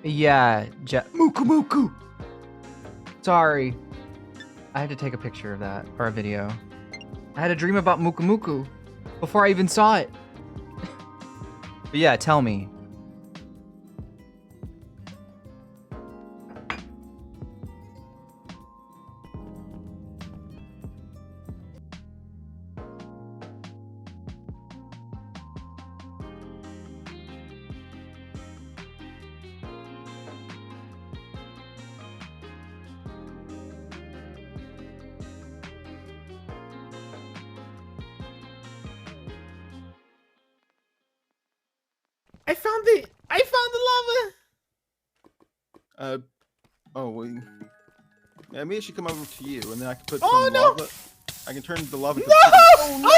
Yeah, Muku Muku! Sorry. I had to take a picture of that, or a video. I had a dream about Muku Muku before I even saw it. But yeah, tell me. I found the lava. Oh wait. Yeah, maybe I should come over to you, and then I can put some lava. I can turn the lava. No! Oh, no!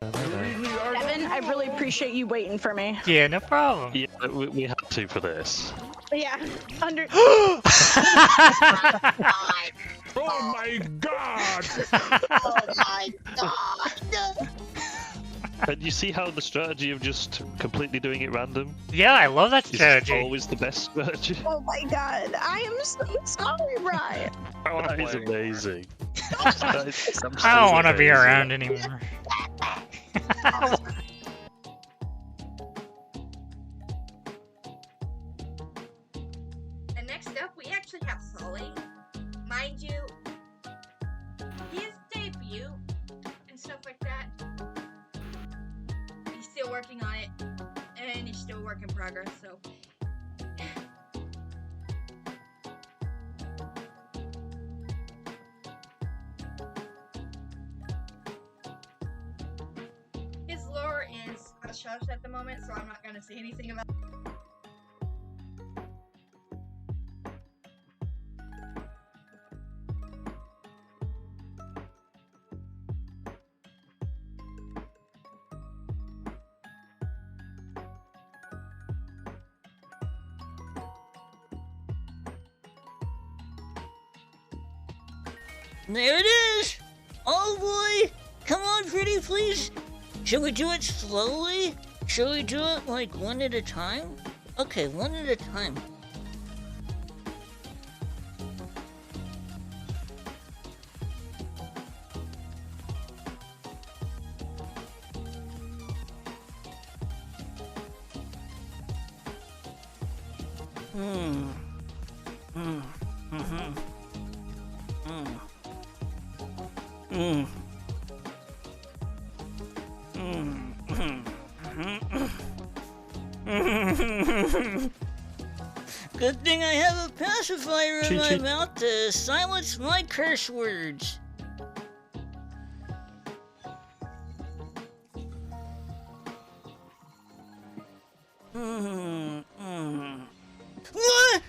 Evan, I really appreciate you waiting for me. Yeah, no problem. Yeah, we had to for this. Yeah, under. Oh my god! Oh my god! And you see how the strategy of just completely doing it random Yeah, I love that is strategy. always the best strategy? Oh my god, I am so sorry, Brian. That is amazing. I don't want to be around anymore. And next up, we actually have Sully. Mind you, his debut and stuff like that, he's still working on it, and it's still a work in progress, so. His lore is hush-hush at the moment, so I'm not gonna say anything about it. There it is! Oh boy! Come on, pretty please! Should we do it slowly? Should we do it like one at a time? Okay, one at a time. Good thing I have a pacifier in my mouth to silence my curse words. What?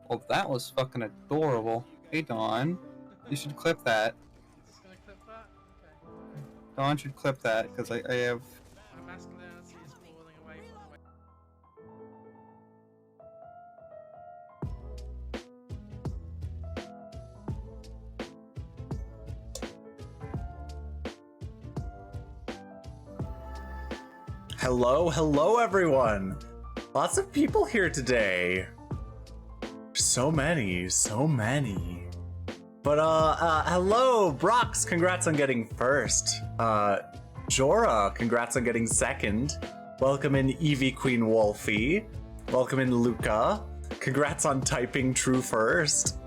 Well, that was fucking adorable. Hey, Dawn. You should clip that. Just gonna clip that? Okay. Dawn should clip that, because I have... My masculinity is falling away from me. Hello everyone! Lots of people here today. So many. But hello, Brox, congrats on getting first. Jorah, congrats on getting second. Welcome in Eevee Queen Wolfie. Welcome in Luca. Congrats on typing true first.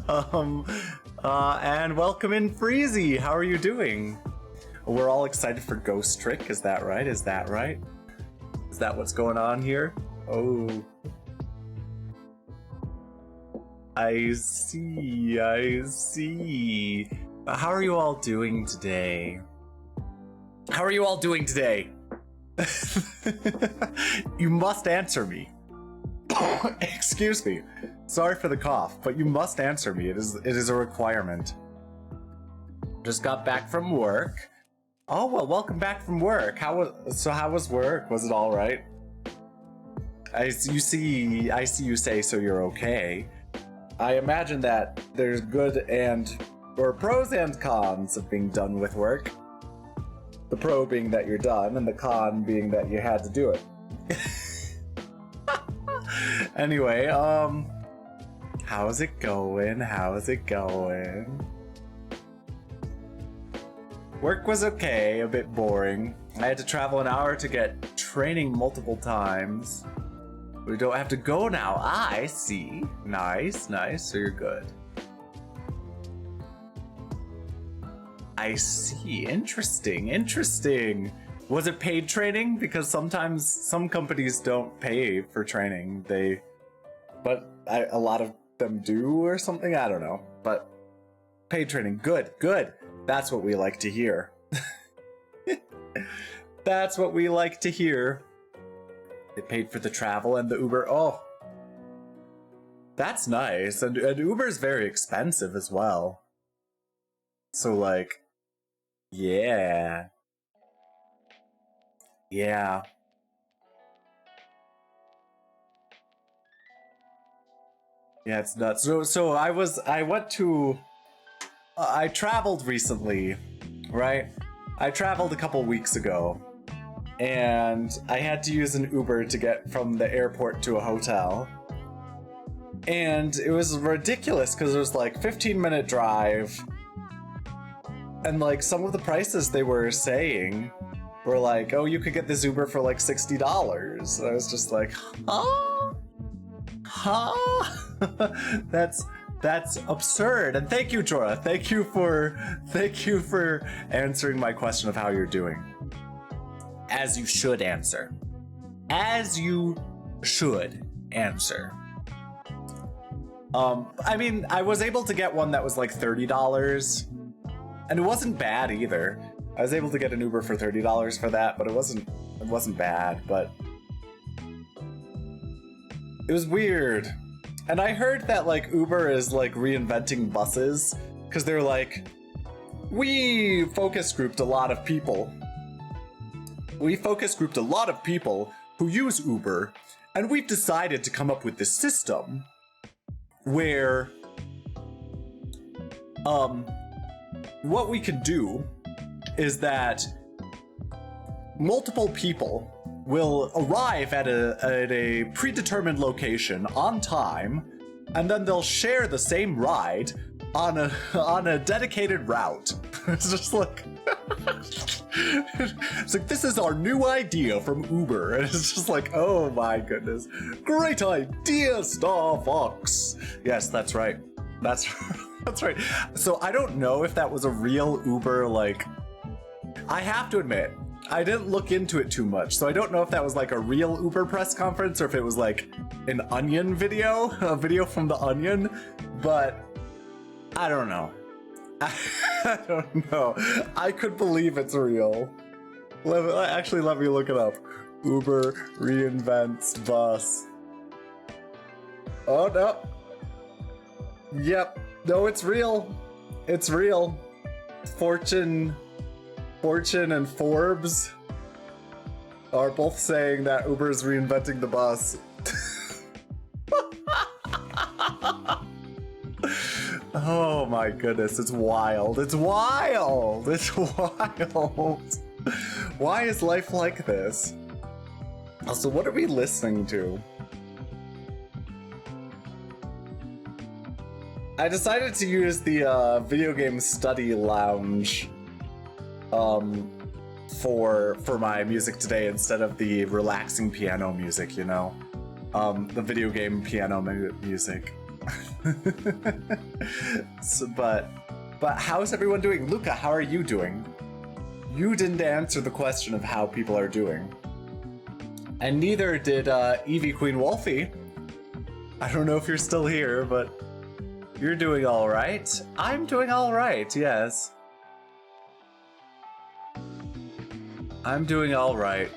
And welcome in Freezy. How are you doing? We're all excited for Ghost Trick. Is that right? Is that what's going on here? Oh. I see. How are you all doing today? How are you all doing today? You must answer me. Excuse me. Sorry for the cough, but you must answer me. It is a requirement. Just got back from work. Oh well, welcome back from work. How was work? Was it all right? I see you say so you're okay. I imagine that there's good or pros and cons of being done with work. The pro being that you're done, and the con being that you had to do it. Anyway, how's it going? How's it going? Work was okay, a bit boring. I had to travel an hour to get training multiple times. We don't have to go now. I see. Nice, so you're good. I see. Interesting. Was it paid training? Because sometimes some companies don't pay for training. But a lot of them do or something. I don't know. But paid training. Good. That's what we like to hear. That's what we like to hear. They paid for the travel and the Uber. Oh, that's nice. And Uber's very expensive as well. So like, yeah, it's nuts. So I traveled recently, right? I traveled a couple weeks ago, and I had to use an Uber to get from the airport to a hotel. And it was ridiculous because it was like 15-minute drive. And like some of the prices they were saying were like, oh, you could get this Uber for like $60. And I was just like, huh? That's absurd. And thank you, Jorah. Thank you for answering my question of how you're doing. As you should answer. I mean, I was able to get one that was like $30, and it wasn't bad either. I was able to get an Uber for $30 for that, but it wasn't bad, but it was weird. And I heard that like Uber is like reinventing buses, because they're like, we focus grouped a lot of people. We focus grouped a lot of people who use Uber, and we've decided to come up with this system where what we can do is that multiple people will arrive at a predetermined location on time, and then they'll share the same ride on a dedicated route. It's just like it's like, this is our new idea from Uber, and it's just like, oh my goodness, great idea, Star Fox. Yes, that's right. That's right. So I don't know if that was a real Uber, like, I have to admit, I didn't look into it too much, so I don't know if that was like a real Uber press conference or if it was like an Onion video, a video from the Onion, but I don't know. I don't know. I could believe it's real. Let me look it up. Uber reinvents bus. Oh no. Yep. No, it's real. It's real. Fortune and Forbes are both saying that Uber is reinventing the bus. Oh my goodness, it's wild. It's wild. It's wild. Why is life like this? Also, what are we listening to? I decided to use the video game study lounge for my music today instead of the relaxing piano music, you know? The video game piano music. So, but how's everyone doing? Luca, how are you doing? You didn't answer the question of how people are doing. And neither did Eevee Queen Wolfie. I don't know if you're still here, but You're doing all right. I'm doing all right, yes. I'm doing all right.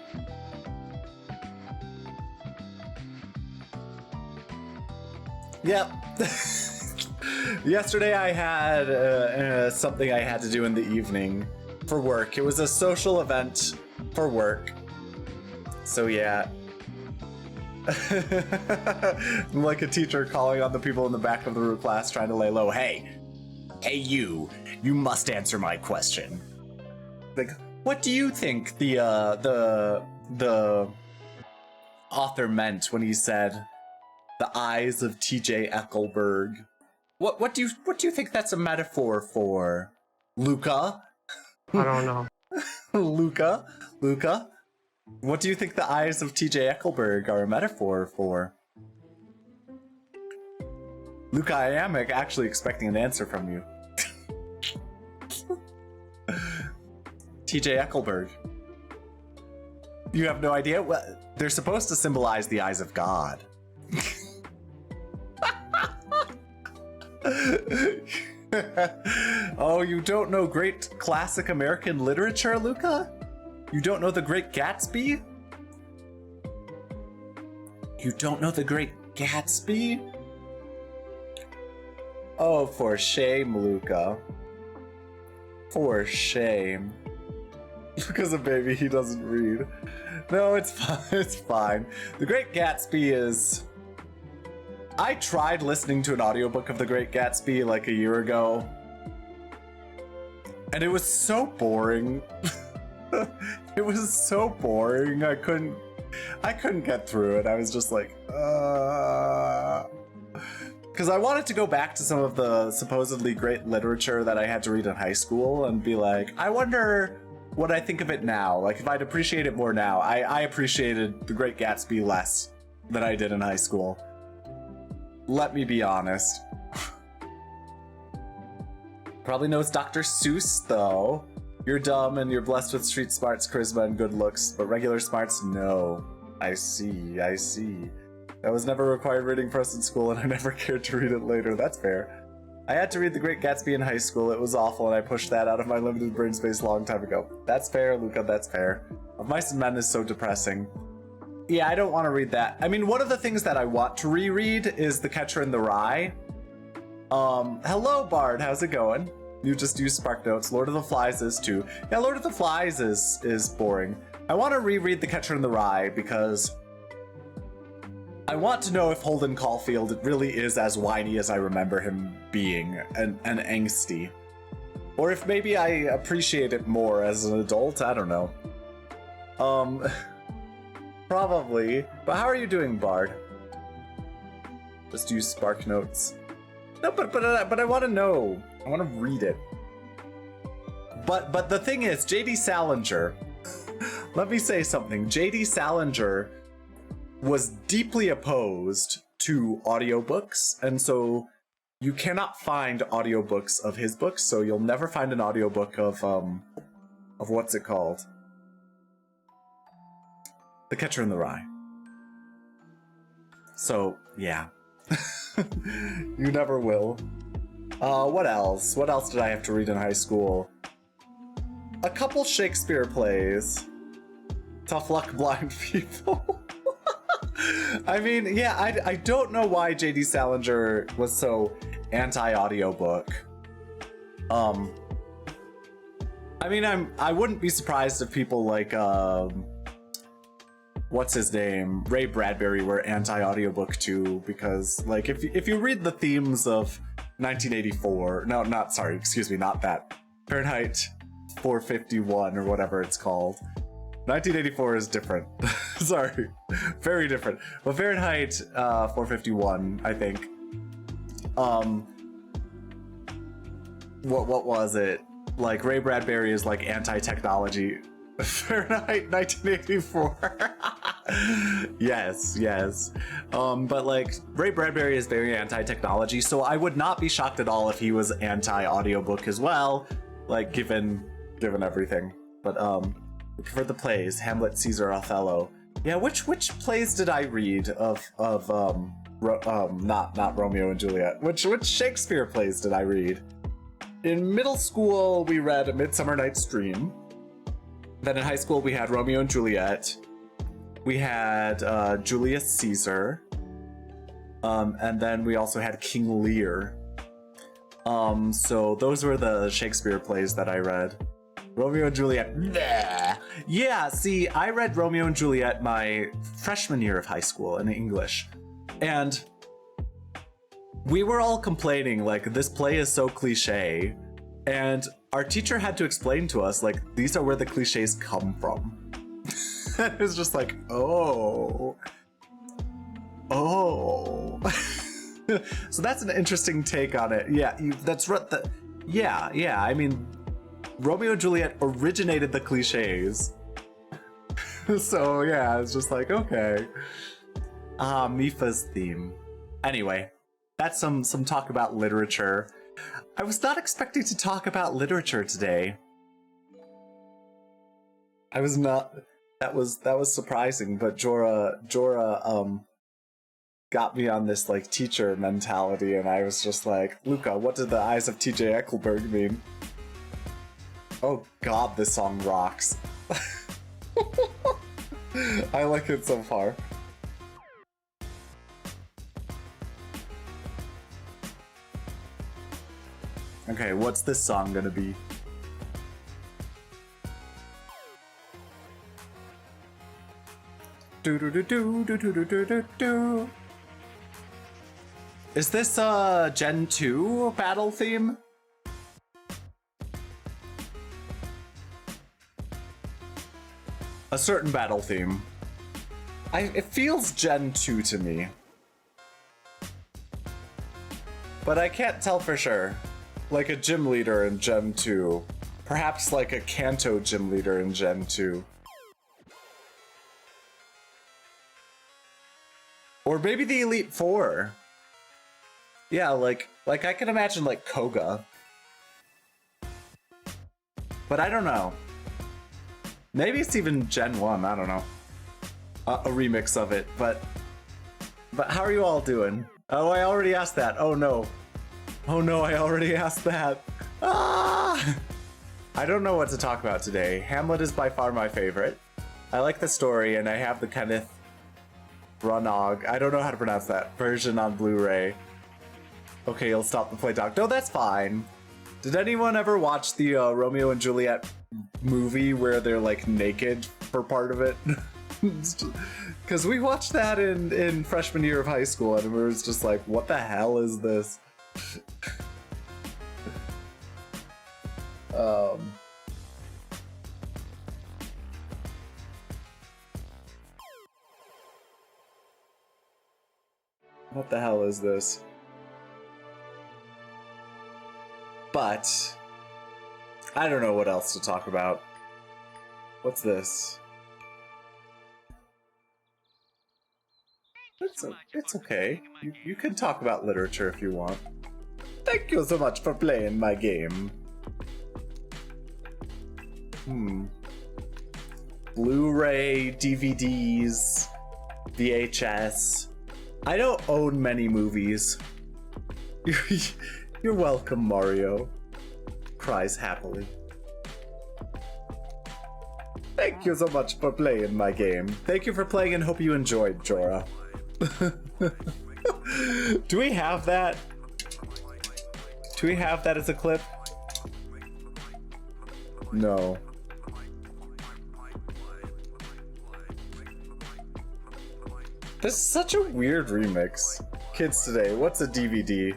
Yep. Yesterday I had something I had to do in the evening for work. It was a social event for work. So yeah. I'm like a teacher calling on the people in the back of the room class trying to lay low. Hey you must answer my question. Like, what do you think the author meant when he said the eyes of T.J. Eckelberg? What do you think that's a metaphor for? Luca? I don't know. Luca? What do you think the eyes of T.J. Eckelberg are a metaphor for? Luca, I am actually expecting an answer from you. T.J. Eckelberg. You have no idea? Well, they're supposed to symbolize the eyes of God. Oh, you don't know great classic American literature, Luca? You don't know The Great Gatsby? You don't know The Great Gatsby? Oh, for shame, Luca. For shame. Luca's a baby, he doesn't read. No, it's fine, it's fine. The Great Gatsby is... I tried listening to an audiobook of The Great Gatsby like a year ago. And it was so boring. It was so boring. I couldn't get through it. I was just like, because I wanted to go back to some of the supposedly great literature that I had to read in high school and be like, I wonder what I think of it now. Like, if I'd appreciate it more now. I appreciated The Great Gatsby less than I did in high school. Let me be honest. Probably knows Dr. Seuss, though. You're dumb and you're blessed with street smarts, charisma, and good looks, but regular smarts, no. I see. That was never required reading for us in school, and I never cared to read it later. That's fair. I had to read The Great Gatsby in high school. It was awful, and I pushed that out of my limited brain space a long time ago. That's fair, Luca, that's fair. Of Mice and Men is so depressing. Yeah, I don't want to read that. I mean, one of the things that I want to reread is The Catcher in the Rye. Hello, Bard, how's it going? You just use Spark Notes. Lord of the Flies is too. Yeah, Lord of the Flies is boring. I want to reread The Catcher in the Rye because I want to know if Holden Caulfield really is as whiny as I remember him being and angsty. Or if maybe I appreciate it more as an adult, I don't know. Probably. But how are you doing, Bard? Just use Spark Notes. No, but I want to know. I want to read it. But the thing is, J.D. Salinger. Let me say something. J.D. Salinger was deeply opposed to audiobooks, and so you cannot find audiobooks of his books. So you'll never find an audiobook of what's it called? The Catcher in the Rye. So yeah. You never will. What else? What else did I have to read in high school? A couple Shakespeare plays. Tough Luck Blind People. I mean, yeah, I don't know why J.D. Salinger was so anti-audiobook. I mean, I wouldn't be surprised if people like, what's his name? Ray Bradbury were anti-audiobook too, because like if you read the themes of 1984, not that. Fahrenheit 451 or whatever it's called. 1984 is different. Sorry. Very different. But Fahrenheit 451, I think. What was it? Like Ray Bradbury is like anti-technology. Fahrenheit 1984. Yes. But like Ray Bradbury is very anti-technology, so I would not be shocked at all if he was anti-audiobook as well, like given everything. But for the plays, Hamlet, Caesar, Othello. Yeah, which plays did I read of not Romeo and Juliet. Which Shakespeare plays did I read? In middle school, we read A Midsummer Night's Dream. Then in high school, we had Romeo and Juliet. We had Julius Caesar. And then we also had King Lear. So those were the Shakespeare plays that I read. Romeo and Juliet. Bleh. Yeah, see, I read Romeo and Juliet my freshman year of high school in English. And we were all complaining, like, this play is so cliche. And our teacher had to explain to us, like, these are where the cliches come from. It was just like, oh. So that's an interesting take on it. Yeah, that's right. Yeah, I mean, Romeo and Juliet originated the cliches. So yeah, it's just like, okay. Mifa's theme. Anyway, that's some talk about literature. I was not expecting to talk about literature today. I was not. That was surprising, but Jorah got me on this like teacher mentality, and I was just like, Luca, what did the eyes of TJ Eckleberg mean? Oh god, this song rocks. I like it so far. Okay, what's this song gonna be? Do do do do do do do do do. Is this a Gen 2 battle theme? A certain battle theme. It feels Gen 2 to me. But I can't tell for sure. Like a gym leader in Gen 2. Perhaps like a Kanto gym leader in Gen 2. Or maybe the Elite Four. Yeah, like I can imagine like Koga. But I don't know. Maybe it's even Gen 1, I don't know. A remix of it, but how are you all doing? Oh, I already asked that. Oh no. Oh no, I already asked that. Ah! I don't know what to talk about today. Hamlet is by far my favorite. I like the story, and I have the Kenneth Branagh, I don't know how to pronounce that, version on Blu-ray. Okay, you'll stop the play dog. No, that's fine. Did anyone ever watch the Romeo and Juliet movie where they're like naked for part of it? Because we watched that in freshman year of high school, and we were just like, what the hell is this? What the hell is this? But I don't know what else to talk about. What's this? It's okay. You can talk about literature if you want. Thank you so much for playing my game. Blu-ray, DVDs, VHS. I don't own many movies. You're welcome, Mario. Cries happily. Thank you so much for playing my game. Thank you for playing and hope you enjoyed, Jorah. Do we have that? Do we have that as a clip? No. This is such a weird remix. Kids today, what's a DVD?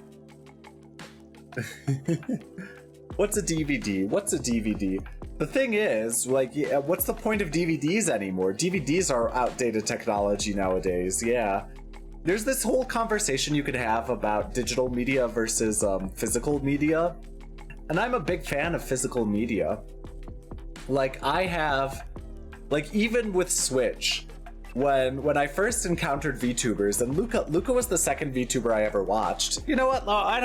What's a DVD? What's a DVD? The thing is, like, yeah, what's the point of DVDs anymore? DVDs are outdated technology nowadays, yeah. There's this whole conversation you could have about digital media versus physical media. And I'm a big fan of physical media. Like, I have, like, even with Switch, when I first encountered VTubers, and Luca was the second VTuber I ever watched. You know what? Why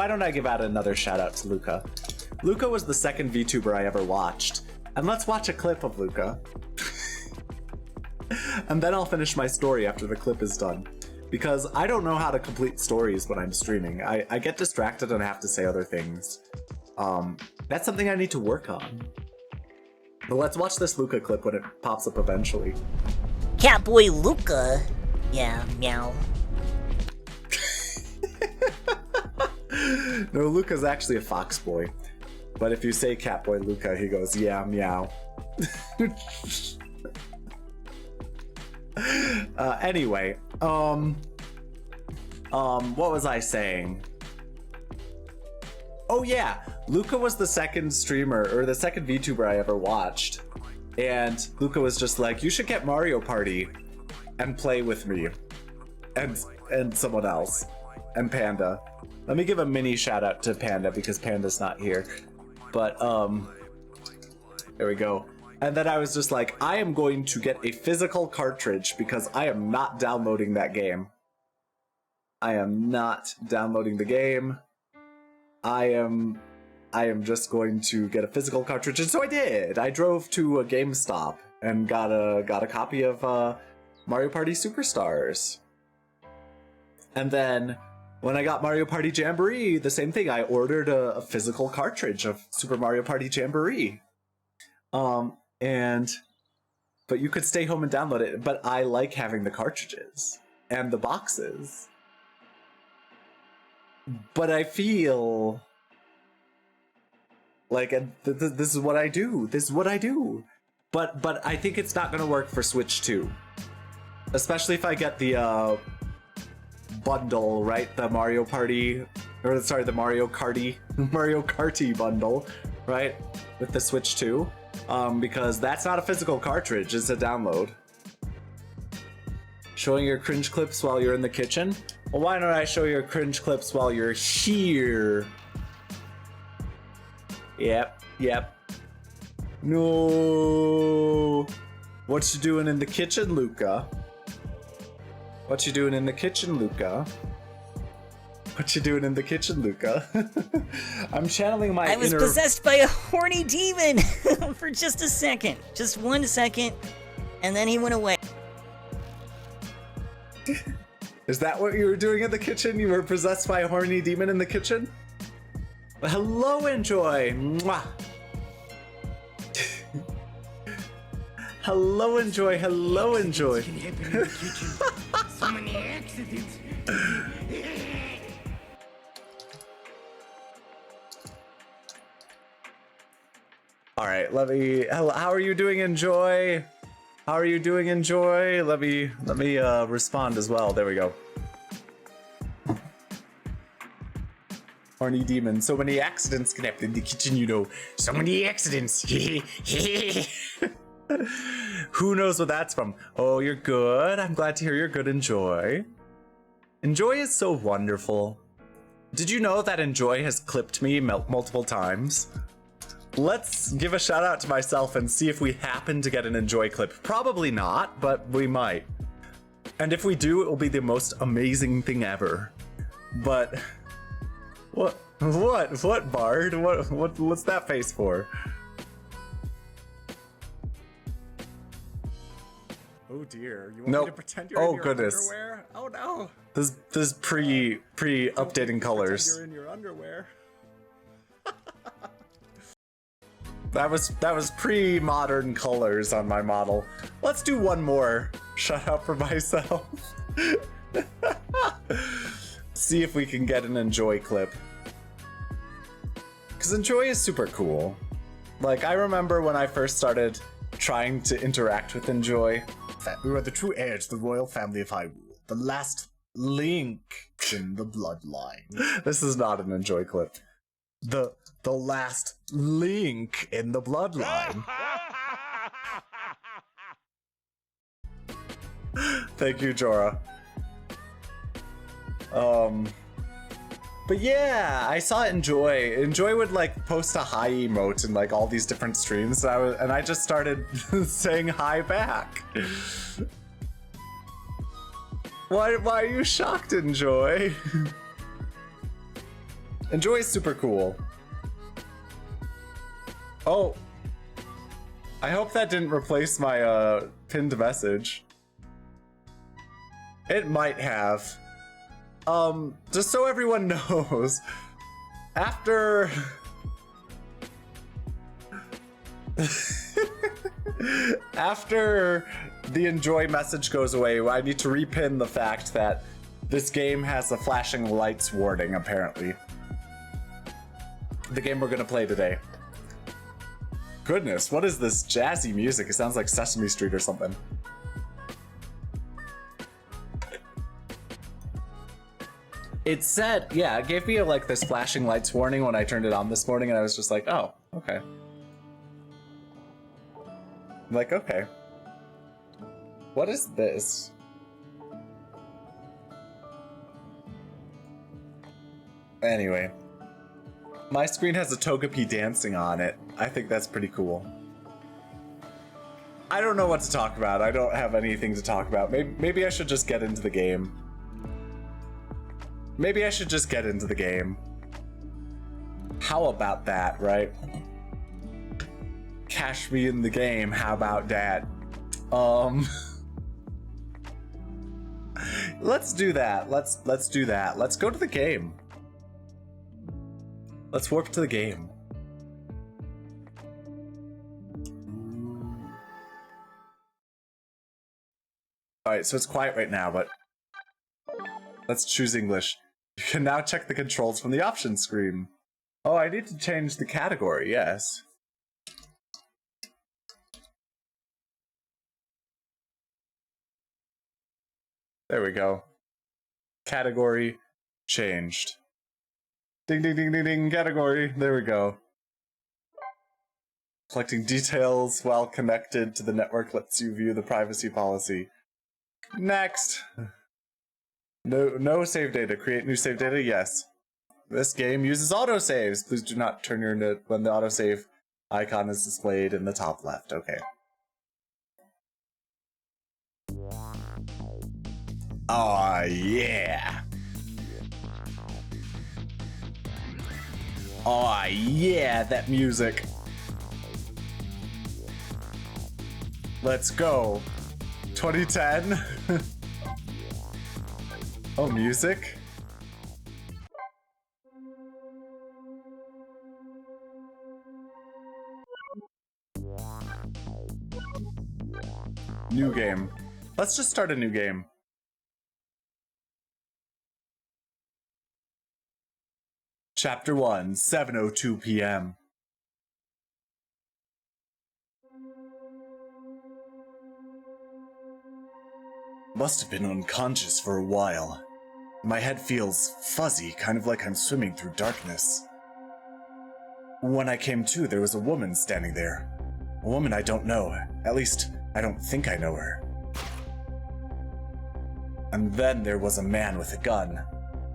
don't I give out another shout out to Luca? Luca was the second VTuber I ever watched. And let's watch a clip of Luca. And then I'll finish my story after the clip is done. because I don't know how to complete stories when I'm streaming. I get distracted and I have to say other things. That's something I need to work on. But let's watch this Luca clip when it pops up eventually. Catboy Luca. Yeah, meow. No, Luca's actually a fox boy. But if you say Catboy Luca, he goes, yeah, meow. Anyway, what was I saying? Oh yeah, Luca was the second streamer, or the second VTuber I ever watched. And Luca was just like, you should get Mario Party and play with me. And someone else. And Panda. Let me give a mini shout out to Panda because Panda's not here. But, there we go. And then I was just like, I am going to get a physical cartridge because I am not downloading that game. I am not downloading the game. I am just going to get a physical cartridge, and so I did. I drove to a GameStop and got a copy of Mario Party Superstars. And then when I got Mario Party Jamboree, the same thing. I ordered a physical cartridge of Super Mario Party Jamboree. But you could stay home and download it. But I like having the cartridges and the boxes. But I feel like this is what I do. This is what I do. But I think it's not going to work for Switch 2. Especially if I get the bundle, right? The Mario Party, or sorry, the Mario Karty bundle, right? With the Switch 2. Because that's not a physical cartridge, it's a download. Showing your cringe clips while you're in the kitchen? Well, why don't I show your cringe clips while you're here? Yep. No. What you doing in the kitchen, Luca? What you doing in the kitchen, Luca? What you doing in the kitchen, Luca? I'm channeling my I was inner... possessed by a horny demon for just a second. Just 1 second, and then he went away. Is that what you were doing in the kitchen? You were possessed by a horny demon in the kitchen? Well, hello, Enjoy! Mwah! Hello, Enjoy! Hello, Enjoy! So many accidents. Alright, let me... How are you doing, Enjoy? How are you doing, Enjoy? Let me respond as well. There we go. Horny demon. So many accidents can happen in the kitchen, you know. So many accidents. Who knows what that's from? Oh, you're good. I'm glad to hear you're good, Enjoy. Enjoy is so wonderful. Did you know that Enjoy has clipped me multiple times? Let's give a shout out to myself and see if we happen to get an Enjoy clip. Probably not, but we might. And if we do, it will be the most amazing thing ever. But what, Bard? What's that face for? Oh dear, you want me to pretend you're in your underwear? Oh no. This is pre-updating colors. You're in your underwear. That was pre-modern colors on my model. Let's do one more. Shout out for myself. See if we can get an Enjoy clip. Because Enjoy is super cool. Like, I remember when I first started trying to interact with Enjoy. We are the true heirs to the royal family of Hyrule. The last link in the bloodline. This is not an Enjoy clip. The last link in the bloodline. Thank you, Jorah. But yeah, I saw Enjoy. Enjoy would like post a hi emote in like all these different streams, and I just started saying hi back. Why are you shocked, Enjoy? Enjoy is super cool. Oh, I hope that didn't replace my pinned message. It might have. Just so everyone knows, after after the enjoy message goes away, I need to repin the fact that this game has a flashing lights warning, apparently. The game we're gonna play today. Goodness, what is this jazzy music? It sounds like Sesame Street or something. It said, yeah, it gave me like this flashing lights warning when I turned it on this morning, and I was just like, oh, okay. Like, okay. What is this? Anyway. My screen has a Togepi dancing on it. I think that's pretty cool. I don't know what to talk about. I don't have anything to talk about. Maybe I should just get into the game. Maybe I should just get into the game. How about that, right? Cash me in the game, how about that? Let's do that. Let's do that. Let's go to the game. Let's warp to the game. Alright, so it's quiet right now, but let's choose English. You can now check the controls from the options screen. Oh, I need to change the category, yes. There we go. Category changed. Ding, ding, ding, ding, ding, category. There we go. Collecting details while connected to the network lets you view the privacy policy. Next. No save data. Create new save data? Yes. This game uses autosaves. Please do not turn your net when the autosave icon is displayed in the top left. Okay. Oh yeah. Oh yeah, that music. Let's go. 2010. Oh, music. New game. Let's just start a new game. Chapter 1, 7:02 p.m. Must have been unconscious for a while. My head feels fuzzy, kind of like I'm swimming through darkness. When I came to, there was a woman standing there. A woman I don't know. At least, I don't think I know her. And then there was a man with a gun.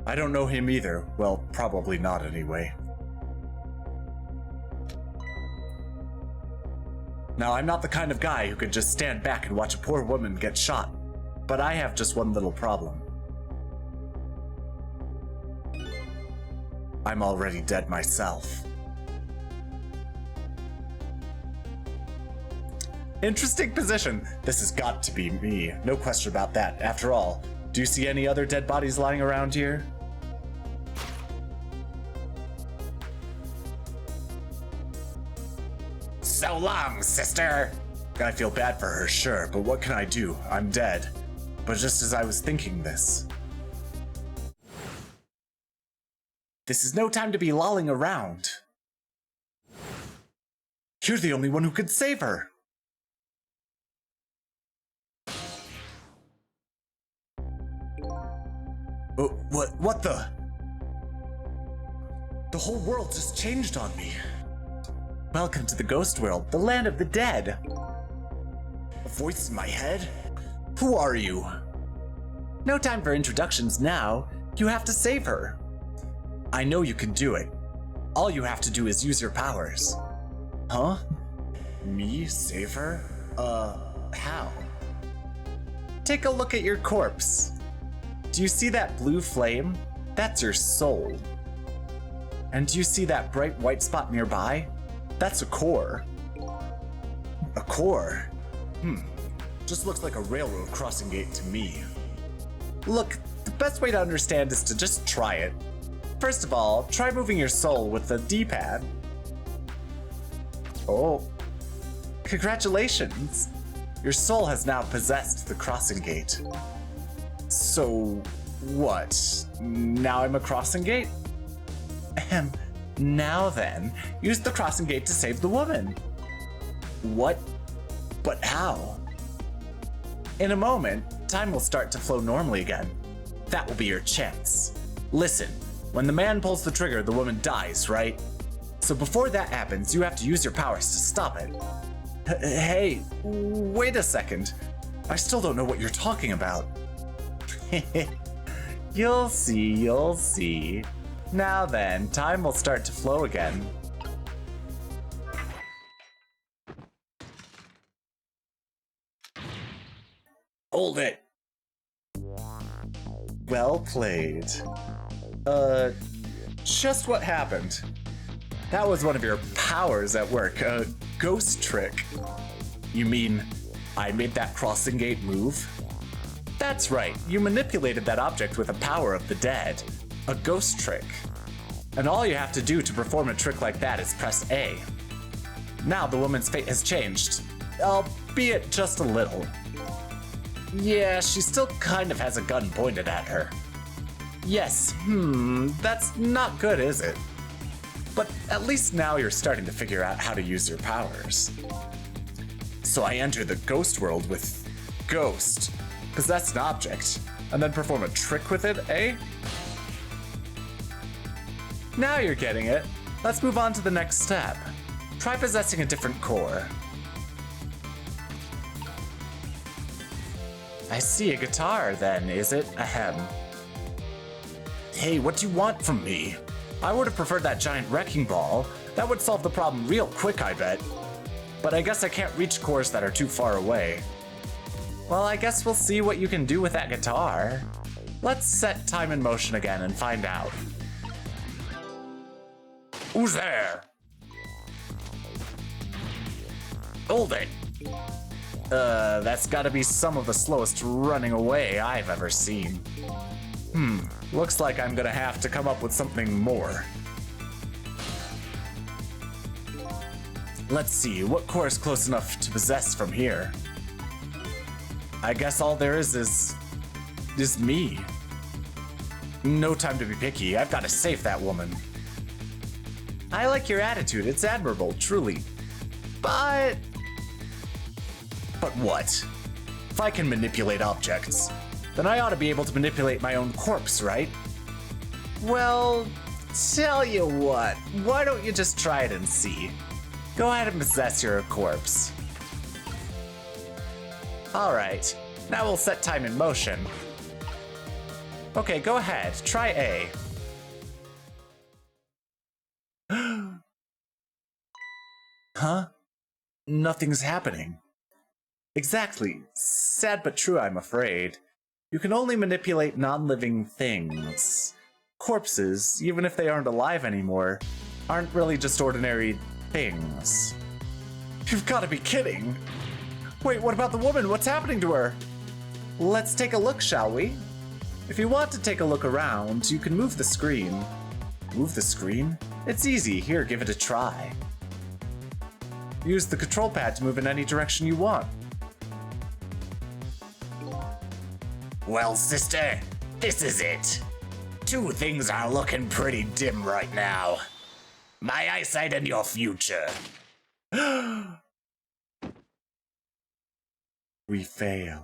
I don't know him either. Well, probably not anyway. Now, I'm not the kind of guy who could just stand back and watch a poor woman get shot. But I have just one little problem. I'm already dead myself. Interesting position. This has got to be me. No question about that. After all, do you see any other dead bodies lying around here? So long, sister! I feel bad for her, sure, but what can I do? I'm dead. But just as I was thinking this... This is no time to be lolling around. You're the only one who could save her. What the? The whole world just changed on me. Welcome to the ghost world, the land of the dead. A voice in my head? Who are you? No time for introductions now. You have to save her. I know you can do it. All you have to do is use your powers. Huh? Me save her? How? Take a look at your corpse. Do you see that blue flame? That's your soul. And do you see that bright white spot nearby? That's a core. A core? Just looks like a railroad crossing gate to me. Look, the best way to understand is to just try it. First of all, try moving your soul with the D-pad. Oh. Congratulations! Your soul has now possessed the crossing gate. So, what? Now I'm a crossing gate? Ahem. Now then, use the crossing gate to save the woman. What? But how? In a moment, time will start to flow normally again. That will be your chance. Listen, when the man pulls the trigger, the woman dies, right? So before that happens, you have to use your powers to stop it. Hey, wait a second. I still don't know what you're talking about. You'll see, you'll see. Now then, time will start to flow again. Hold it! Well played. Just what happened? That was one of your powers at work, a ghost trick. You mean, I made that crossing gate move? That's right, you manipulated that object with a power of the dead, a ghost trick. And all you have to do to perform a trick like that is press A. Now the woman's fate has changed, albeit just a little. Yeah, she still kind of has a gun pointed at her. Yes, that's not good, is it? But at least now you're starting to figure out how to use your powers. So I enter the ghost world with Ghost, possess an object, and then perform a trick with it, eh? Now you're getting it. Let's move on to the next step. Try possessing a different core. I see a guitar then, is it? Ahem. Hey, what do you want from me? I would have preferred that giant wrecking ball. That would solve the problem real quick, I bet. But I guess I can't reach cores that are too far away. Well, I guess we'll see what you can do with that guitar. Let's set time in motion again and find out. Who's there? Hold it. That's gotta be some of the slowest running away I've ever seen. Looks like I'm gonna have to come up with something more. Let's see, what core is close enough to possess from here? I guess all there is me. No time to be picky, I've gotta save that woman. I like your attitude, it's admirable, truly. But what? If I can manipulate objects, then I ought to be able to manipulate my own corpse, right? Well, tell you what, why don't you just try it and see? Go ahead and possess your corpse. Alright, now we'll set time in motion. Okay, go ahead, try A. Huh? Nothing's happening. Exactly. Sad but true, I'm afraid. You can only manipulate non-living things. Corpses, even if they aren't alive anymore, aren't really just ordinary things. You've got to be kidding! Wait, what about the woman? What's happening to her? Let's take a look, shall we? If you want to take a look around, you can move the screen. Move the screen? It's easy. Here, give it a try. Use the control pad to move in any direction you want. Well, sister, this is it. Two things are looking pretty dim right now. My eyesight and your future. We failed.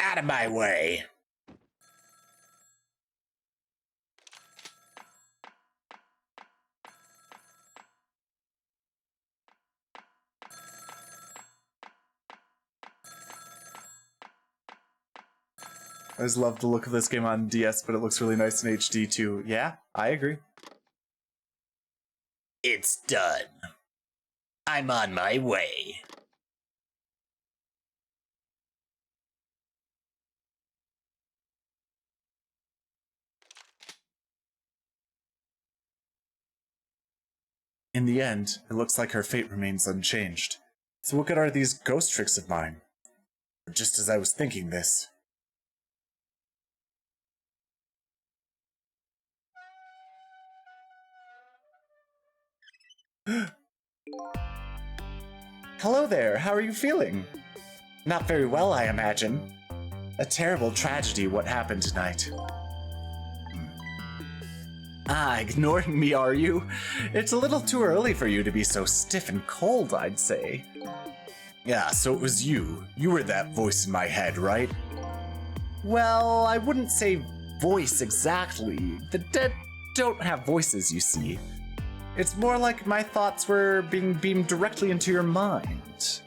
Out of my way. I just love the look of this game on DS, but it looks really nice in HD too. Yeah, I agree. It's done. I'm on my way. In the end, it looks like her fate remains unchanged. So what good are these ghost tricks of mine? Just as I was thinking this. Hello there, how are you feeling? Not very well, I imagine. A terrible tragedy what happened tonight. Ah, ignoring me, are you? It's a little too early for you to be so stiff and cold, I'd say. Yeah, so it was you. You were that voice in my head, right? Well, I wouldn't say voice exactly. The dead don't have voices, you see. It's more like my thoughts were being beamed directly into your mind.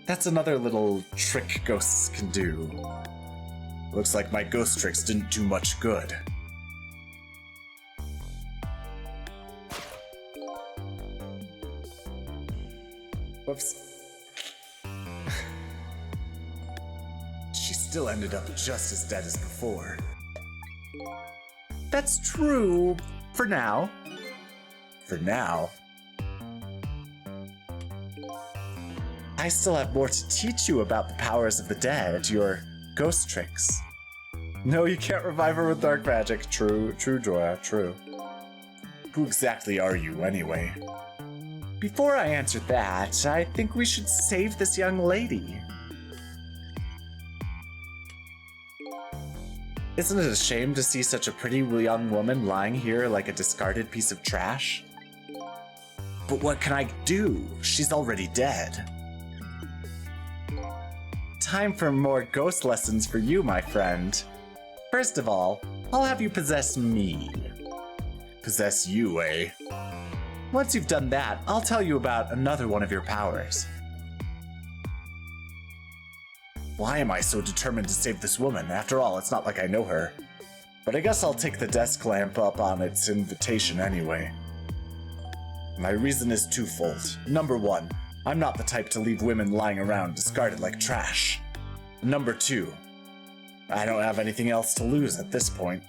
That's another little trick ghosts can do. Looks like my ghost tricks didn't do much good. Whoops. She still ended up just as dead as before. That's true, for now. For now. I still have more to teach you about the powers of the dead, your ghost tricks. No, you can't revive her with dark magic. True, Jorah, true. Who exactly are you, anyway? Before I answer that, I think we should save this young lady. Isn't it a shame to see such a pretty young woman lying here like a discarded piece of trash? But what can I do? She's already dead. Time for more ghost lessons for you, my friend. First of all, I'll have you possess me. Possess you, eh? Once you've done that, I'll tell you about another one of your powers. Why am I so determined to save this woman? After all, it's not like I know her. But I guess I'll take the desk lamp up on its invitation anyway. My reason is twofold. Number one, I'm not the type to leave women lying around discarded like trash. Number two, I don't have anything else to lose at this point.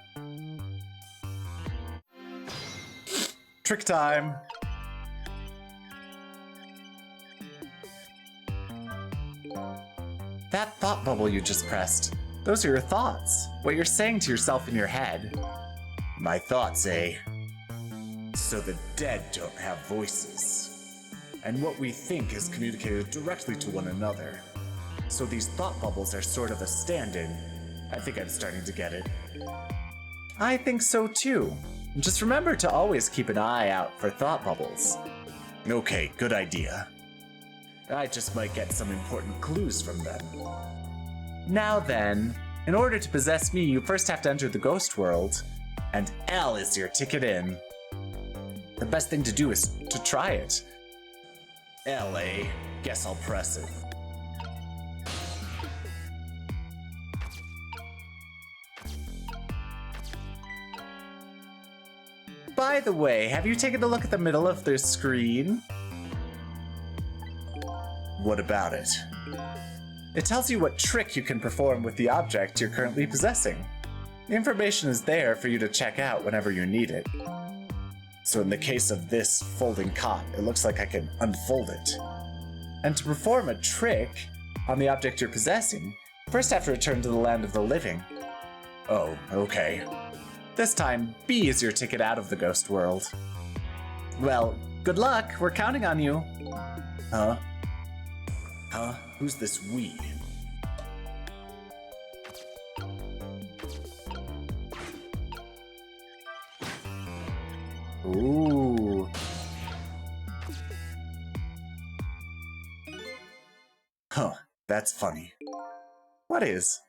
Trick time! That thought bubble you just pressed, those are your thoughts. What you're saying to yourself in your head. My thoughts, eh? So the dead don't have voices. And what we think is communicated directly to one another. So these thought bubbles are sort of a stand-in. I think I'm starting to get it. I think so too. Just remember to always keep an eye out for thought bubbles. Okay, good idea. I just might get some important clues from them. Now then, in order to possess me, you first have to enter the ghost world, and L is your ticket in. The best thing to do is to try it. L, eh? Guess I'll press it. By the way, have you taken a look at the middle of the screen? What about it? It tells you what trick you can perform with the object you're currently possessing. The information is there for you to check out whenever you need it. So in the case of this folding cot, it looks like I can unfold it. And to perform a trick on the object you're possessing, you first have to return to the land of the living. Oh, okay. This time, B is your ticket out of the ghost world. Well, good luck, we're counting on you. Huh? Huh? Who's this we? Ooh. Huh, that's funny. What is?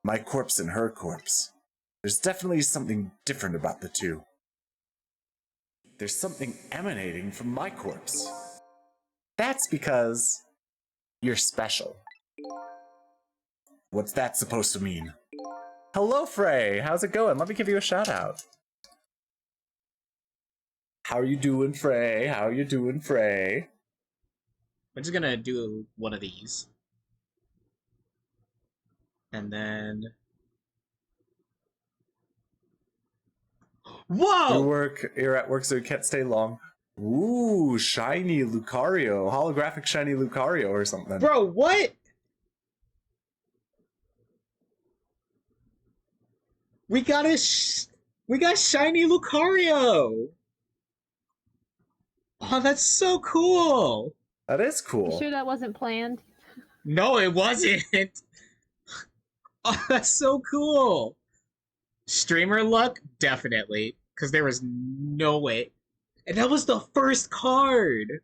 My corpse and her corpse. There's definitely something different about the two. There's something emanating from my corpse. That's because you're special. What's that supposed to mean? Hello, Frey. How's it going? Let me give you a shout out. How are you doing, Frey? How are you doing, Frey? We're just gonna do one of these. And then Whoa! You're at work, so you can't stay long. Ooh, shiny Lucario. Holographic shiny Lucario or something. Bro, what? We got shiny Lucario. Oh, that's so cool. That is cool. You sure that wasn't planned? No, it wasn't. Oh, that's so cool. Streamer luck? Definitely. Because there was no way. And that was the first card.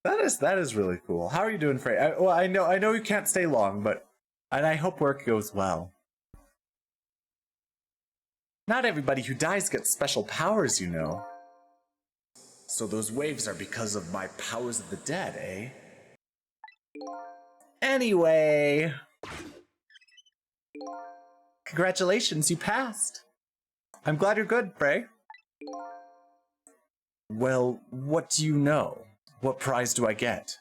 That is really cool. How are you doing, Frey? I know you can't stay long, and I hope work goes well. Not everybody who dies gets special powers, you know. So those waves are because of my powers of the dead, eh? Anyway. Congratulations, you passed. I'm glad you're good, Frey. Well, what do you know? What prize do I get?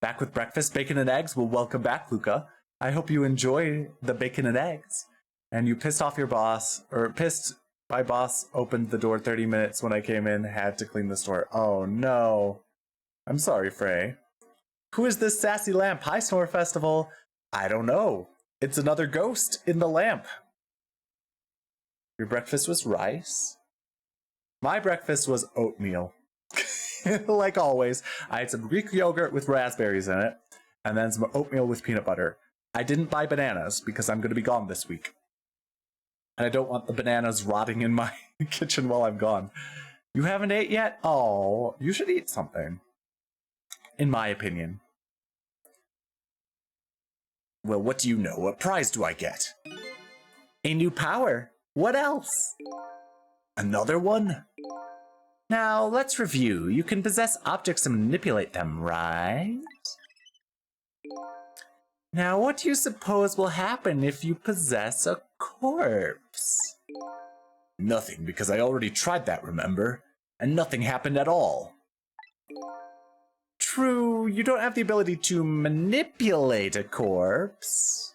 Back with breakfast, bacon and eggs? Well, welcome back, Luca. I hope you enjoy the bacon and eggs. And you pissed off your boss, or pissed my boss opened the door 30 minutes when I came in, had to clean the store. Oh no. I'm sorry, Frey. Who is this sassy lamp? Hi, Snore Festival. I don't know. It's another ghost in the lamp. Your breakfast was rice? My breakfast was oatmeal. Like always, I had some Greek yogurt with raspberries in it, and then some oatmeal with peanut butter. I didn't buy bananas because I'm going to be gone this week. And I don't want the bananas rotting in my kitchen while I'm gone. You haven't ate yet? Oh, you should eat something. In my opinion. Well, what do you know? What prize do I get? A new power. What else? Another one? Now, let's review. You can possess objects and manipulate them, right? Now, what do you suppose will happen if you possess a corpse? Nothing, because I already tried that, remember? And nothing happened at all. True, you don't have the ability to manipulate a corpse.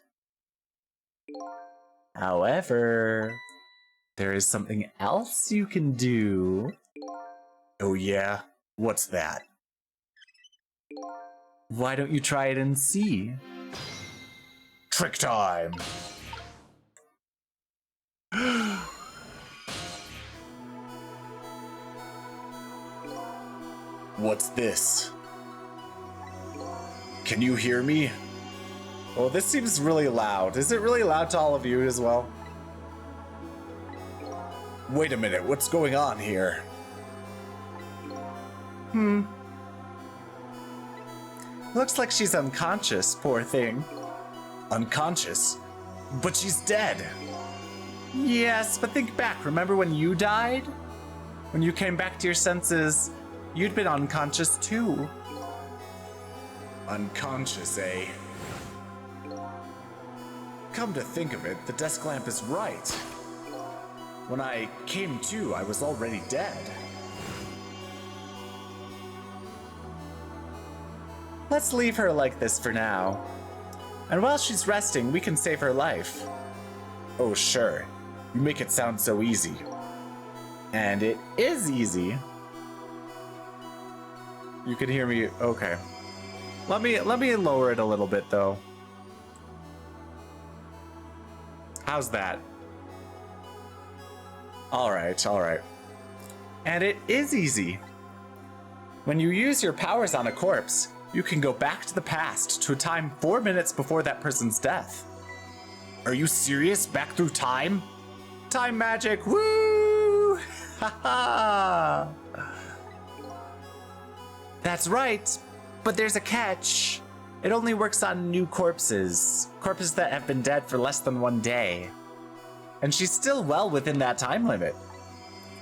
However, there is something else you can do. Oh yeah? What's that? Why don't you try it and see? Trick time! What's this? Can you hear me? Oh, this seems really loud. Is it really loud to all of you as well? Wait a minute, what's going on here? Looks like she's unconscious, poor thing. Unconscious? But she's dead! Yes, but think back, remember when you died? When you came back to your senses, you'd been unconscious too. Unconscious, eh? Come to think of it, the desk lamp is right. When I came to, I was already dead. Let's leave her like this for now. And while she's resting, we can save her life. Oh, sure. You make it sound so easy. And it is easy. You can hear me, okay. Let me lower it a little bit though. How's that? Alright. And it is easy. When you use your powers on a corpse, you can go back to the past to a time 4 minutes before that person's death. Are you serious? Back through time? Time magic, woo! Haha! That's right, but there's a catch. It only works on new corpses. Corpses that have been dead for less than 1 day. And she's still well within that time limit.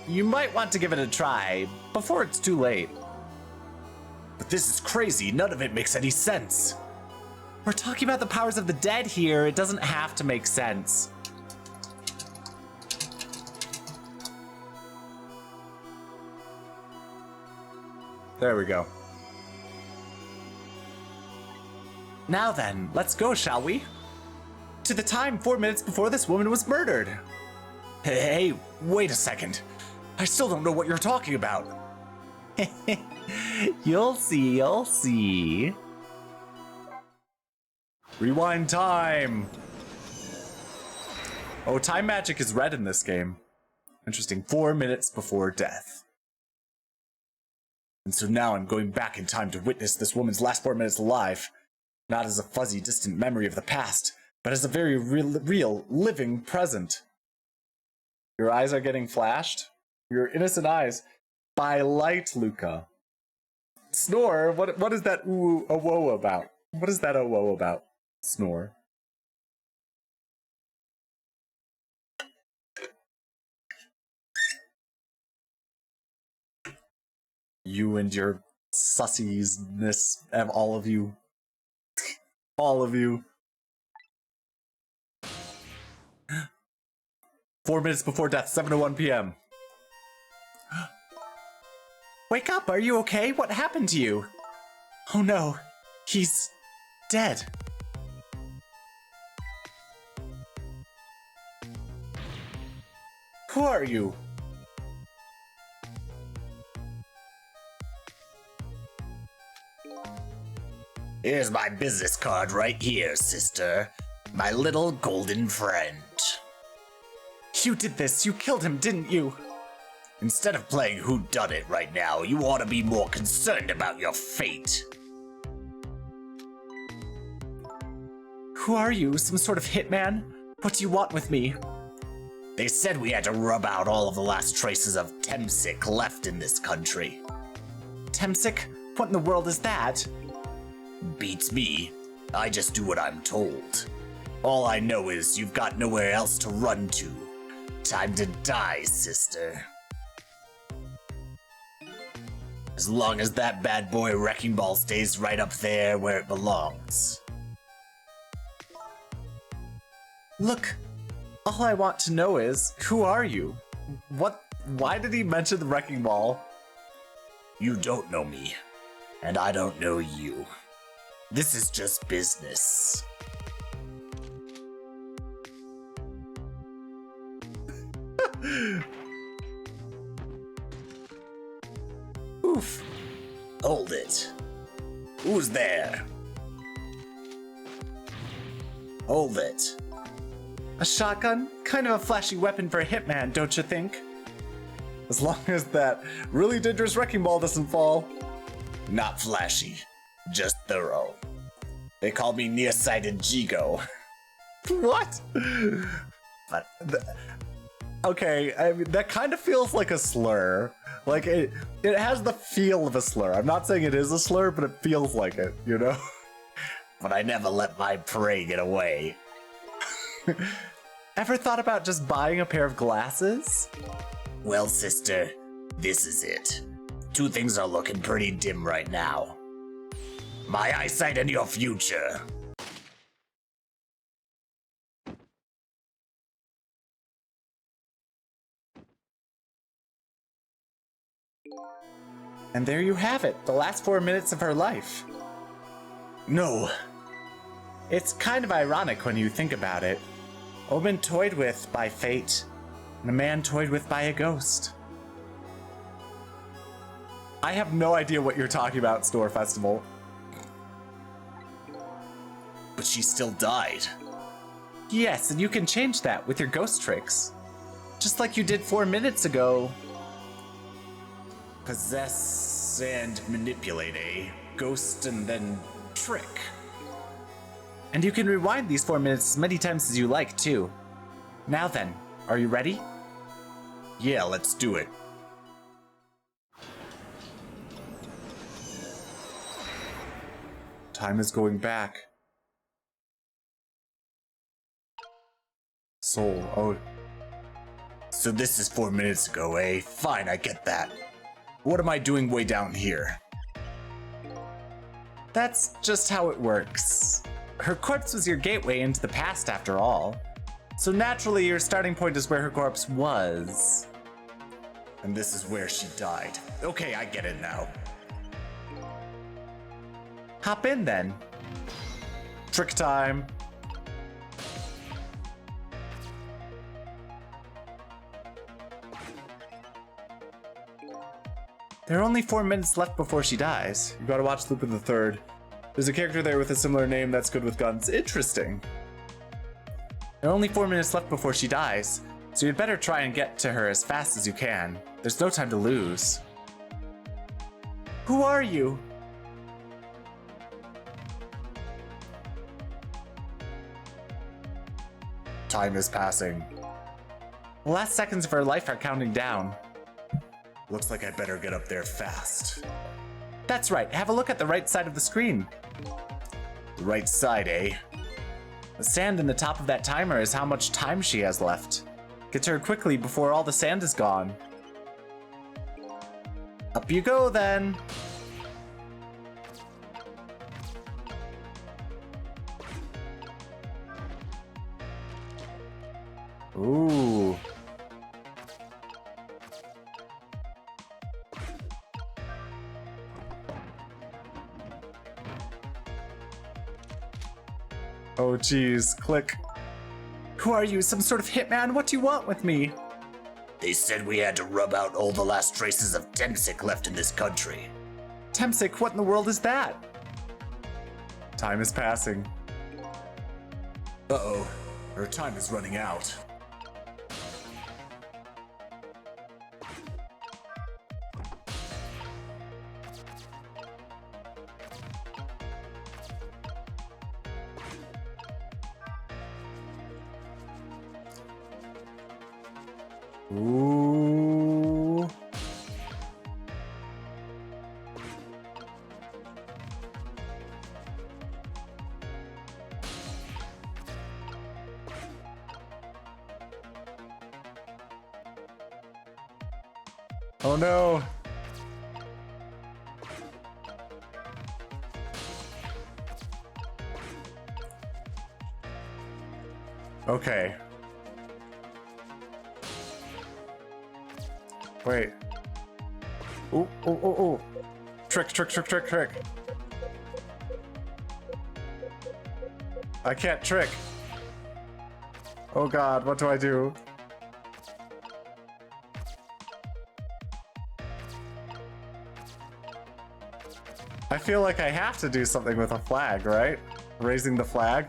You might want to give it a try before it's too late. But this is crazy, none of it makes any sense. We're talking about the powers of the dead here, it doesn't have to make sense. There we go. Now then, let's go, shall we? To the time 4 minutes before this woman was murdered. Hey, wait a second. I still don't know what you're talking about. You'll see, you'll see. Rewind time. Oh, time magic is red in this game. Interesting. 4 minutes before death. And so now I'm going back in time to witness this woman's last 4 minutes alive. Not as a fuzzy, distant memory of the past, but as a very real living present. Your eyes are getting flashed? Your innocent eyes. By light, Luca. Snore? What is that ooh a whoa about? What is that a whoa about? Snore. You and your sussiesness, all of you. All of you. 4 minutes before death, 7:01 p.m. Wake up, are you okay? What happened to you? Oh no, he's dead. Who are you? Here's my business card right here, sister. My little golden friend. You did this. You killed him, didn't you? Instead of playing whodunit right now, you ought to be more concerned about your fate. Who are you? Some sort of hitman? What do you want with me? They said we had to rub out all of the last traces of Temsic left in this country. Temsic? What in the world is that? Beats me. I just do what I'm told. All I know is you've got nowhere else to run to. Time to die, sister. As long as that bad boy Wrecking Ball stays right up there where it belongs. Look, all I want to know is, who are you? Why did he mention the Wrecking Ball? You don't know me, and I don't know you. This is just business. Oof. Hold it. Who's there? Hold it. A shotgun? Kind of a flashy weapon for a hitman, don't you think? As long as that really dangerous Wrecking Ball doesn't fall. Not flashy, just thorough. They call me Nearsighted Jigo. What? But okay, I mean, that kind of feels like a slur. Like, it has the feel of a slur. I'm not saying it is a slur, but it feels like it, you know? But I never let my prey get away. Ever thought about just buying a pair of glasses? Well, sister, this is it. Two things are looking pretty dim right now. My eyesight and your future. And there you have it, the last 4 minutes of her life. No. It's kind of ironic when you think about it. A woman toyed with by fate, and a man toyed with by a ghost. I have no idea what you're talking about, Store Festival. But she still died. Yes, and you can change that with your ghost tricks. Just like you did 4 minutes ago. Possess and manipulate, eh? Ghost and then trick. And you can rewind these 4 minutes as many times as you like, too. Now then, are you ready? Yeah, let's do it. Time is going back. Soul, oh. So this is 4 minutes ago, eh? Fine, I get that. What am I doing way down here? That's just how it works. Her corpse was your gateway into the past, after all. So naturally, your starting point is where her corpse was. And this is where she died. Okay, I get it now. Hop in, then. Trick time. There are only 4 minutes left before she dies. You gotta watch Lupin the Third. There's a character there with a similar name that's good with guns. Interesting. There are only 4 minutes left before she dies, so you'd better try and get to her as fast as you can. There's no time to lose. Who are you? Time is passing. The last seconds of her life are counting down. Looks like I better get up there fast. That's right, have a look at the right side of the screen. The right side, eh? The sand in the top of that timer is how much time she has left. Get to her quickly before all the sand is gone. Up you go then. Ooh. Oh geez, click. Who are you, some sort of hitman? What do you want with me? They said we had to rub out all the last traces of Temsik left in this country. Temsik, what in the world is that? Time is passing. Uh-oh, her time is running out. Ooh. Oh no. Okay. Wait. Ooh, ooh, ooh, ooh. Trick, trick, trick, trick, trick. I can't trick. Oh god, what do I do? I feel like I have to do something with a flag, right? Raising the flag?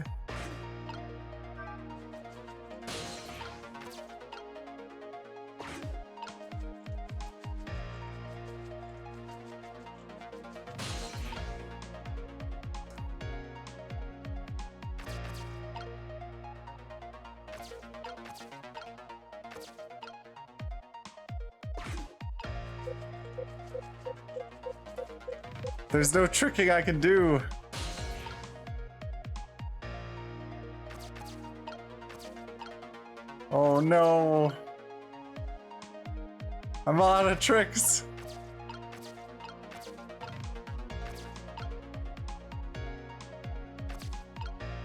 There's no tricking I can do. Oh no. I'm all out of tricks.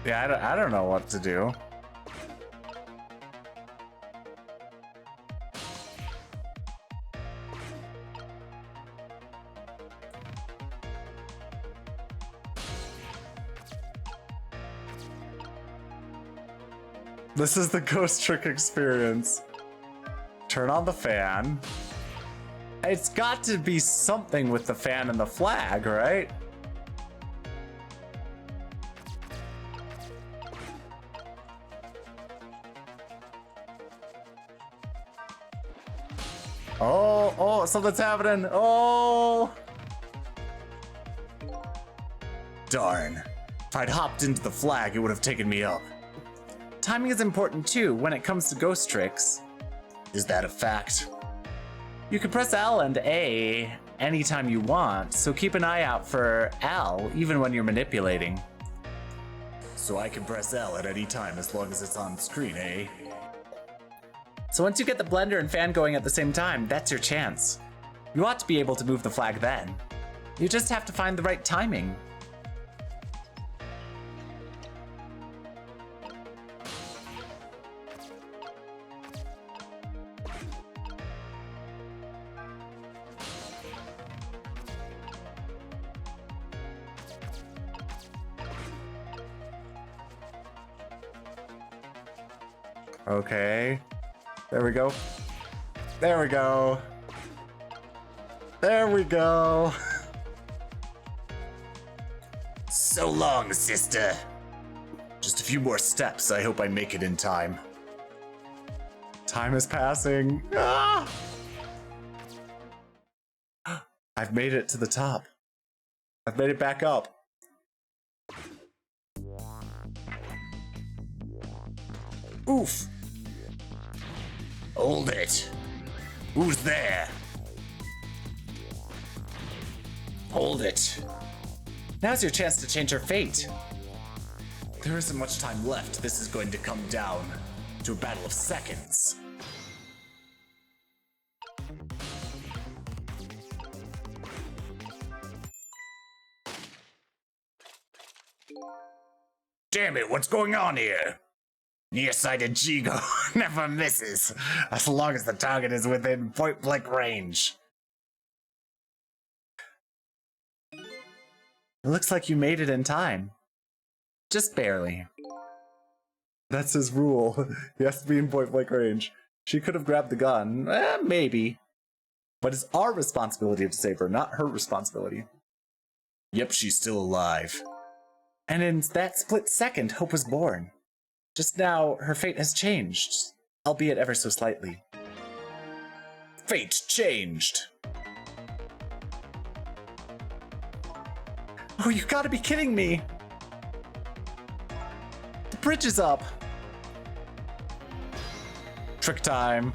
Yeah, I don't know what to do. This is the ghost trick experience. Turn on the fan. It's got to be something with the fan and the flag, right? Oh, oh, something's happening. Oh. Darn. If I'd hopped into the flag, it would have taken me up. Timing is important too when it comes to ghost tricks. Is that a fact? You can press L and A anytime you want, so keep an eye out for L even when you're manipulating. So I can press L at any time as long as it's on screen, eh? So once you get the blender and fan going at the same time, that's your chance. You ought to be able to move the flag then. You just have to find the right timing. Okay. There we go. There we go. There we go. So long, sister. Just a few more steps. I hope I make it in time. Time is passing. Ah! I've made it to the top. I've made it back up. Oof. Hold it. Who's there? Hold it. Now's your chance to change your fate. There isn't much time left. This is going to come down to a battle of seconds. Damn it, what's going on here? Nearsighted Jigo never misses, as long as the target is within point-blank range. It looks like you made it in time. Just barely. That's his rule. He has to be in point-blank range. She could have grabbed the gun. Maybe. But it's our responsibility to save her, not her responsibility. Yep, she's still alive. And in that split second, Hope was born. Just now, her fate has changed, albeit ever so slightly. Fate changed. Oh, you gotta be kidding me! The bridge is up! Trick time.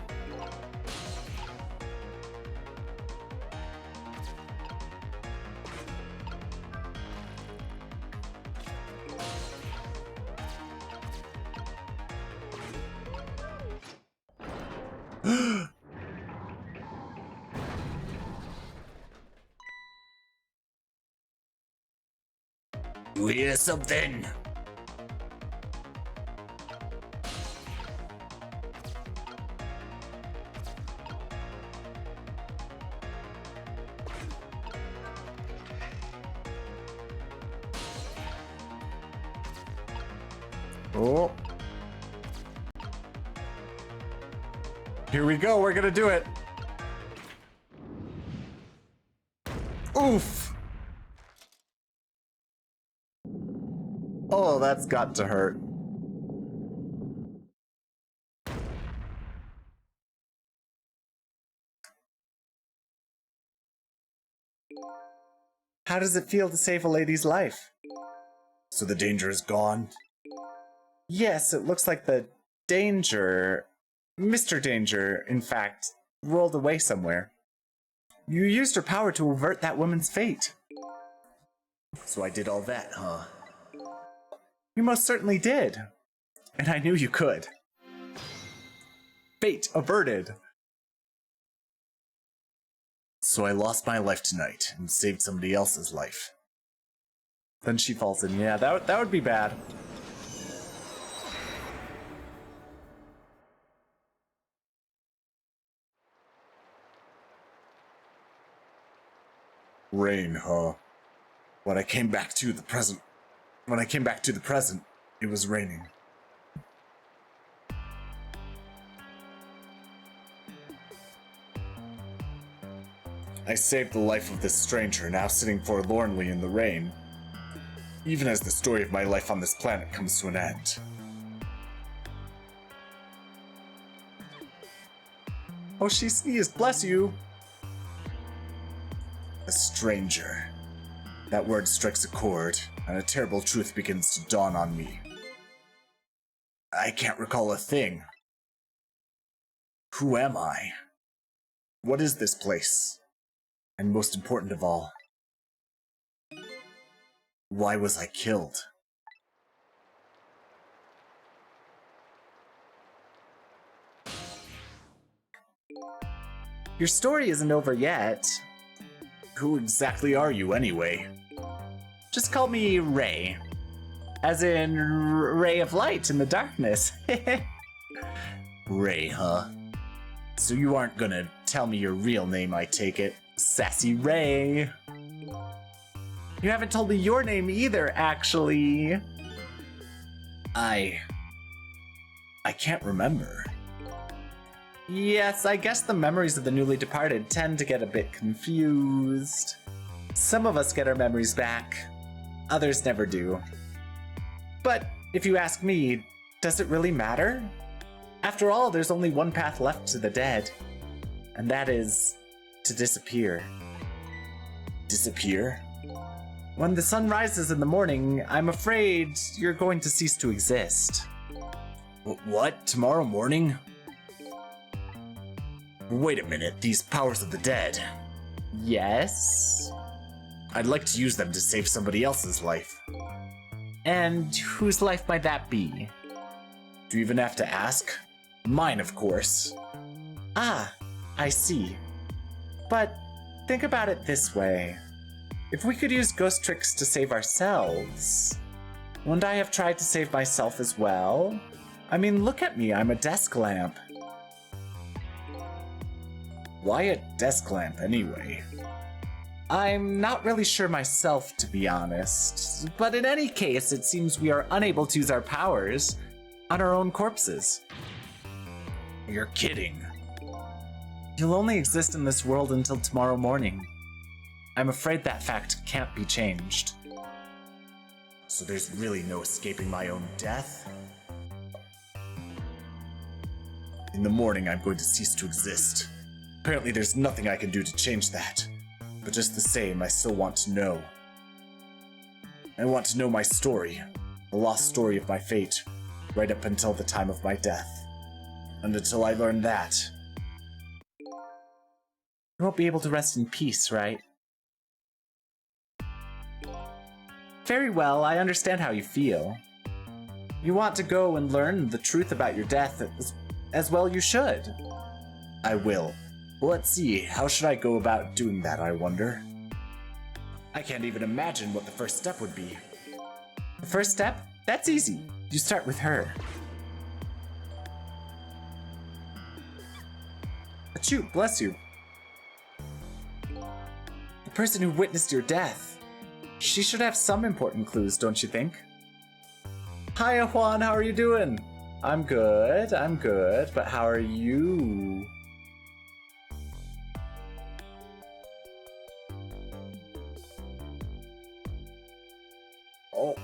You hear something? Oh. Here we go, we're gonna do it. Oof. Oh, that's got to hurt. How does it feel to save a lady's life? So the danger is gone? Yes, it looks like the danger, Mr. Danger, in fact, rolled away somewhere. You used her power to avert that woman's fate. So I did all that, huh? You most certainly did. And I knew you could. Fate averted. So I lost my life tonight and saved somebody else's life. Then she falls in. Yeah, that would be bad. Rain, huh? When I came back to the present, it was raining. I saved the life of this stranger, now sitting forlornly in the rain, even as the story of my life on this planet comes to an end. Oh, she sneezed, bless you! A stranger. That word strikes a chord, and a terrible truth begins to dawn on me. I can't recall a thing. Who am I? What is this place? And most important of all, why was I killed? Your story isn't over yet. Who exactly are you, anyway? Just call me Ray. As in, ray of light in the darkness. Ray, huh? So you aren't gonna tell me your real name, I take it? Sassy Ray. You haven't told me your name either, actually. I can't remember. Yes, I guess the memories of the newly departed tend to get a bit confused. Some of us get our memories back, others never do. But if you ask me, does it really matter? After all, there's only one path left to the dead, and that is to disappear. Disappear? When the sun rises in the morning, I'm afraid you're going to cease to exist. What? Tomorrow morning? Wait a minute, these powers of the dead. Yes? I'd like to use them to save somebody else's life. And whose life might that be? Do you even have to ask? Mine, of course. Ah, I see. But think about it this way. If we could use ghost tricks to save ourselves, wouldn't I have tried to save myself as well? I mean, look at me, I'm a desk lamp. Why a desk lamp, anyway? I'm not really sure myself, to be honest. But in any case, it seems we are unable to use our powers on our own corpses. You're kidding. You'll only exist in this world until tomorrow morning. I'm afraid that fact can't be changed. So there's really no escaping my own death? In the morning, I'm going to cease to exist. Apparently there's nothing I can do to change that. But just the same, I still want to know. I want to know my story, the lost story of my fate, right up until the time of my death. And until I learn that, you won't be able to rest in peace, right? Very well, I understand how you feel. You want to go and learn the truth about your death as well you should. I will. Let's see, how should I go about doing that, I wonder? I can't even imagine what the first step would be. The first step? That's easy. You start with her. Achoo, bless you. The person who witnessed your death. She should have some important clues, don't you think? Hiya, Juan, how are you doing? I'm good, but how are you? Oh.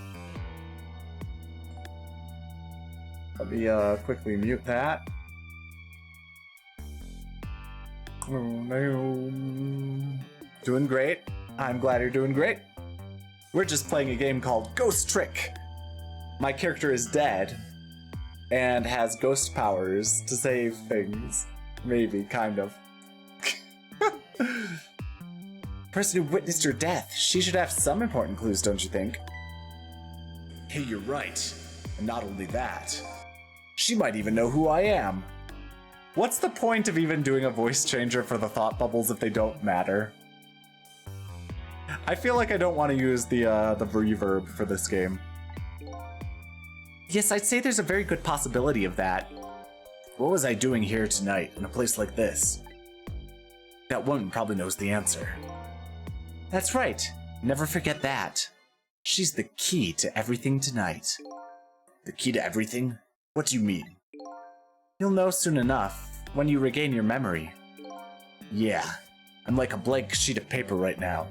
Let me quickly mute that. Doing great. I'm glad you're doing great. We're just playing a game called Ghost Trick. My character is dead and has ghost powers to save things. Maybe, kind of. Person who witnessed your death. She should have some important clues, don't you think? Hey, you're right. And not only that, she might even know who I am. What's the point of even doing a voice changer for the thought bubbles if they don't matter? I feel like I don't want to use the reverb for this game. Yes, I'd say there's a very good possibility of that. What was I doing here tonight in a place like this? That woman probably knows the answer. That's right. Never forget that. She's the key to everything tonight. The key to everything? What do you mean? You'll know soon enough, when you regain your memory. Yeah, I'm like a blank sheet of paper right now.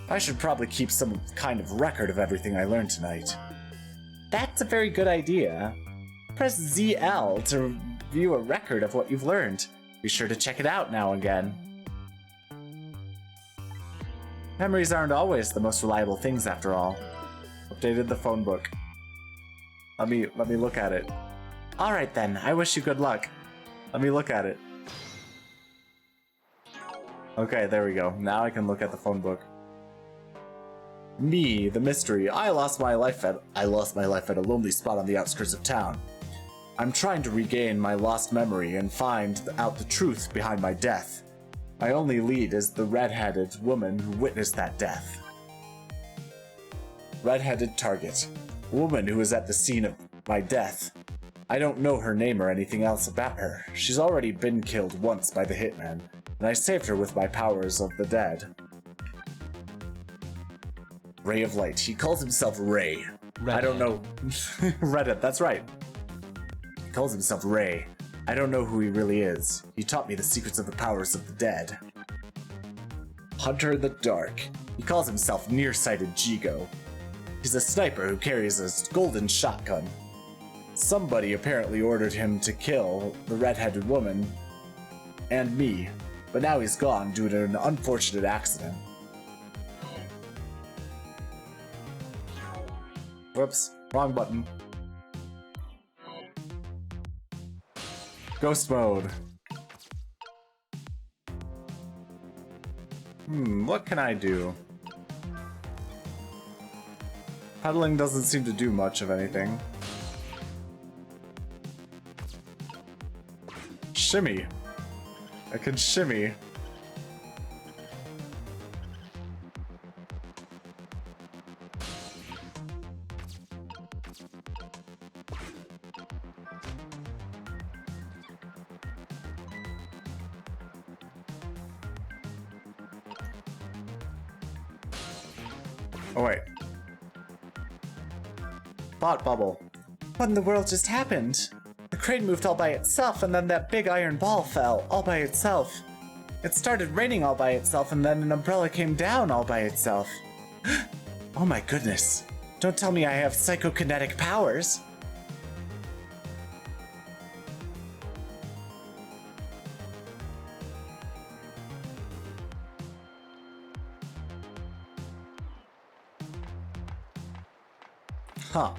I should probably keep some kind of record of everything I learned tonight. That's a very good idea. Press ZL to view a record of what you've learned. Be sure to check it out now and again. Memories aren't always the most reliable things after all. Updated the phone book. Let me look at it. Alright then, I wish you good luck. Let me look at it. Okay, there we go. Now I can look at the phone book. Me, the mystery. I lost my life at a lonely spot on the outskirts of town. I'm trying to regain my lost memory and find out the truth behind my death. My only lead is the red-headed woman who witnessed that death. Red-headed target. Woman who was at the scene of my death. I don't know her name or anything else about her. She's already been killed once by the hitman, and I saved her with my powers of the dead. Ray of Light. He calls himself Ray. Redhead. I don't know. Redhead, that's right. He calls himself Ray. I don't know who he really is. He taught me the secrets of the powers of the dead. Hunter in the dark. He calls himself Nearsighted Jigo. He's a sniper who carries a golden shotgun. Somebody apparently ordered him to kill the red-headed woman and me, but now he's gone due to an unfortunate accident. Whoops, wrong button. Ghost mode. What can I do? Pedaling doesn't seem to do much of anything. Shimmy. I can shimmy. Oh wait. Thought bubble. What in the world just happened? The crane moved all by itself, and then that big iron ball fell all by itself. It started raining all by itself, and then an umbrella came down all by itself. Oh my goodness. Don't tell me I have psychokinetic powers. Huh.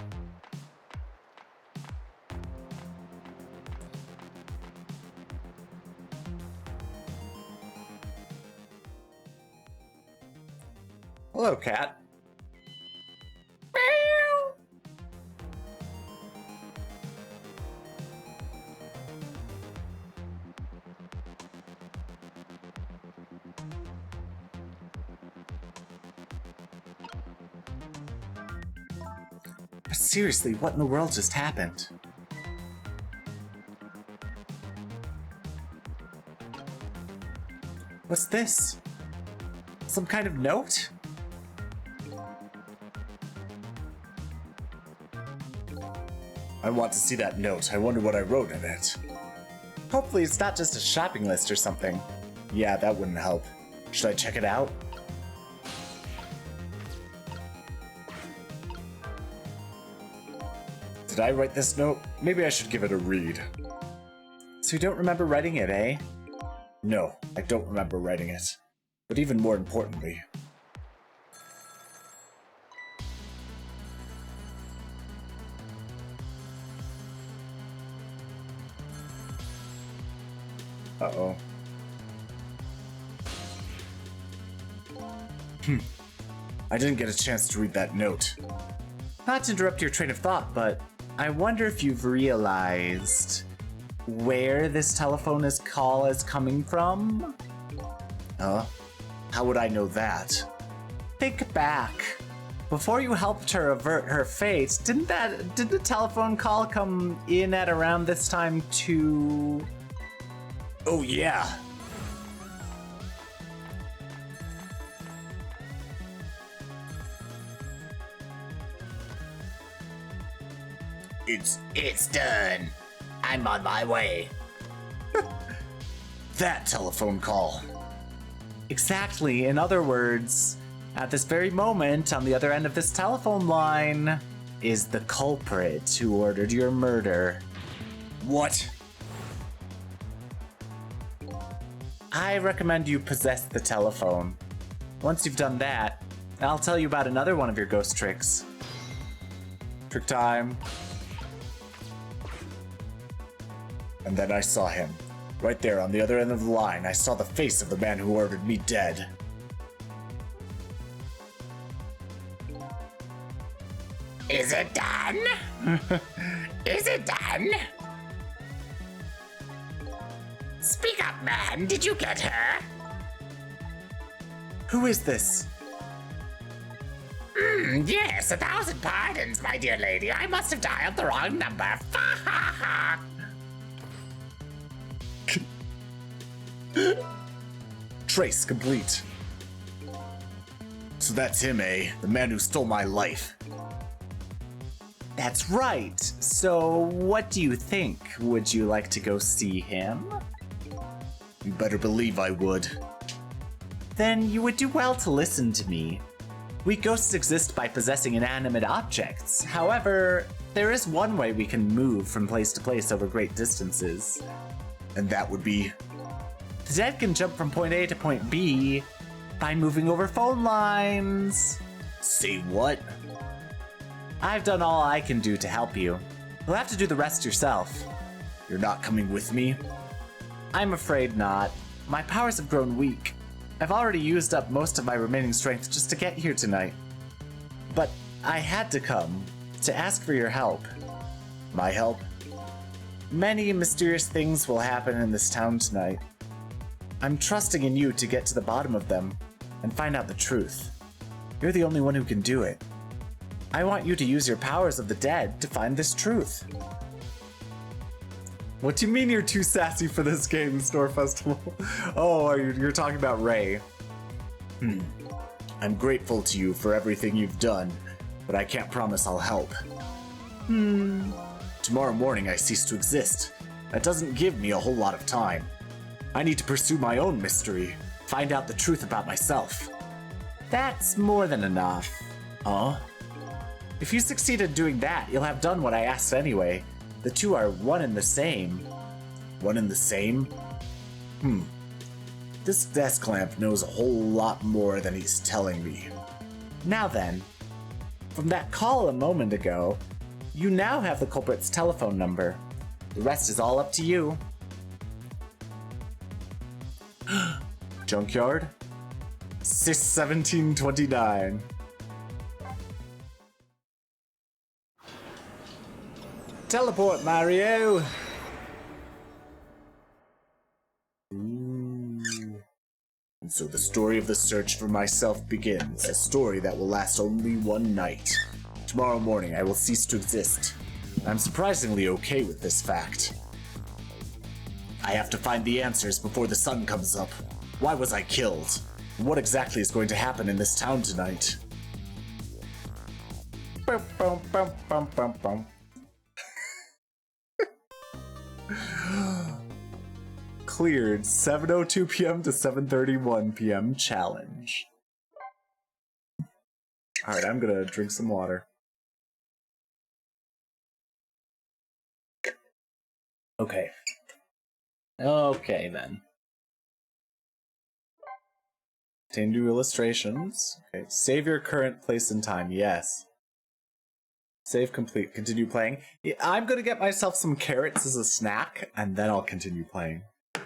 Hello, cat. But seriously, what in the world just happened? What's this? Some kind of note? I want to see that note. I wonder what I wrote in it. Hopefully it's not just a shopping list or something. Yeah, that wouldn't help. Should I check it out? Did I write this note? Maybe I should give it a read. So you don't remember writing it, eh? No, I don't remember writing it. But even more importantly... Uh-oh. I didn't get a chance to read that note. Not to interrupt your train of thought, but I wonder if you've realized where this telephone call is coming from? Huh? How would I know that? Think back. Before you helped her avert her fate, did the telephone call come in at around this time too? Oh yeah. It's done. I'm on my way. That telephone call. Exactly. In other words, at this very moment, on the other end of this telephone line, is the culprit who ordered your murder. What? I recommend you possess the telephone. Once you've done that, I'll tell you about another one of your ghost tricks. Trick time. And then I saw him. Right there on the other end of the line, I saw the face of the man who ordered me dead. Is it done? Is it done? Speak up, man. Did you get her? Who is this? Yes, 1,000 pardons, my dear lady. I must have dialed the wrong number. Trace complete. So that's him, eh? The man who stole my life. That's right. So, what do you think? Would you like to go see him? You better believe I would. Then you would do well to listen to me. We ghosts exist by possessing inanimate objects. However, there is one way we can move from place to place over great distances. And that would be... The dead can jump from point A to point B by moving over phone lines. Say what? I've done all I can do to help you. You'll have to do the rest yourself. You're not coming with me? I'm afraid not. My powers have grown weak. I've already used up most of my remaining strength just to get here tonight. But I had to come to ask for your help. My help? Many mysterious things will happen in this town tonight. I'm trusting in you to get to the bottom of them and find out the truth. You're the only one who can do it. I want you to use your powers of the dead to find this truth. What do you mean you're too sassy for this game, Store Festival? Oh, you're talking about Ray. I'm grateful to you for everything you've done, but I can't promise I'll help. Tomorrow morning I cease to exist. That doesn't give me a whole lot of time. I need to pursue my own mystery, find out the truth about myself. That's more than enough. Huh? If you succeed in doing that, you'll have done what I asked anyway. The two are one and the same. One and the same? This desk lamp knows a whole lot more than he's telling me. Now then, from that call a moment ago, you now have the culprit's telephone number. The rest is all up to you. Junkyard? Sis 1729. Teleport, Mario! And so the story of the search for myself begins, a story that will last only one night. Tomorrow morning I will cease to exist. I'm surprisingly okay with this fact. I have to find the answers before the sun comes up. Why was I killed? What exactly is going to happen in this town tonight? Bum, bum, bum, bum, bum, bum. Cleared 7:02 p.m. to 7:31 p.m. challenge. Alright, I'm gonna drink some water. Okay. Okay then. Obtain new illustrations. Okay. Save your current place and time. Yes. Save complete. Continue playing. Yeah, I'm gonna get myself some carrots as a snack, and then I'll continue playing.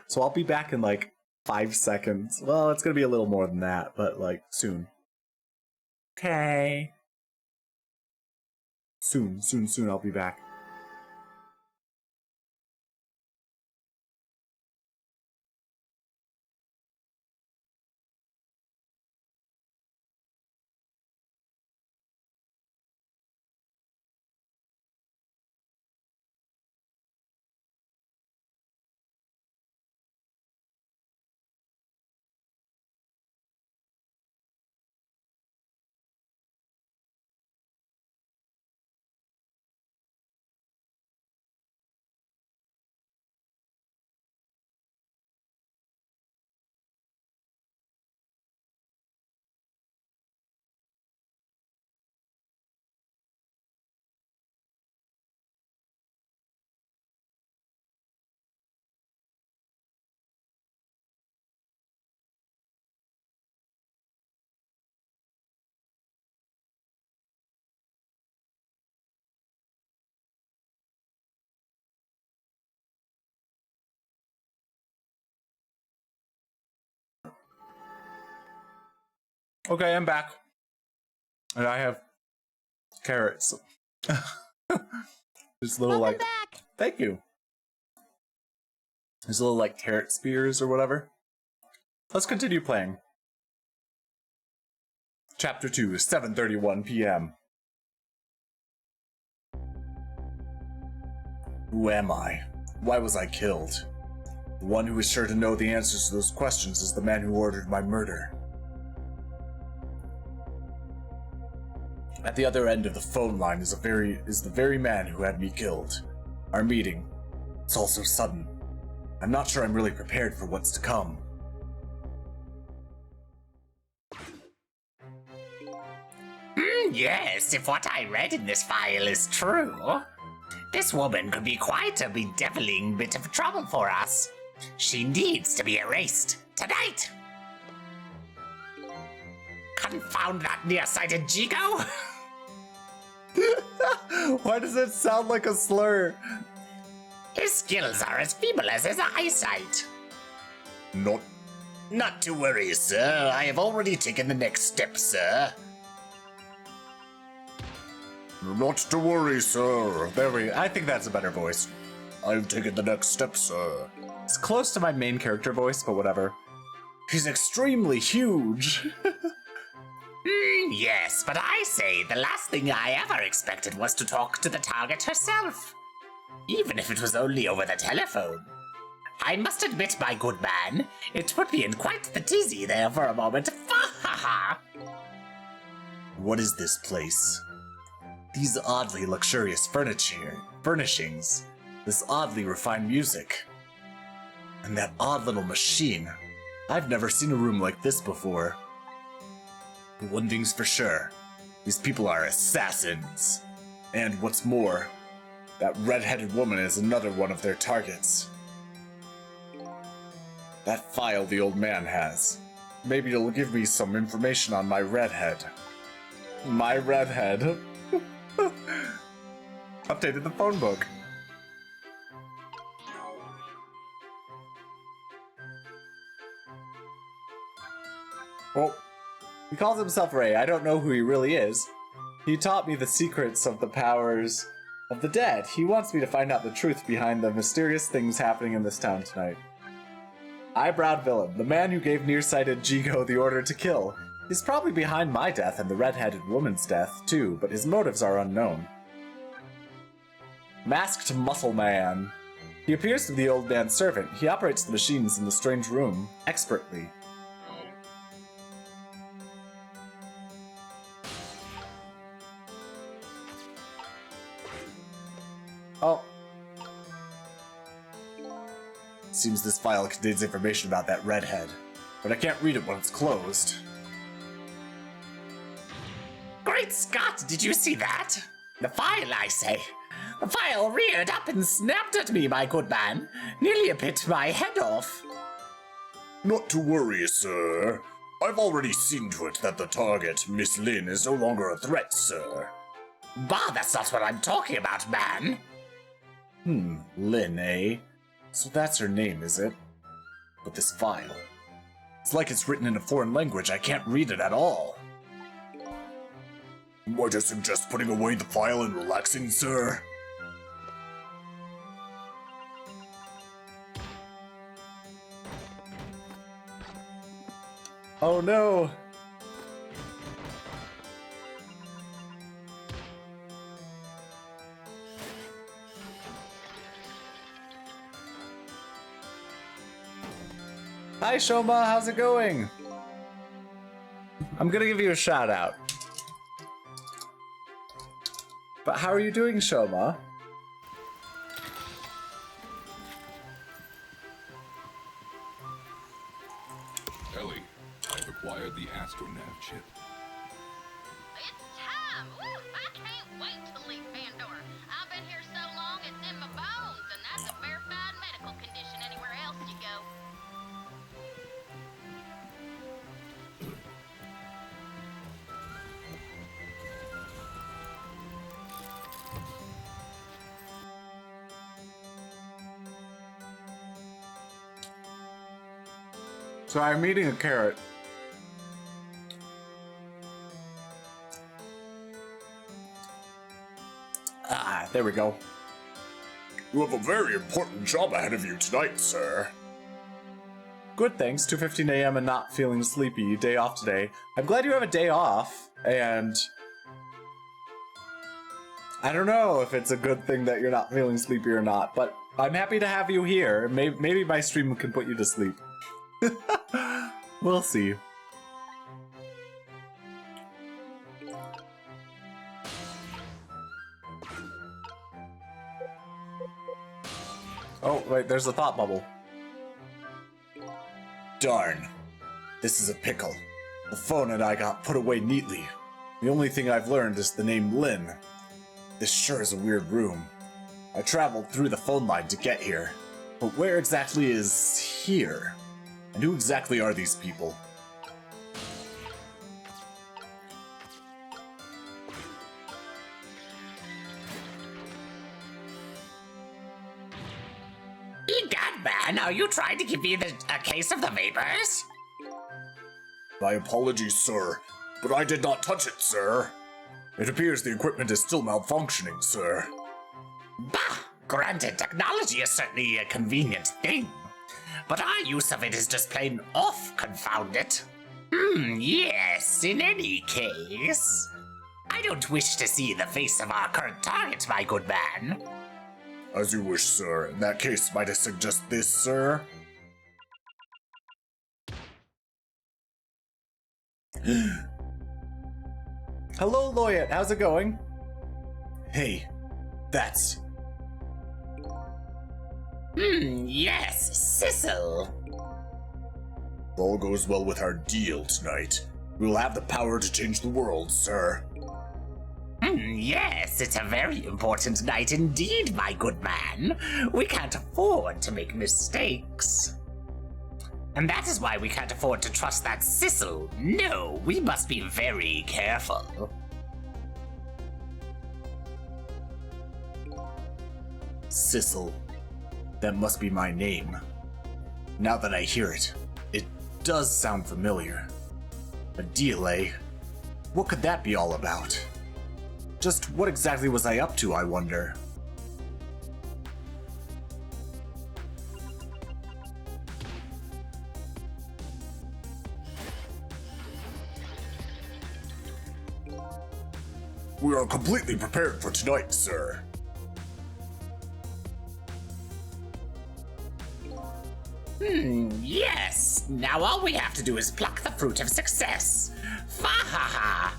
So I'll be back in like 5 seconds. Well, it's gonna be a little more than that, but like soon. Okay. Soon I'll be back. Okay, I'm back. And I have carrots. There's little like back. Thank you. There's little like carrot spears or whatever. Let's continue playing. Chapter 2, 7:31 p.m. Who am I? Why was I killed? The one who is sure to know the answers to those questions is the man who ordered my murder. At the other end of the phone line is the very man who had me killed. Our meeting. It's all so sudden. I'm not sure I'm really prepared for what's to come. Yes, if what I read in this file is true, this woman could be quite a bedeviling bit of trouble for us. She needs to be erased tonight. Confound that nearsighted Jigo! Why does it sound like a slur? His skills are as feeble as his eyesight. Not to worry, sir. I have already taken the next step, sir. Not to worry, sir. I think that's a better voice. I've taken the next step, sir. It's close to my main character voice, but whatever. He's extremely huge. Yes, but I say the last thing I ever expected was to talk to the target herself. Even if it was only over the telephone. I must admit, my good man, it put me in quite the tizzy there for a moment. What is this place? These oddly luxurious furnishings, this oddly refined music, and that odd little machine. I've never seen a room like this before. But one thing's for sure, these people are assassins. And what's more, that red-headed woman is another one of their targets. That file the old man has. Maybe it'll give me some information on my redhead. My redhead. Updated the phone book. Well, he calls himself Ray. I don't know who he really is. He taught me the secrets of the powers of the dead. He wants me to find out the truth behind the mysterious things happening in this town tonight. Eyebrowed villain, the man who gave nearsighted Jigo the order to kill. He's probably behind my death and the red-headed woman's death, too, but his motives are unknown. Masked Muscle Man. He appears to be the old man's servant. He operates the machines in the strange room expertly. Oh. Seems this file contains information about that redhead, but I can't read it when it's closed. Great Scott, did you see that? The file, I say. The file reared up and snapped at me, my good man. Nearly bit my head off. Not to worry, sir. I've already seen to it that the target, Miss Lin, is no longer a threat, sir. Bah, that's not what I'm talking about, man. Lin, eh? So that's her name, is it? But this file... It's like it's written in a foreign language. I can't read it at all. Might I suggest putting away the file and relaxing, sir? Oh no! Hi Shoma, how's it going? I'm gonna give you a shout out. But how are you doing, Shoma? Ellie, I've acquired the Astronav chip. It's time! Woo! I can't wait to leave Pandora. I've been here so long it's in my bones, and that's a verified medical condition anywhere else you go. So I'm eating a carrot. Ah, there we go. You have a very important job ahead of you tonight, sir. Good, thanks. 2:15 a.m. and not feeling sleepy. Day off today. I'm glad you have a day off, and... I don't know if it's a good thing that you're not feeling sleepy or not, but I'm happy to have you here. Maybe my stream can put you to sleep. We'll see. Oh, wait, there's a thought bubble. Darn. This is a pickle. The phone and I got put away neatly. The only thing I've learned is the name Lynn. This sure is a weird room. I traveled through the phone line to get here. But where exactly is here? And who exactly are these people? Egad, man, are you trying to give me a case of the vapors? My apologies, sir, but I did not touch it, sir. It appears the equipment is still malfunctioning, sir. Bah! Granted, technology is certainly a convenient thing, but our use of it is just plain off, confound it. Yes, in any case. I don't wish to see the face of our current target, my good man. As you wish, sir. In that case, might I suggest this, sir? Hello, Loyet. How's it going? Hey, that's... Yes, Sissel. If all goes well with our deal tonight, we will have the power to change the world, sir. Yes, it's a very important night indeed, my good man. We can't afford to make mistakes. And that is why we can't afford to trust that Sissel. No, we must be very careful. Sissel. That must be my name. Now that I hear it, it does sound familiar. A deal, eh? What could that be all about? Just what exactly was I up to, I wonder? We are completely prepared for tonight, sir. Yes. Now all we have to do is pluck the fruit of success. Fa-ha-ha.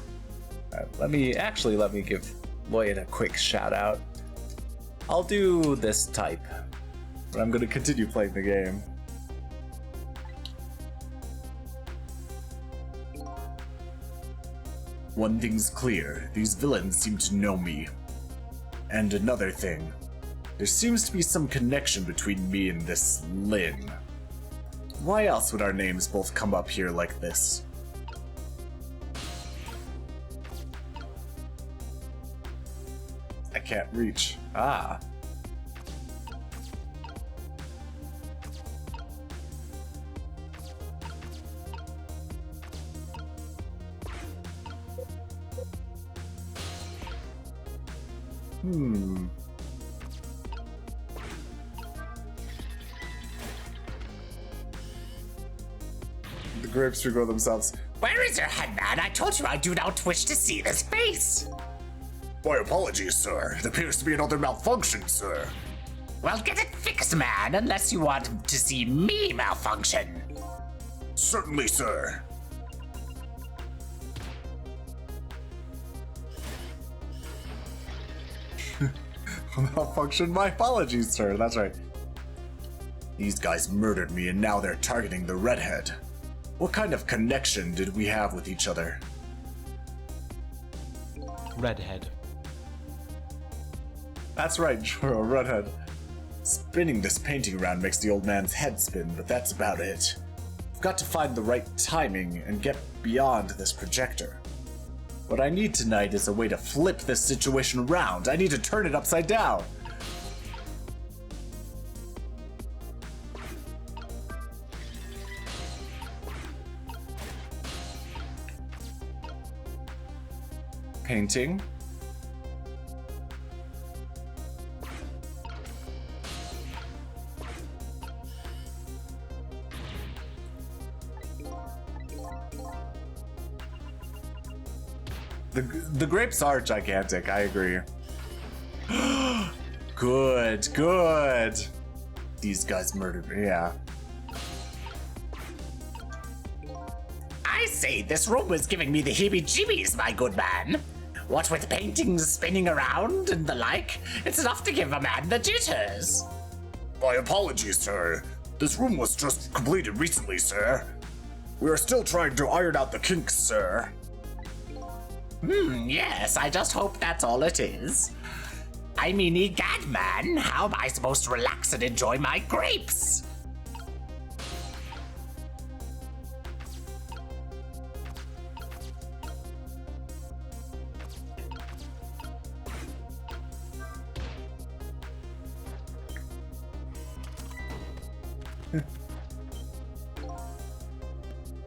Let me give Loyet a quick shout out. I'll do this type, but I'm gonna continue playing the game. One thing's clear, these villains seem to know me. And another thing, there seems to be some connection between me and this Lynn. Why else would our names both come up here like this? I can't reach. Ah. The grapes regrow themselves. Where is your head, man? I told you I do not wish to see this face. My apologies, sir. It appears to be another malfunction, sir. Well, get it fixed, man, unless you want to see me malfunction. Certainly, sir. Malfunction? My apologies, sir. That's right. These guys murdered me and now they're targeting the redhead. What kind of connection did we have with each other? Redhead. That's right, Joro, redhead. Spinning this painting around makes the old man's head spin, but that's about it. I've got to find the right timing and get beyond this projector. What I need tonight is a way to flip this situation around. I need to turn it upside down. Painting. The grapes are gigantic, I agree. Good, good. These guys murdered me, yeah. I say, this room is giving me the heebie-jeebies, my good man. What with paintings spinning around and the like, it's enough to give a man the jitters. My apologies, sir. This room was just completed recently, sir. We are still trying to iron out the kinks, sir. Yes, I just hope that's all it is. I mean, egad, man, how am I supposed to relax and enjoy my grapes?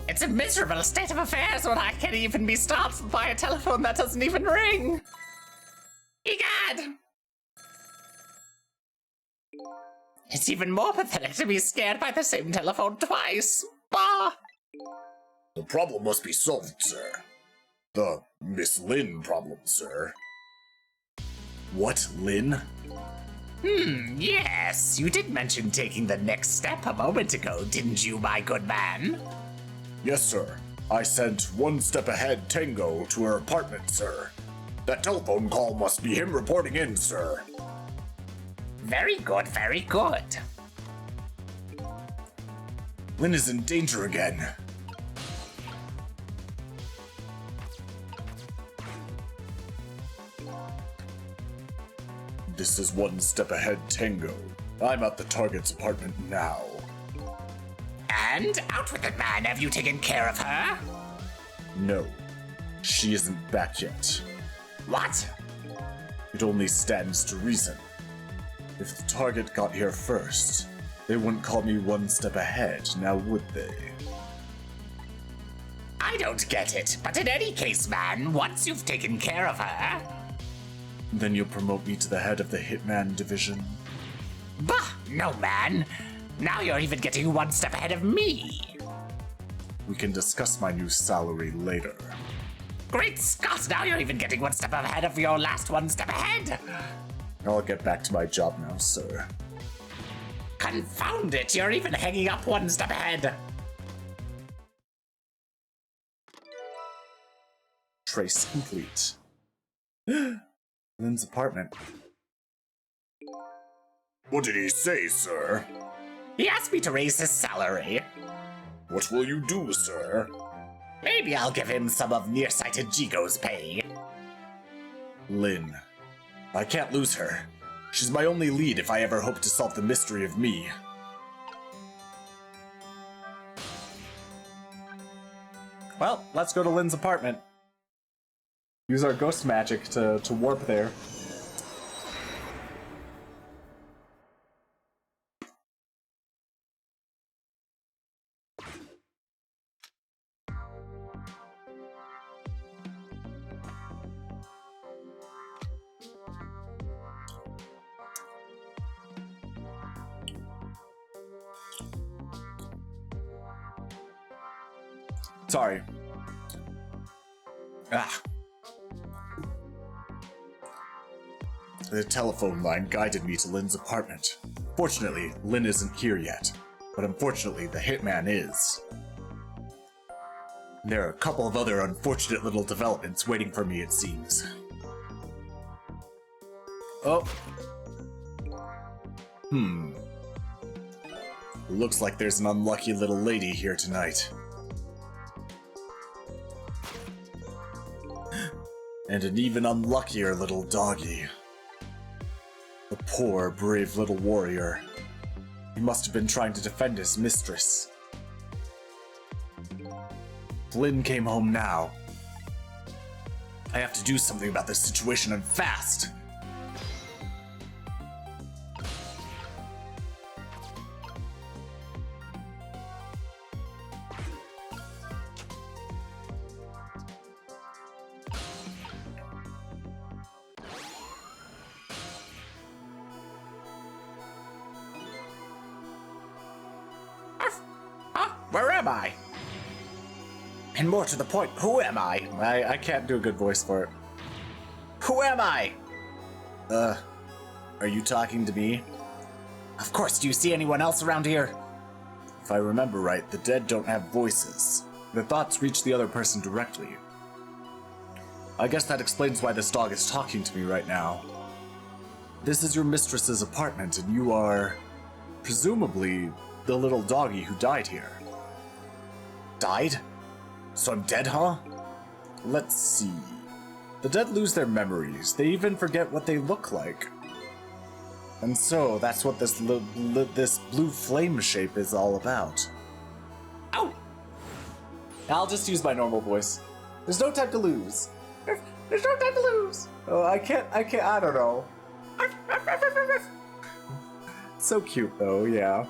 It's a miserable state of affairs when I can't even be stopped by a telephone that doesn't even ring. Egad! It's even more pathetic to be scared by the same telephone twice. Bah! The problem must be solved, sir. The Miss Lin problem, sir. What, Lin? Yes, you did mention taking the next step a moment ago, didn't you, my good man? Yes, sir. I sent One Step Ahead Tango to her apartment, sir. That telephone call must be him reporting in, sir. Very good, very good. Lin is in danger again. This is One Step Ahead Tango. I'm at the target's apartment now. And out with it, man. Have you taken care of her? No, she isn't back yet. What? It only stands to reason. If the target got here first, they wouldn't call me one step ahead, now would they? I don't get it, but in any case, man, once you've taken care of her... Then you'll promote me to the head of the Hitman division? Bah, no, man. Now you're even getting one step ahead of me. We can discuss my new salary later. Great Scott, now you're even getting one step ahead of your last one step ahead. I'll get back to my job now, sir. Confound it, you're even hanging up one step ahead. Trace complete. Lynn's apartment. What did he say, sir? He asked me to raise his salary. What will you do, sir? Maybe I'll give him some of nearsighted Jigo's pay. Lynn. I can't lose her. She's my only lead if I ever hope to solve the mystery of me. Well, let's go to Lynn's apartment. Use our ghost magic to warp there. Sorry. The telephone line guided me to Lynn's apartment. Fortunately, Lynn isn't here yet, but unfortunately, the hitman is. There are a couple of other unfortunate little developments waiting for me, it seems. Oh. Looks like there's an unlucky little lady here tonight. And an even unluckier little doggy. The poor, brave little warrior. He must have been trying to defend his mistress. Lynn came home now. I have to do something about this situation and fast. Where am I? And more to the point, who am I? I can't do a good voice for it. Who am I? Are you talking to me? Of course, do you see anyone else around here? If I remember right, the dead don't have voices. Their thoughts reach the other person directly. I guess that explains why this dog is talking to me right now. This is your mistress's apartment, and you are... presumably the little doggy who died here. Died? So I'm dead, huh? Let's see. The dead lose their memories. They even forget what they look like. And so that's what this this blue flame shape is all about. Ow! I'll just use my normal voice. There's no time to lose. There's no time to lose. Oh, I can't, I don't know. So cute though, yeah.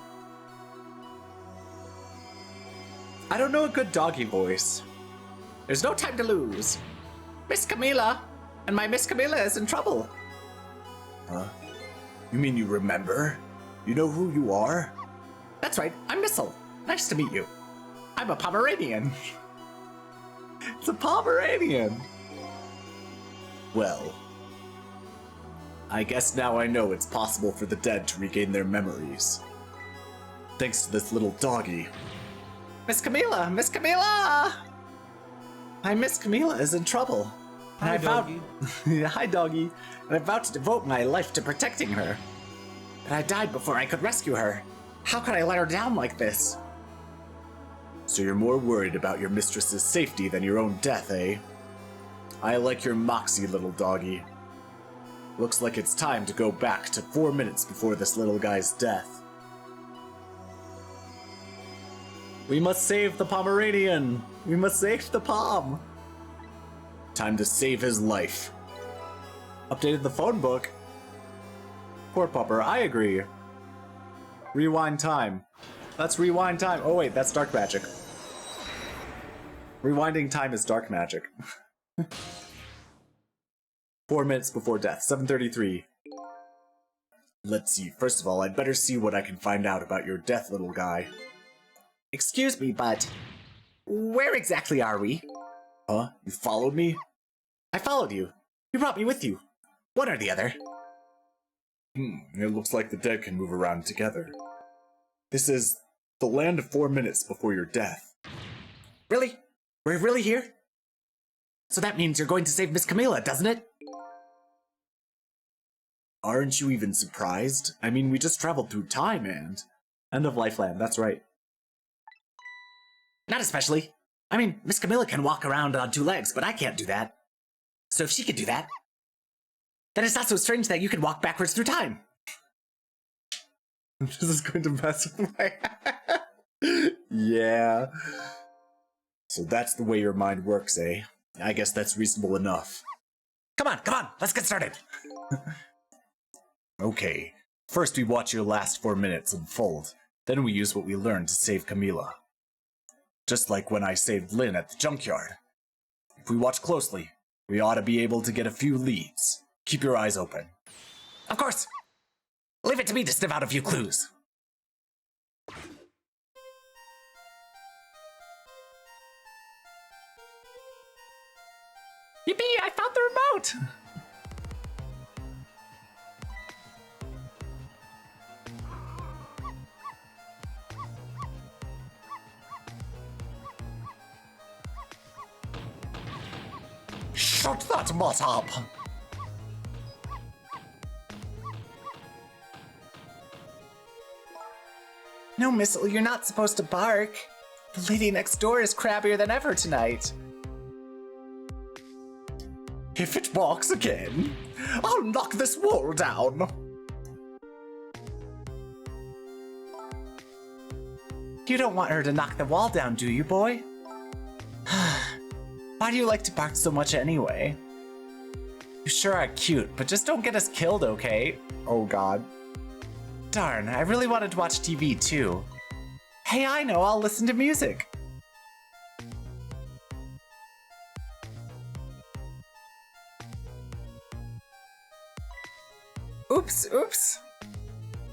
I don't know a good doggy voice. There's no time to lose. Miss Camila! And my Miss Camila is in trouble. Huh? You mean you remember? You know who you are? That's right, I'm Missile. Nice to meet you. I'm a Pomeranian. It's a Pomeranian. Well, I guess now I know it's possible for the dead to regain their memories. Thanks to this little doggy. Miss Camila! Miss Camila! My Miss Camila is in trouble. Hi, doggy. Hi, doggy. And I'm about to devote my life to protecting her. But I died before I could rescue her. How could I let her down like this? So you're more worried about your mistress's safety than your own death, eh? I like your moxie, little doggy. Looks like it's time to go back to 4 minutes before this little guy's death. We must save the Pomeranian! We must save the Pom! Time to save his life. Updated the phone book. Poor Pupper, I agree. Rewind time. Let's rewind time. Oh wait, that's dark magic. Rewinding time is dark magic. 4 minutes before death, 7:33. Let's see, first of all, I'd better see what I can find out about your death, little guy. Excuse me, but where exactly are we? Huh? You followed me? I followed you. You brought me with you. One or the other. It looks like the dead can move around together. This is the land of 4 minutes before your death. Really? We're really here? So that means you're going to save Miss Camila, doesn't it? Aren't you even surprised? I mean, we just traveled through time and... End of Lifeland, that's right. Not especially. I mean, Miss Camila can walk around on 2 legs, but I can't do that. So if she can do that, then it's not so strange that you can walk backwards through time. This is going to mess with my head. Yeah. So that's the way your mind works, eh? I guess that's reasonable enough. Come on, let's get started. Okay, first we watch your last 4 minutes unfold, then we use what we learned to save Camila. Just like when I saved Lynn at the junkyard. If we watch closely, we ought to be able to get a few leads. Keep your eyes open. Of course! Leave it to me to sniff out a few clues. Yippee! I found the remote! Shut that mutt up! No, Missile, you're not supposed to bark. The lady next door is crabbier than ever tonight. If it barks again, I'll knock this wall down. You don't want her to knock the wall down, do you, boy? Why do you like to bark so much anyway? You sure are cute, but just don't get us killed, okay? Oh god. Darn, I really wanted to watch TV too. Hey, I know, I'll listen to music. Oops, oops.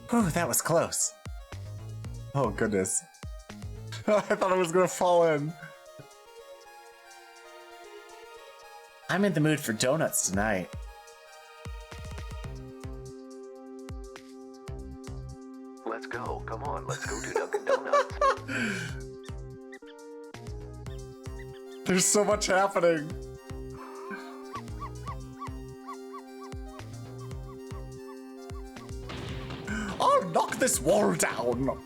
Whew, that was close. Oh goodness. I thought I was gonna fall in. I'm in the mood for donuts tonight. Let's go. Come on, let's go to Dunkin' Donuts. There's so much happening. I'll knock this this wall down!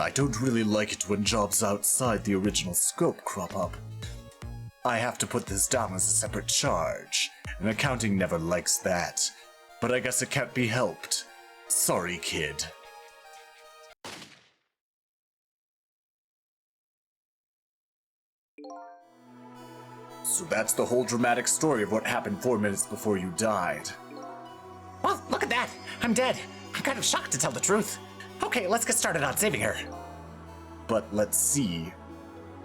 I don't really like it when jobs outside the original scope crop up. I have to put this down as a separate charge, and accounting never likes that. But I guess it can't be helped. Sorry, kid. So that's the whole dramatic story of what happened 4 minutes before you died. Well, look at that! I'm dead! I'm kind of shocked to tell the truth. Okay, let's get started on saving her. But let's see.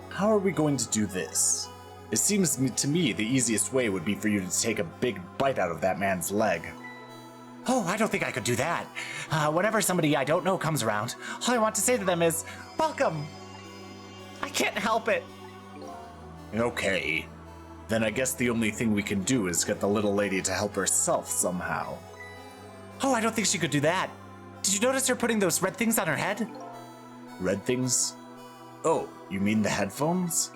How are we going to do this? It seems to me the easiest way would be for you to take a big bite out of that man's leg. Oh, I don't think I could do that. Whenever somebody I don't know comes around, all I want to say to them is, welcome! I can't help it. Okay. Then I guess the only thing we can do is get the little lady to help herself somehow. Oh, I don't think she could do that. Did you notice her putting those red things on her head? Red things? Oh, you mean the headphones?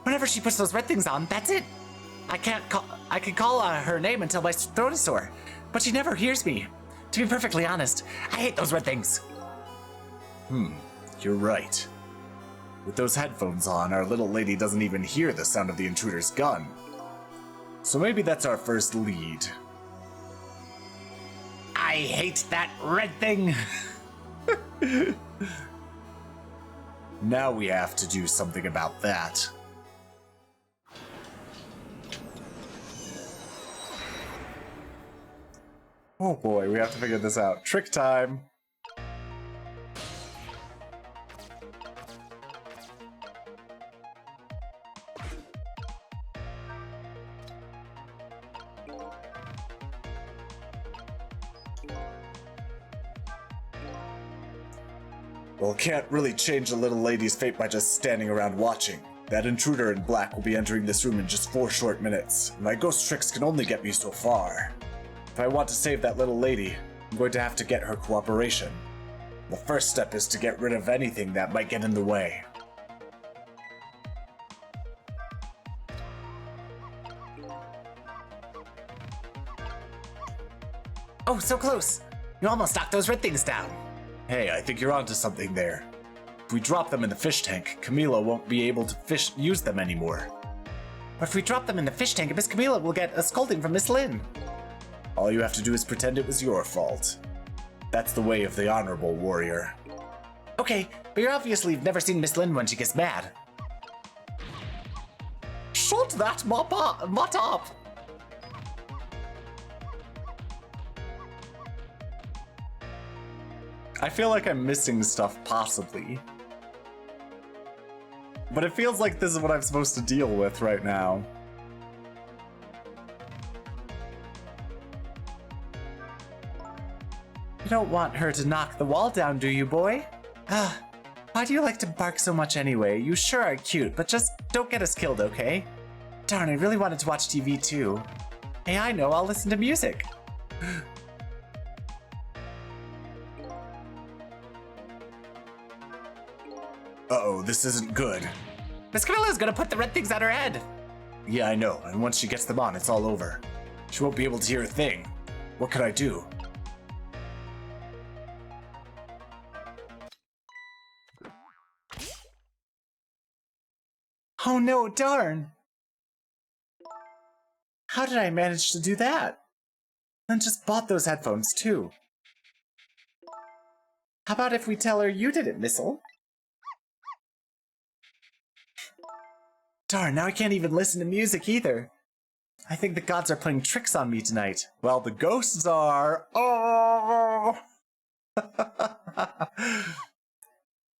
Whenever she puts those red things on, that's it. I can call her name until my throat is sore, but she never hears me. To be perfectly honest, I hate those red things. You're right. With those headphones on, our little lady doesn't even hear the sound of the intruder's gun. So maybe that's our first lead. I hate that red thing. Now we have to do something about that. Oh boy, we have to figure this out. Trick time! Well, can't really change the little lady's fate by just standing around watching. That intruder in black will be entering this room in just 4 short minutes. My ghost tricks can only get me so far. If I want to save that little lady, I'm going to have to get her cooperation. The first step is to get rid of anything that might get in the way. Oh, so close. You almost knocked those red things down. Hey, I think you're onto something there. If we drop them in the fish tank, Camila won't be able to use them anymore. But if we drop them in the fish tank, Miss Camila will get a scolding from Miss Lynn. All you have to do is pretend it was your fault. That's the way of the honorable warrior. Okay, but you obviously have never seen Miss Lynn when she gets mad. Shut that mop up! I feel like I'm missing stuff, possibly. But it feels like this is what I'm supposed to deal with right now. You don't want her to knock the wall down, do you, boy? Why do you like to bark so much anyway? You sure are cute, but just don't get us killed, okay? Darn, I really wanted to watch TV too. Hey, I know, I'll listen to music. Uh-oh, this isn't good. Miss Camilla's gonna put the red things on her head. Yeah, I know, and once she gets them on, it's all over. She won't be able to hear a thing. What could I do? Oh no, darn! How did I manage to do that? And just bought those headphones too. How about if we tell her you did it, Missile? Darn, now I can't even listen to music either. I think the gods are playing tricks on me tonight. Well, the ghosts are... Oh!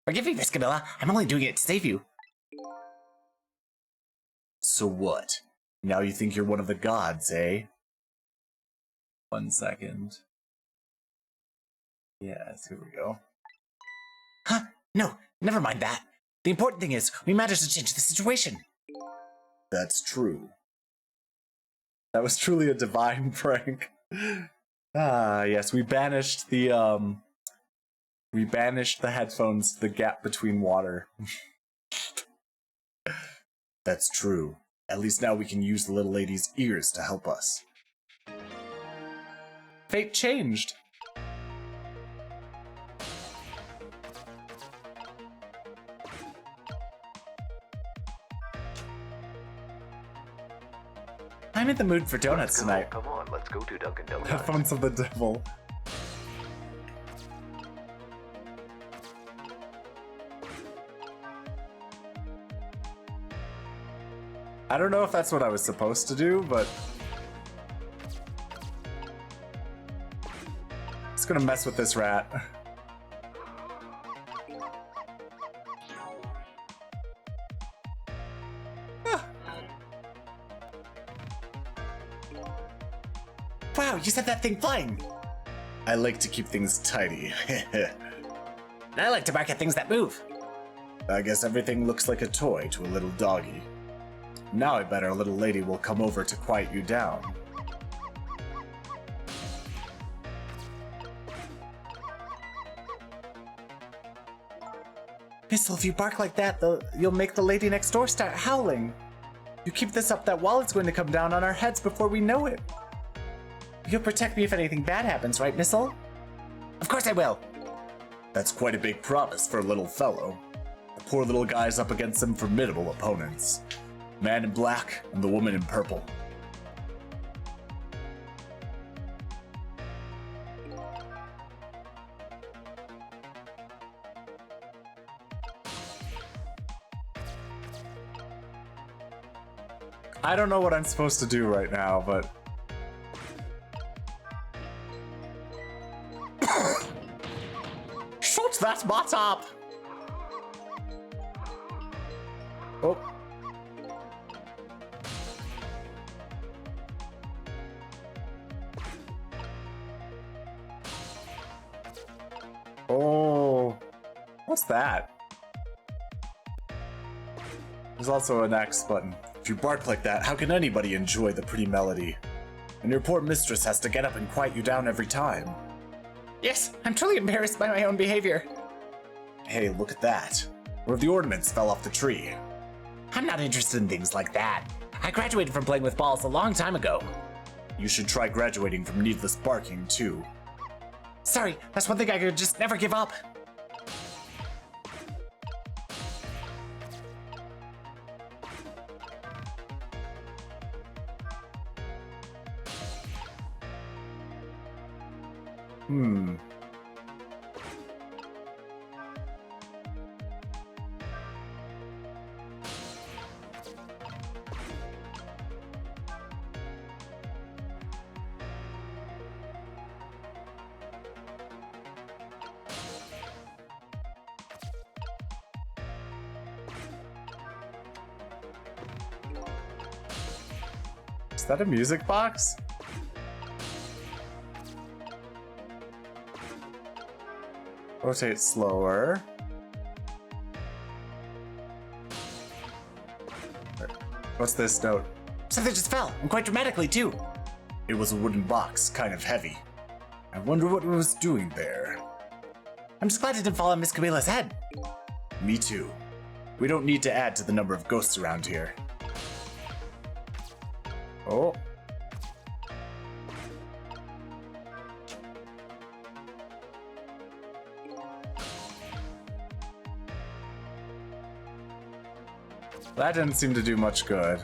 Forgive me, Miss Camilla. I'm only doing it to save you. So what? Now you think you're one of the gods, eh? 1 second. Yes, here we go. Huh? No, never mind that. The important thing is, we managed to change the situation. That's true. That was truly a divine prank. Ah, yes, we banished the We banished the headphones to the gap between water. That's true. At least now we can use the little lady's ears to help us. Fate changed. I'm in the mood for donuts tonight. Come on, let's go to Dunkin' Donuts. Headphones of the devil. I don't know if that's what I was supposed to do, but it's gonna mess with this rat. Wow, you set that thing flying! I like to keep things tidy. I like to bark at things that move. I guess everything looks like a toy to a little doggy. Now I bet our little lady will come over to quiet you down. Pistol, if you bark like that, you'll make the lady next door start howling. You keep this up, that wallet's going to come down on our heads before we know it. You'll protect me if anything bad happens, right, Missile? Of course I will. That's quite a big promise for a little fellow. The poor little guy's up against some formidable opponents. Man in black and the woman in purple. I don't know what I'm supposed to do right now, but... Shoot that bot up! Oh. Oh. What's that? There's also an X button. If you bark like that, how can anybody enjoy the pretty melody? And your poor mistress has to get up and quiet you down every time. Yes, I'm truly embarrassed by my own behavior. Hey, look at that. One of the ornaments fell off the tree. I'm not interested in things like that. I graduated from playing with balls a long time ago. You should try graduating from needless barking, too. Sorry, that's one thing I could just never give up. Is that a music box? Rotate slower. What's this note? Something just fell, and quite dramatically, too. It was a wooden box, kind of heavy. I wonder what it was doing there. I'm just glad it didn't fall on Miss Camilla's head. Me too. We don't need to add to the number of ghosts around here. Oh. That didn't seem to do much good.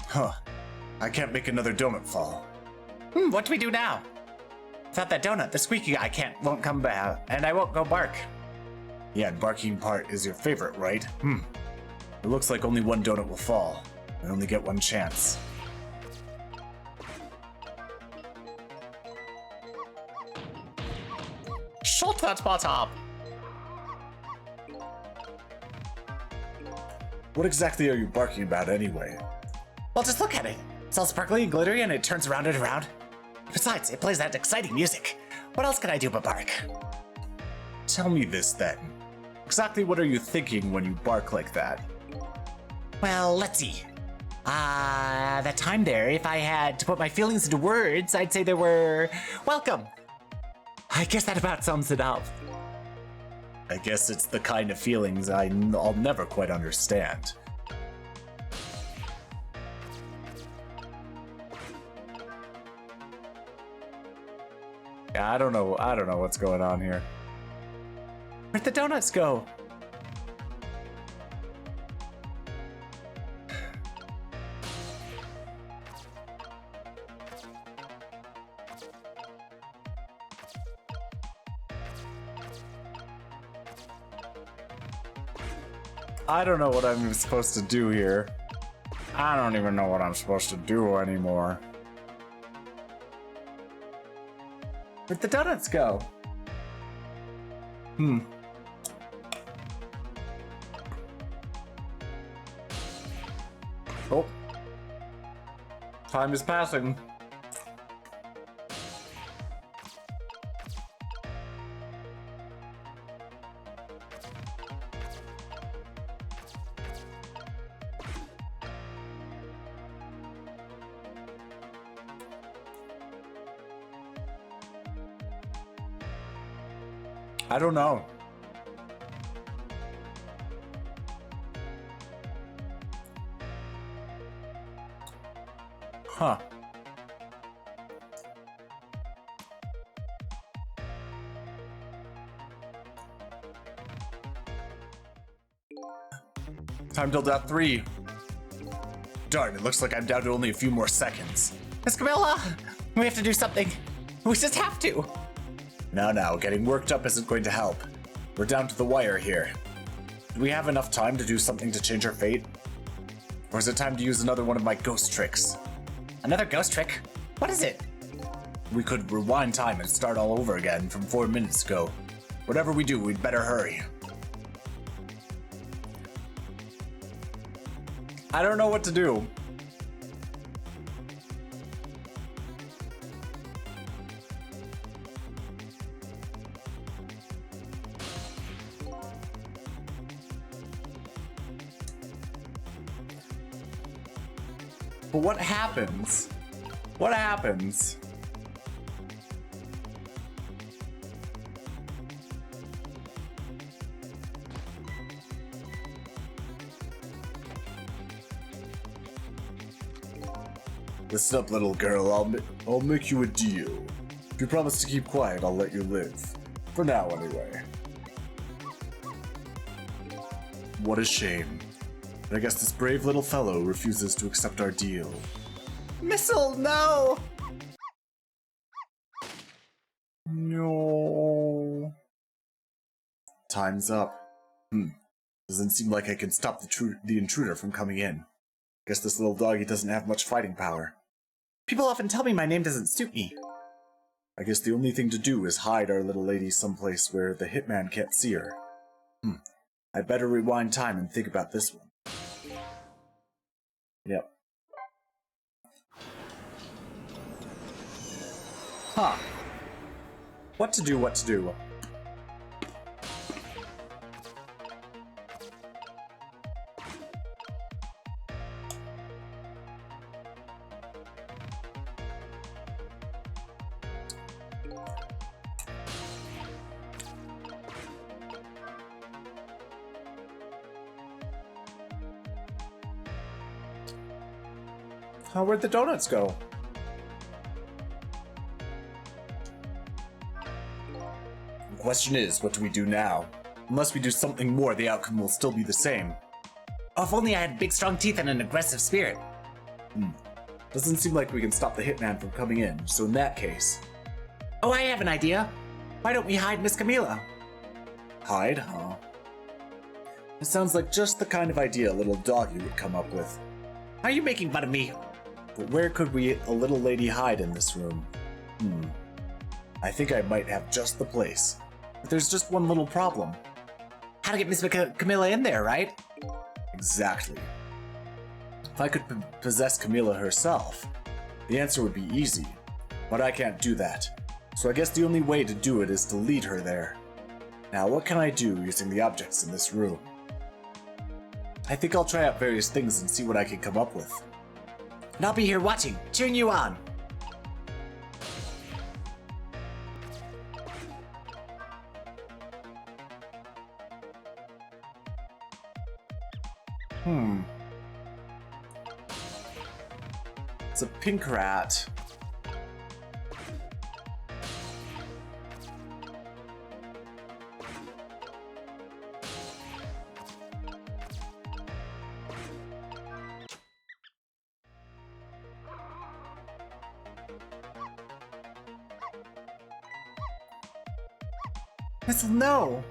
Huh. I can't make another donut fall. What do we do now? Without that donut, the squeaky guy won't come back, and I won't go bark. Yeah, barking part is your favorite, right? It looks like only one donut will fall. I only get one chance. Shut that bot up! What exactly are you barking about anyway? Well, just look at it. It's all sparkly and glittery and it turns around and around. Besides, it plays that exciting music. What else can I do but bark? Tell me this then. Exactly what are you thinking when you bark like that? Well, let's see. That time there, if I had to put my feelings into words, I'd say they were welcome. I guess that about sums it up. I guess it's the kind of feelings I'll never quite understand. Yeah, I don't know what's going on here. Where'd the donuts go? I don't know what I'm supposed to do here. I don't even know what I'm supposed to do anymore. Where'd the donuts go? Oh. Time is passing. I don't know. Huh. Time till that 3. Darn, it looks like I'm down to only a few more seconds. Miss Camilla! We have to do something. We just have to. Now, getting worked up isn't going to help. We're down to the wire here. Do we have enough time to do something to change our fate? Or is it time to use another one of my ghost tricks? Another ghost trick? What is it? We could rewind time and start all over again from 4 minutes ago. Whatever we do, we'd better hurry. I don't know what to do. But what happens? What happens? Listen up, little girl. I'll make you a deal. If you promise to keep quiet, I'll let you live. For now, anyway. What a shame. But I guess this brave little fellow refuses to accept our deal. Missile, no! No. Time's up. Doesn't seem like I can stop the intruder from coming in. Guess this little doggy doesn't have much fighting power. People often tell me my name doesn't suit me. I guess the only thing to do is hide our little lady someplace where the hitman can't see her. I'd better rewind time and think about this one. Yep. Huh. What to do, what to do. Where'd the donuts go? The question is, what do we do now? Unless we do something more, the outcome will still be the same. Oh, if only I had big, strong teeth and an aggressive spirit. Doesn't seem like we can stop the hitman from coming in, so in that case... Oh, I have an idea. Why don't we hide Miss Camilla? Hide, huh? It sounds like just the kind of idea a little doggy would come up with. Are you making fun of me? But where could a little lady hide in this room? I think I might have just the place. But there's just one little problem. How to get Miss Camilla in there, right? Exactly. If I could possess Camilla herself, the answer would be easy. But I can't do that. So I guess the only way to do it is to lead her there. Now, what can I do using the objects in this room? I think I'll try out various things and see what I can come up with. And I'll be here watching, cheering you on. It's a pink rat. Missile, no!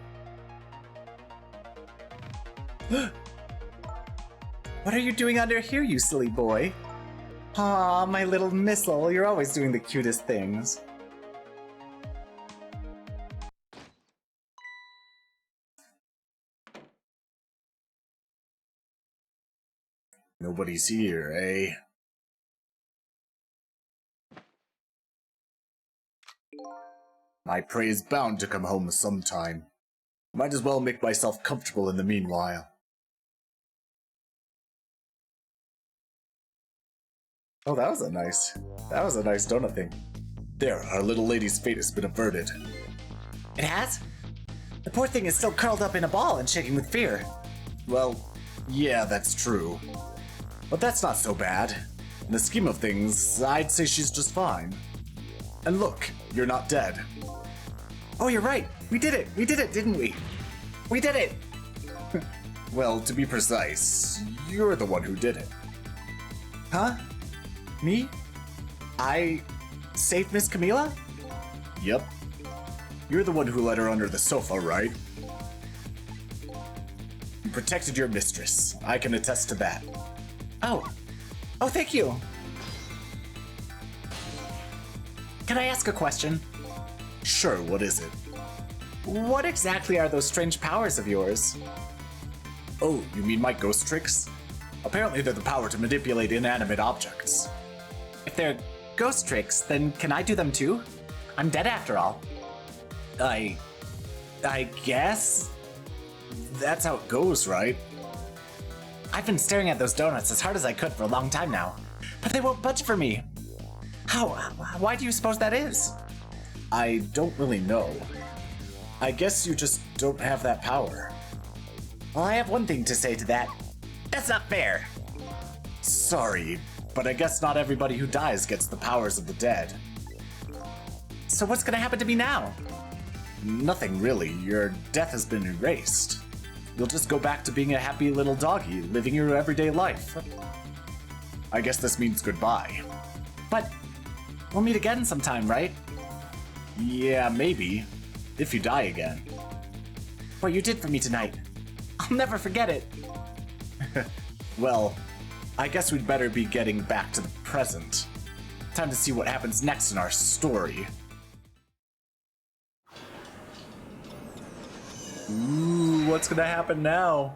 What are you doing under here, you silly boy? Aw, my little Missile, you're always doing the cutest things. Nobody's here, eh? My prey is bound to come home sometime. Might as well make myself comfortable in the meanwhile. Oh, that was a nice donut thing. There, our little lady's fate has been averted. It has? The poor thing is still curled up in a ball and shaking with fear. Well, yeah, that's true. But that's not so bad. In the scheme of things, I'd say she's just fine. And look, you're not dead. Oh, you're right. We did it, didn't we? We did it! Well, to be precise, you're the one who did it. Huh? Me? I saved Miss Camila? Yep. You're the one who let her under the sofa, right? You protected your mistress. I can attest to that. Oh, thank you. Can I ask a question? Sure, what is it? What exactly are those strange powers of yours? Oh, you mean my ghost tricks? Apparently they're the power to manipulate inanimate objects. If they're ghost tricks, then can I do them too? I'm dead after all. I guess? That's how it goes, right? I've been staring at those donuts as hard as I could for a long time now, but they won't budge for me. Why do you suppose that is? I don't really know. I guess you just don't have that power. Well, I have one thing to say to that. That's not fair. Sorry, but I guess not everybody who dies gets the powers of the dead. So what's gonna happen to me now? Nothing really. Your death has been erased. You'll just go back to being a happy little doggy, living your everyday life. I guess this means goodbye. But we'll meet again sometime, right? Yeah, maybe. If you die again. What you did for me tonight. I'll never forget it. Well, I guess we'd better be getting back to the present. Time to see what happens next in our story. Ooh, what's gonna happen now?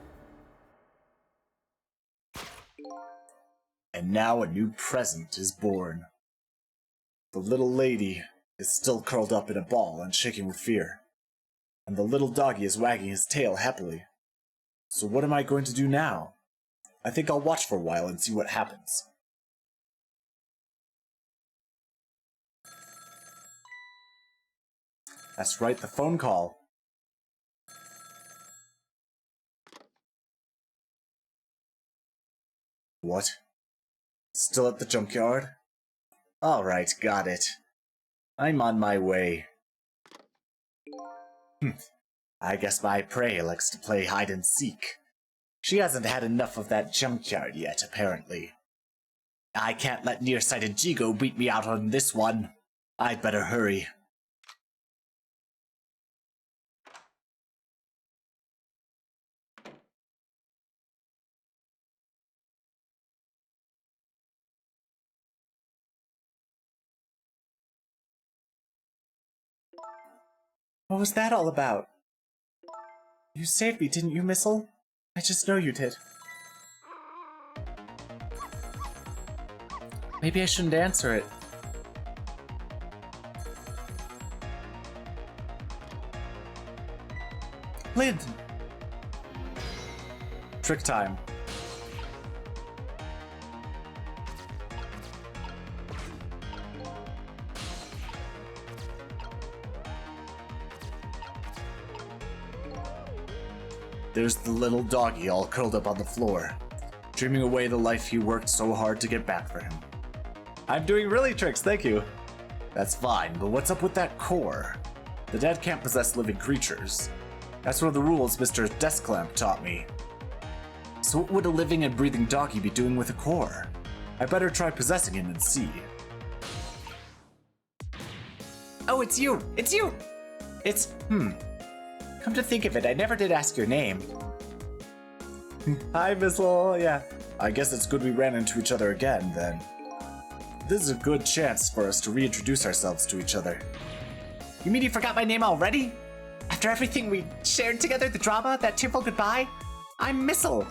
And now a new present is born. The little lady is still curled up in a ball and shaking with fear. And the little doggy is wagging his tail happily. So what am I going to do now? I think I'll watch for a while and see what happens. That's right, the phone call. What? Still at the junkyard? Alright, got it. I'm on my way. I guess my prey likes to play hide and seek. She hasn't had enough of that junkyard yet, apparently. I can't let nearsighted Jigo beat me out on this one. I'd better hurry. What was that all about? You saved me, didn't you, Missile? I just know you did. Maybe I shouldn't answer it. Lynn! Trick time. There's the little doggy all curled up on the floor, dreaming away the life he worked so hard to get back for him. I'm doing really tricks, thank you. That's fine, but what's up with that core? The dead can't possess living creatures. That's one of the rules Mr. Desklamp taught me. So what would a living and breathing doggy be doing with a core? I better try possessing him and see. Oh, it's you! It's you! It's, Come to think of it, I never did ask your name. Hi, Missile. Yeah, I guess it's good we ran into each other again, then. This is a good chance for us to reintroduce ourselves to each other. You mean you forgot my name already? After everything we shared together, the drama, that tearful goodbye? I'm Missile.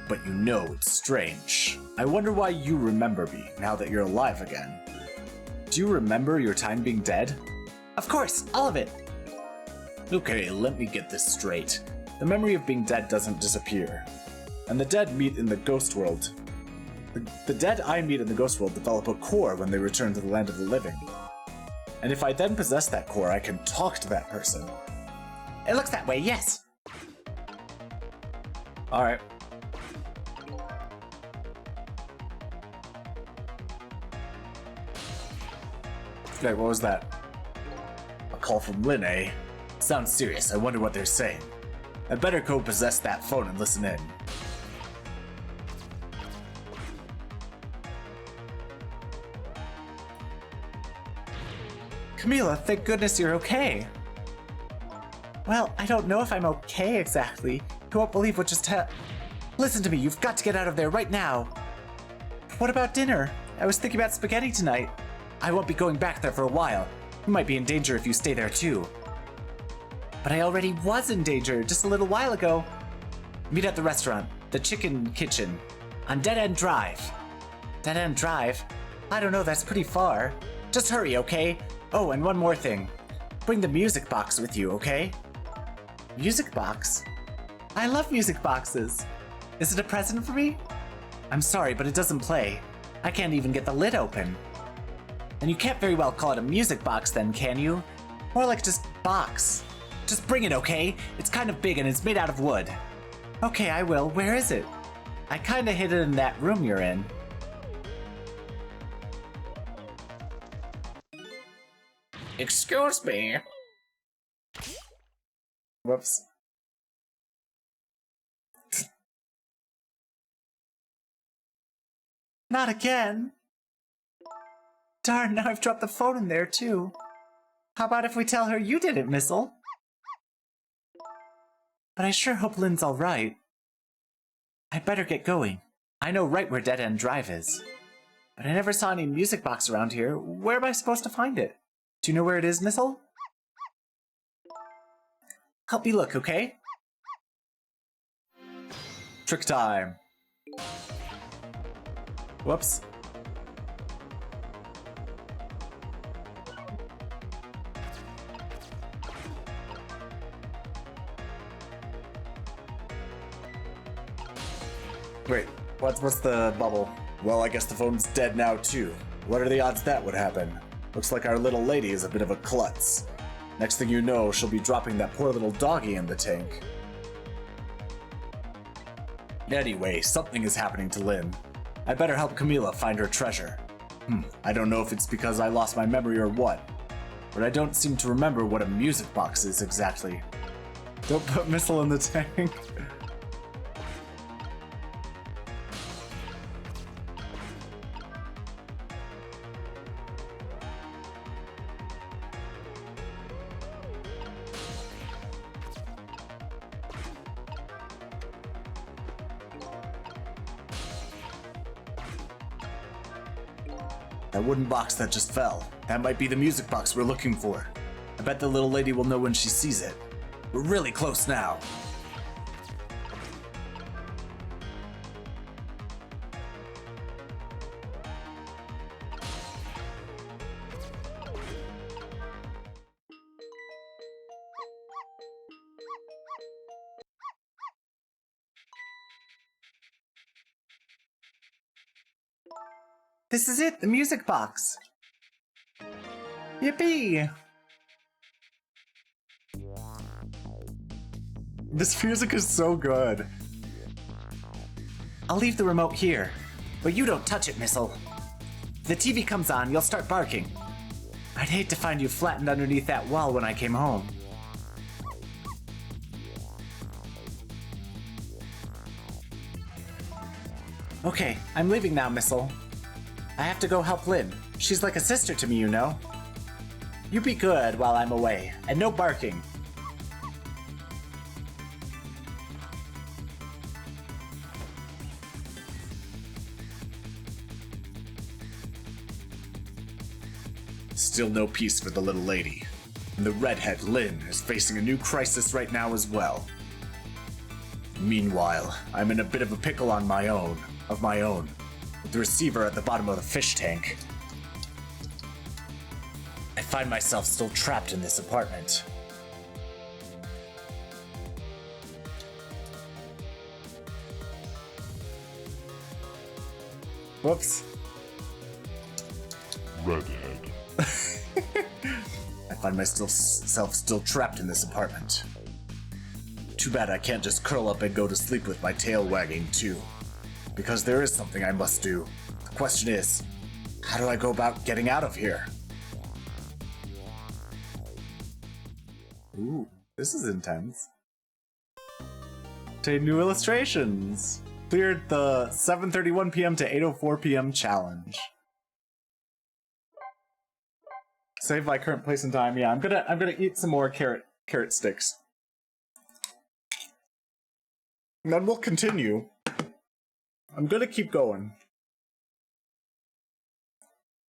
But you know it's strange. I wonder why you remember me, now that you're alive again. Do you remember your time being dead? Of course, all of it. Okay, let me get this straight. The memory of being dead doesn't disappear. And the dead meet in the ghost world. The dead I meet in the ghost world develop a core when they return to the land of the living. And if I then possess that core, I can talk to that person. It looks that way, yes. Alright. Okay, what was that? A call from Lynn, eh? Sounds serious. I wonder what they're saying. I better go possess that phone and listen in. Camila, thank goodness you're okay. Well, I don't know if I'm okay exactly. You won't believe what just happened. Listen to me, you've got to get out of there right now. What about dinner? I was thinking about spaghetti tonight. I won't be going back there for a while. You might be in danger if you stay there too. But I already was in danger just a little while ago. Meet at the restaurant, the Chicken Kitchen, on Dead End Drive. Dead End Drive? I don't know, that's pretty far. Just hurry, okay? Oh, and one more thing. Bring the music box with you, okay? Music box? I love music boxes. Is it a present for me? I'm sorry, but it doesn't play. I can't even get the lid open. And you can't very well call it a music box then, can you? More like just box. Just bring it, okay? It's kind of big and it's made out of wood. Okay, I will. Where is it? I kinda hid it in that room you're in. Excuse me. Whoops. Not again. Darn, now I've dropped the phone in there too. How about if we tell her you did it, Missile? But I sure hope Lynn's alright. I'd better get going. I know right where Dead End Drive is. But I never saw any music box around here. Where am I supposed to find it? Do you know where it is, Missile? Help me look, okay? Trick time. Whoops. Wait, what's the bubble? Well, I guess the phone's dead now too. What are the odds that would happen? Looks like our little lady is a bit of a klutz. Next thing you know, she'll be dropping that poor little doggy in the tank. Anyway, something is happening to Lynn. I better help Camila find her treasure. I don't know if it's because I lost my memory or what, but I don't seem to remember what a music box is exactly. Don't put Missile in the tank. That wooden box that just fell. That might be the music box we're looking for. I bet the little lady will know when she sees it. We're really close now. This is it, the music box. Yippee! This music is so good. I'll leave the remote here, but you don't touch it, Missile. If the TV comes on, you'll start barking. I'd hate to find you flattened underneath that wall when I came home. Okay, I'm leaving now, Missile. I have to go help Lynn. She's like a sister to me, you know. You be good while I'm away, and no barking. Still no peace for the little lady. And the redhead, Lynn, is facing a new crisis right now as well. Meanwhile, I'm in a bit of a pickle on my own, with the receiver at the bottom of the fish tank. I find myself still trapped in this apartment. Whoops. Redhead. I find myself still trapped in this apartment. Too bad I can't just curl up and go to sleep with my tail wagging too. Because there is something I must do. The question is, how do I go about getting out of here? Ooh, this is intense. Obtain new illustrations. Cleared the 7:31 p.m. to 8:04 p.m. challenge. Save my current place and time. Yeah, I'm gonna eat some more carrot sticks. And then we'll continue. I'm gonna keep going.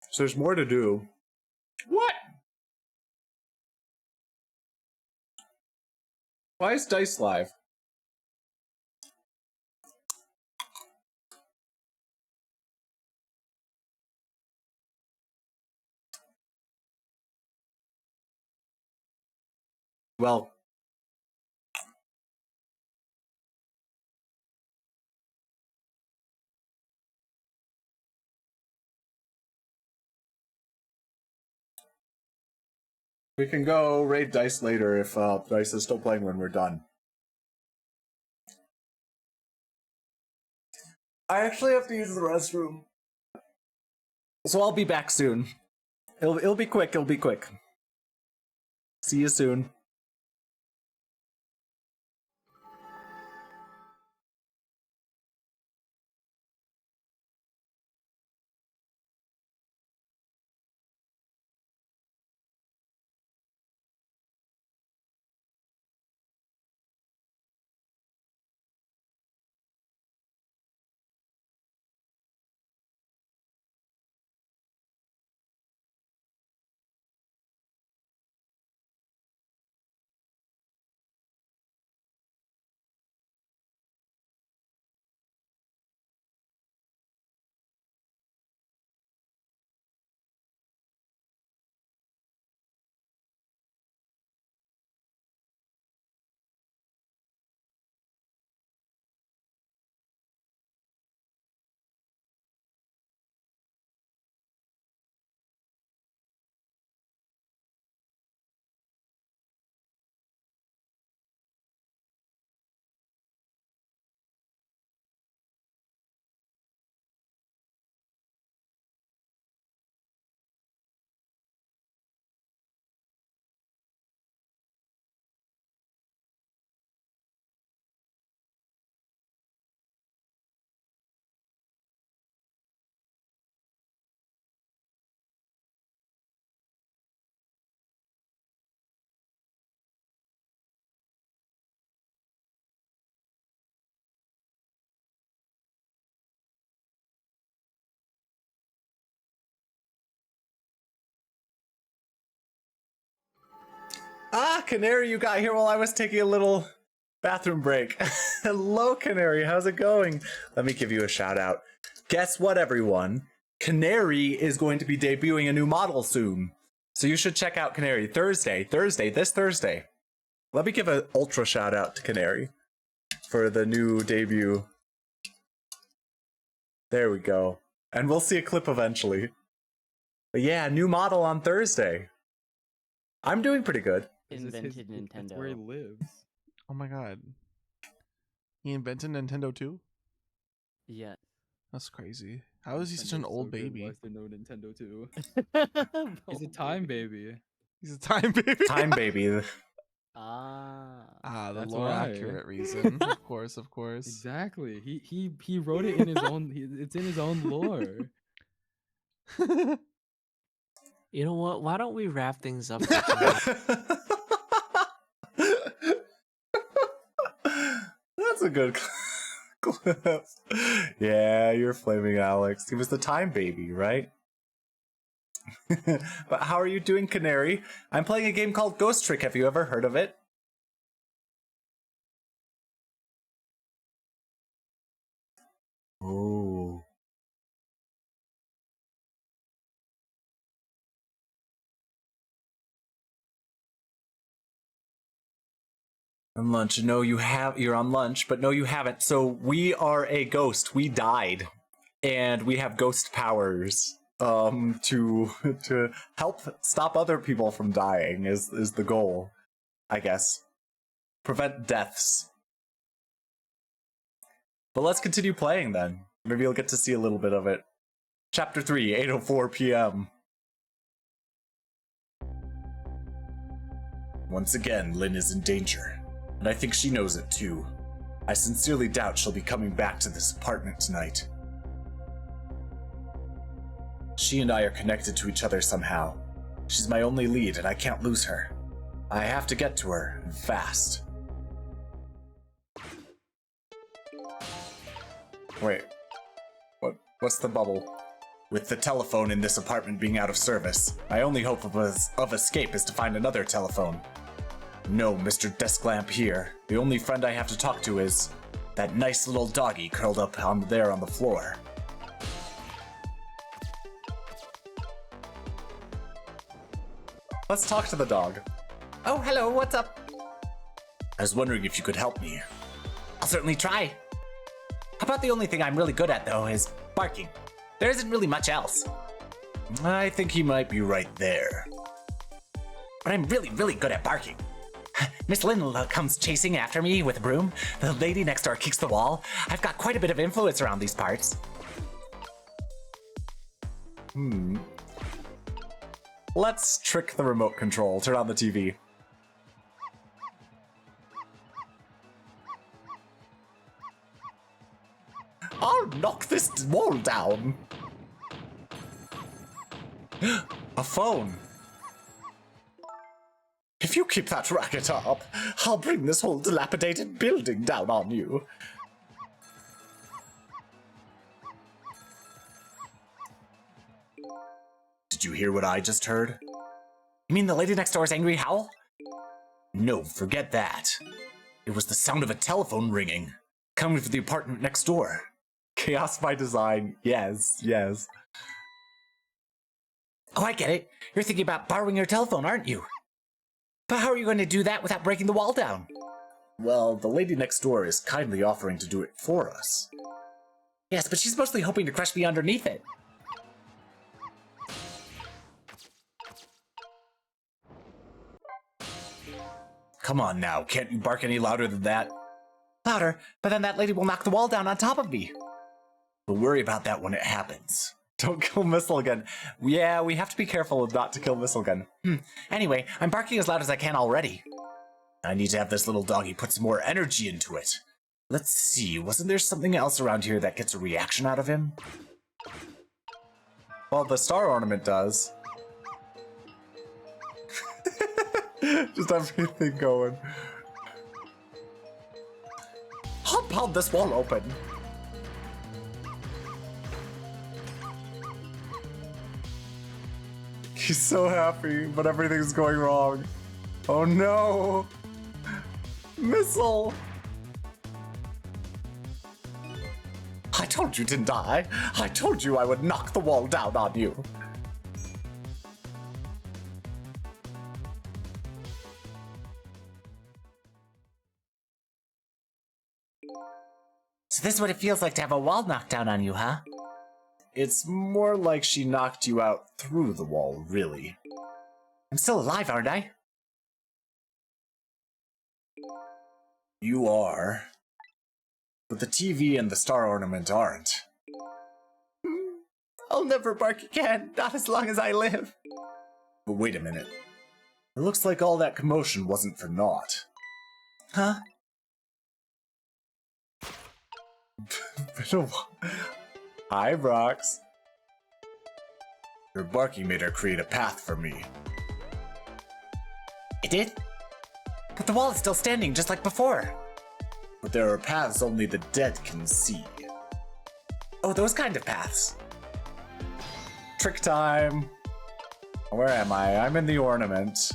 So there's more to do. What? Why is Dice live? Well, we can go raid Dice later if Dice is still playing when we're done. I actually have to use the restroom. So I'll be back soon. It'll be quick, it'll be quick. See you soon. Ah, Canary, you got here while I was taking a little bathroom break. Hello, Canary. How's it going? Let me give you a shout out. Guess what, everyone? Canary is going to be debuting a new model soon. So you should check out Canary this Thursday. Let me give an ultra shout out to Canary for the new debut. There we go. And we'll see a clip eventually. But yeah, new model on Thursday. I'm doing pretty good. Invented Nintendo. That's where he lives. Oh my god. He invented Nintendo too? Yeah. That's crazy. How is he such an old baby? Why is there no Nintendo 2? He's a time baby. He's a time baby. Time baby. The That's more why. accurate reason. Of course. Exactly. He wrote it in his own. It's in his own lore. You know what? Why don't we wrap things up? That's a good clip. Yeah, you're flaming Alex. He was the time baby, right? But how are you doing, Canary? I'm playing a game called Ghost Trick. Have you ever heard of it? Oh. On lunch. No, you're on lunch, but no, you haven't. So we are a ghost. We died. And we have ghost powers. To help stop other people from dying is the goal, I guess. Prevent deaths. But let's continue playing then. Maybe you'll get to see a little bit of it. Chapter 3, 8:04 p.m. Once again, Lynn is in danger. And I think she knows it too. I sincerely doubt she'll be coming back to this apartment tonight. She and I are connected to each other somehow. She's my only lead and I can't lose her. I have to get to her, and fast. Wait. What's the bubble? With the telephone in this apartment being out of service, my only hope of escape is to find another telephone. No, Mr. Desk Lamp here. The only friend I have to talk to is that nice little doggy curled up there on the floor. Let's talk to the dog. Oh, hello, what's up? I was wondering if you could help me. I'll certainly try. How about the only thing I'm really good at, though, is barking. There isn't really much else. I think he might be right there. But I'm really, really good at barking. Miss Lynn comes chasing after me with a broom. The lady next door kicks the wall. I've got quite a bit of influence around these parts. Let's trick the remote control. Turn on the TV. I'll knock this wall down. A phone. If you keep that racket up, I'll bring this whole dilapidated building down on you. Did you hear what I just heard? You mean the lady next door's angry howl? No, forget that. It was the sound of a telephone ringing, coming from the apartment next door. Chaos by design, yes, yes. Oh, I get it. You're thinking about borrowing your telephone, aren't you? But how are you going to do that without breaking the wall down? Well, the lady next door is kindly offering to do it for us. Yes, but she's mostly hoping to crush me underneath it. Come on now, can't you bark any louder than that? Louder, but then that lady will knock the wall down on top of me. We'll worry about that when it happens. Don't kill Mistlegun. Yeah, we have to be careful not to kill Mistlegun. Anyway, I'm barking as loud as I can already. I need to have this little doggy put some more energy into it. Let's see, wasn't there something else around here that gets a reaction out of him? Well, the star ornament does. Just everything going. I'll pound this wall open. He's so happy, but everything's going wrong. Oh no! Missile! I told you, didn't I? I told you I would knock the wall down on you. So this is what it feels like to have a wall knocked down on you, huh? It's more like she knocked you out through the wall, really. I'm still alive, aren't I? You are. But the TV and the star ornament aren't. I'll never bark again, not as long as I live. But wait a minute. It looks like all that commotion wasn't for naught. Huh? Hi, Brox. Your barking made her create a path for me. It did? But the wall is still standing just like before. But there are paths only the dead can see. Oh, those kind of paths. Trick time. Where am I? I'm in the ornament.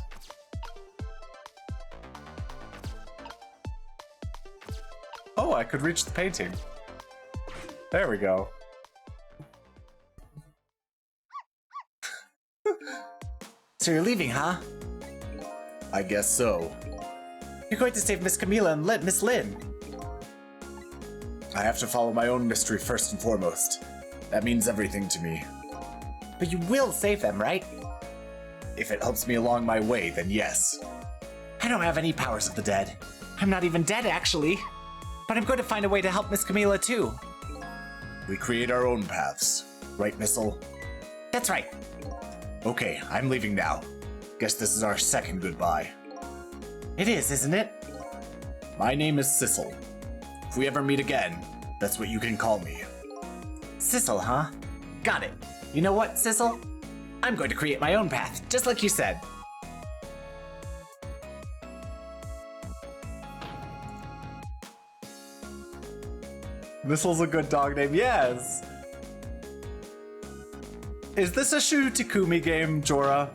Oh, I could reach the painting. There we go. So you're leaving, huh? I guess so. You're going to save Miss Camila and Miss Lynn. I have to follow my own mystery first and foremost. That means everything to me. But you will save them, right? If it helps me along my way, then yes. I don't have any powers of the dead. I'm not even dead, actually. But I'm going to find a way to help Miss Camila, too. We create our own paths. Right, Missile? That's right. Okay, I'm leaving now. Guess this is our second goodbye. It is, isn't it? My name is Sissel. If we ever meet again, that's what you can call me. Sissel, huh? Got it. You know what, Sissel? I'm going to create my own path, just like you said. Missile's a good dog name, yes! Is this a Shu Takumi game, Jorah?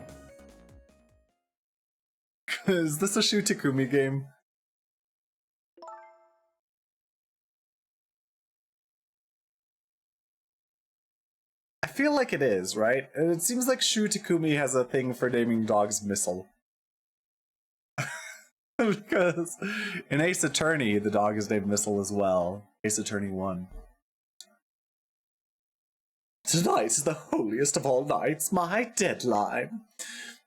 Is this a Shu Takumi game? I feel like it is, right? And it seems like Shu Takumi has a thing for naming dogs Missile. Because in Ace Attorney, the dog is named Missile as well. Ace Attorney 1. Tonight is the holiest of all nights, my deadline.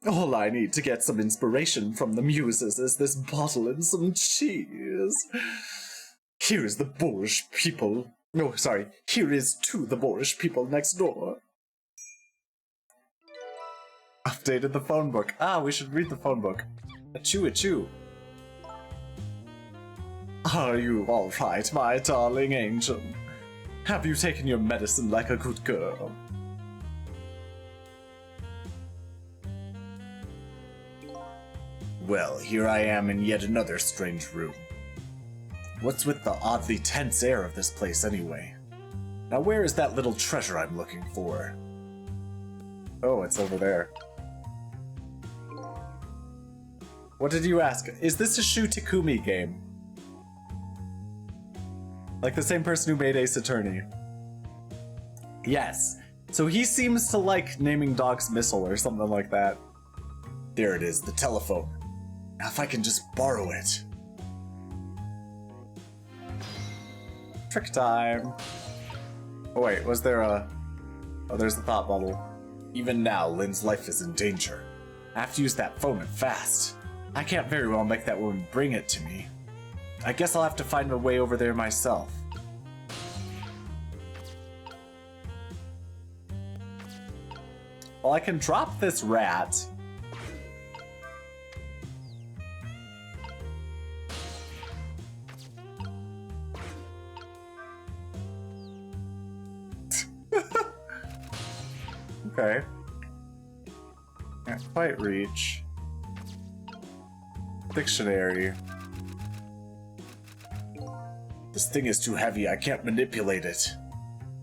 All I need to get some inspiration from the muses is this bottle and some cheese. Here is the boorish people. No, sorry. Here is to the boorish people next door. Updated the phone book. Ah, we should read the phone book. Achoo, achoo. Are you all right, my darling angel? Have you taken your medicine like a good girl? Well, here I am in yet another strange room. What's with the oddly tense air of this place anyway? Now where is that little treasure I'm looking for? Oh, it's over there. What did you ask? Is this a Shu Takumi game? Like the same person who made Ace Attorney. Yes. So he seems to like naming dogs Missile or something like that. There it is, the telephone. Now if I can just borrow it. Trick time. Oh wait, was there a... Oh, there's the thought bubble. Even now, Lynn's life is in danger. I have to use that phone and fast. I can't very well make that woman bring it to me. I guess I'll have to find a way over there myself. Well, I can drop this rat. Okay. Can't quite reach. Dictionary. This thing is too heavy, I can't manipulate it.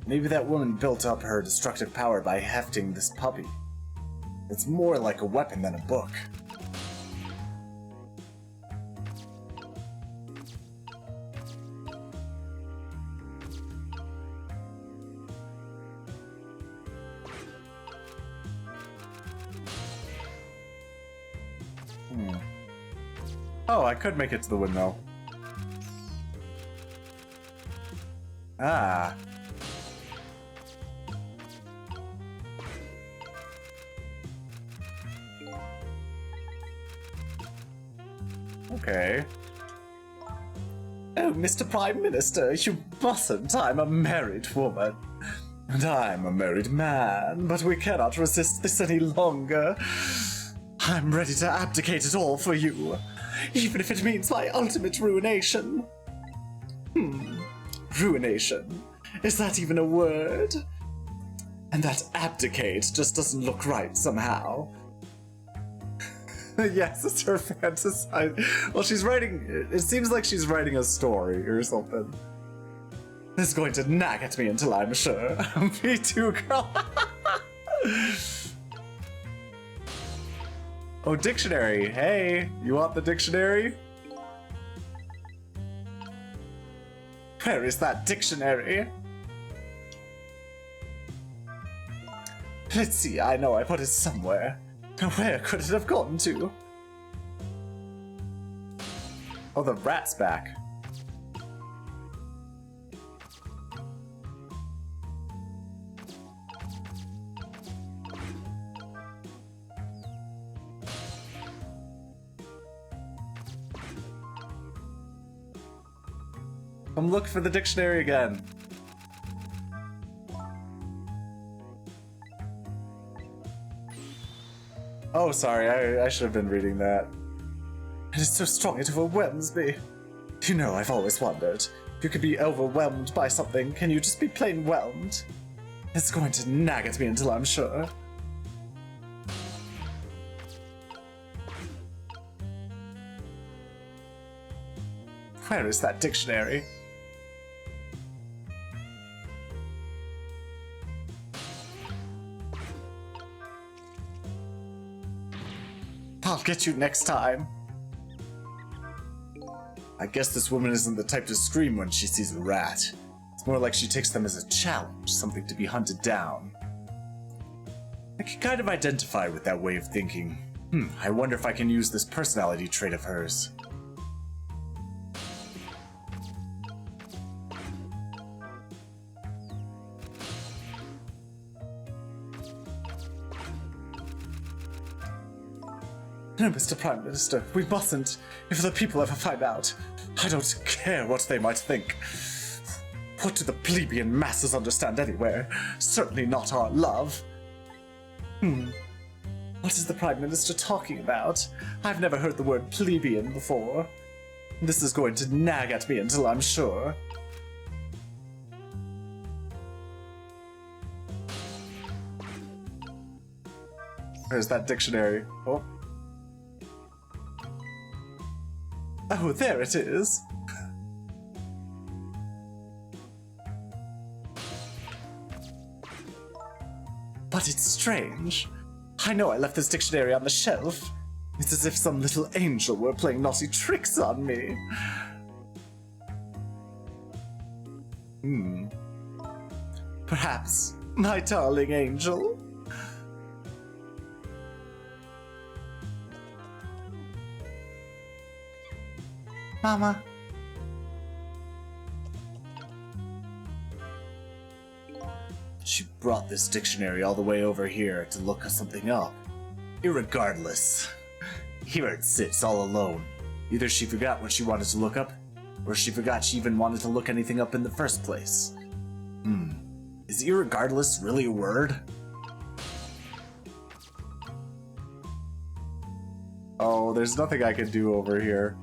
Maybe that woman built up her destructive power by hefting this puppy. It's more like a weapon than a book. Oh, I could make it to the windmill. Ah. Okay. Oh, Mr. Prime Minister, you mustn't. I'm a married woman. And I'm a married man, but we cannot resist this any longer. I'm ready to abdicate it all for you, even if it means my ultimate ruination. Ruination. Is that even a word? And that abdicate just doesn't look right somehow. Yes, it's her fantasy. Well, she's writing... It seems like she's writing a story or something. This is going to nag at me until I'm sure. Me too, girl. Oh, dictionary. Hey, you want the dictionary? Where is that dictionary? Let's see, I know I put it somewhere. Where could it have gotten to? Oh, the rat's back. Come look for the dictionary again. Oh, sorry, I should have been reading that. And it's so strong it overwhelms me. You know, I've always wondered, if you could be overwhelmed by something, can you just be plain whelmed? It's going to nag at me until I'm sure. Where is that dictionary? I'll get you next time. I guess this woman isn't the type to scream when she sees a rat. It's more like she takes them as a challenge, something to be hunted down. I can kind of identify with that way of thinking. I wonder if I can use this personality trait of hers. No, Mr. Prime Minister, we mustn't. If the people ever find out, I don't care what they might think. What do the plebeian masses understand anywhere? Certainly not our love. What is the Prime Minister talking about? I've never heard the word plebeian before. This is going to nag at me until I'm sure. Where's that dictionary? Oh, there it is. But it's strange. I know I left this dictionary on the shelf. It's as if some little angel were playing naughty tricks on me. Perhaps my darling angel? Mama. She brought this dictionary all the way over here to look something up. Irregardless, here it sits all alone. Either she forgot what she wanted to look up, or she forgot she even wanted to look anything up in the first place. Is irregardless really a word? Oh, there's nothing I can do over here.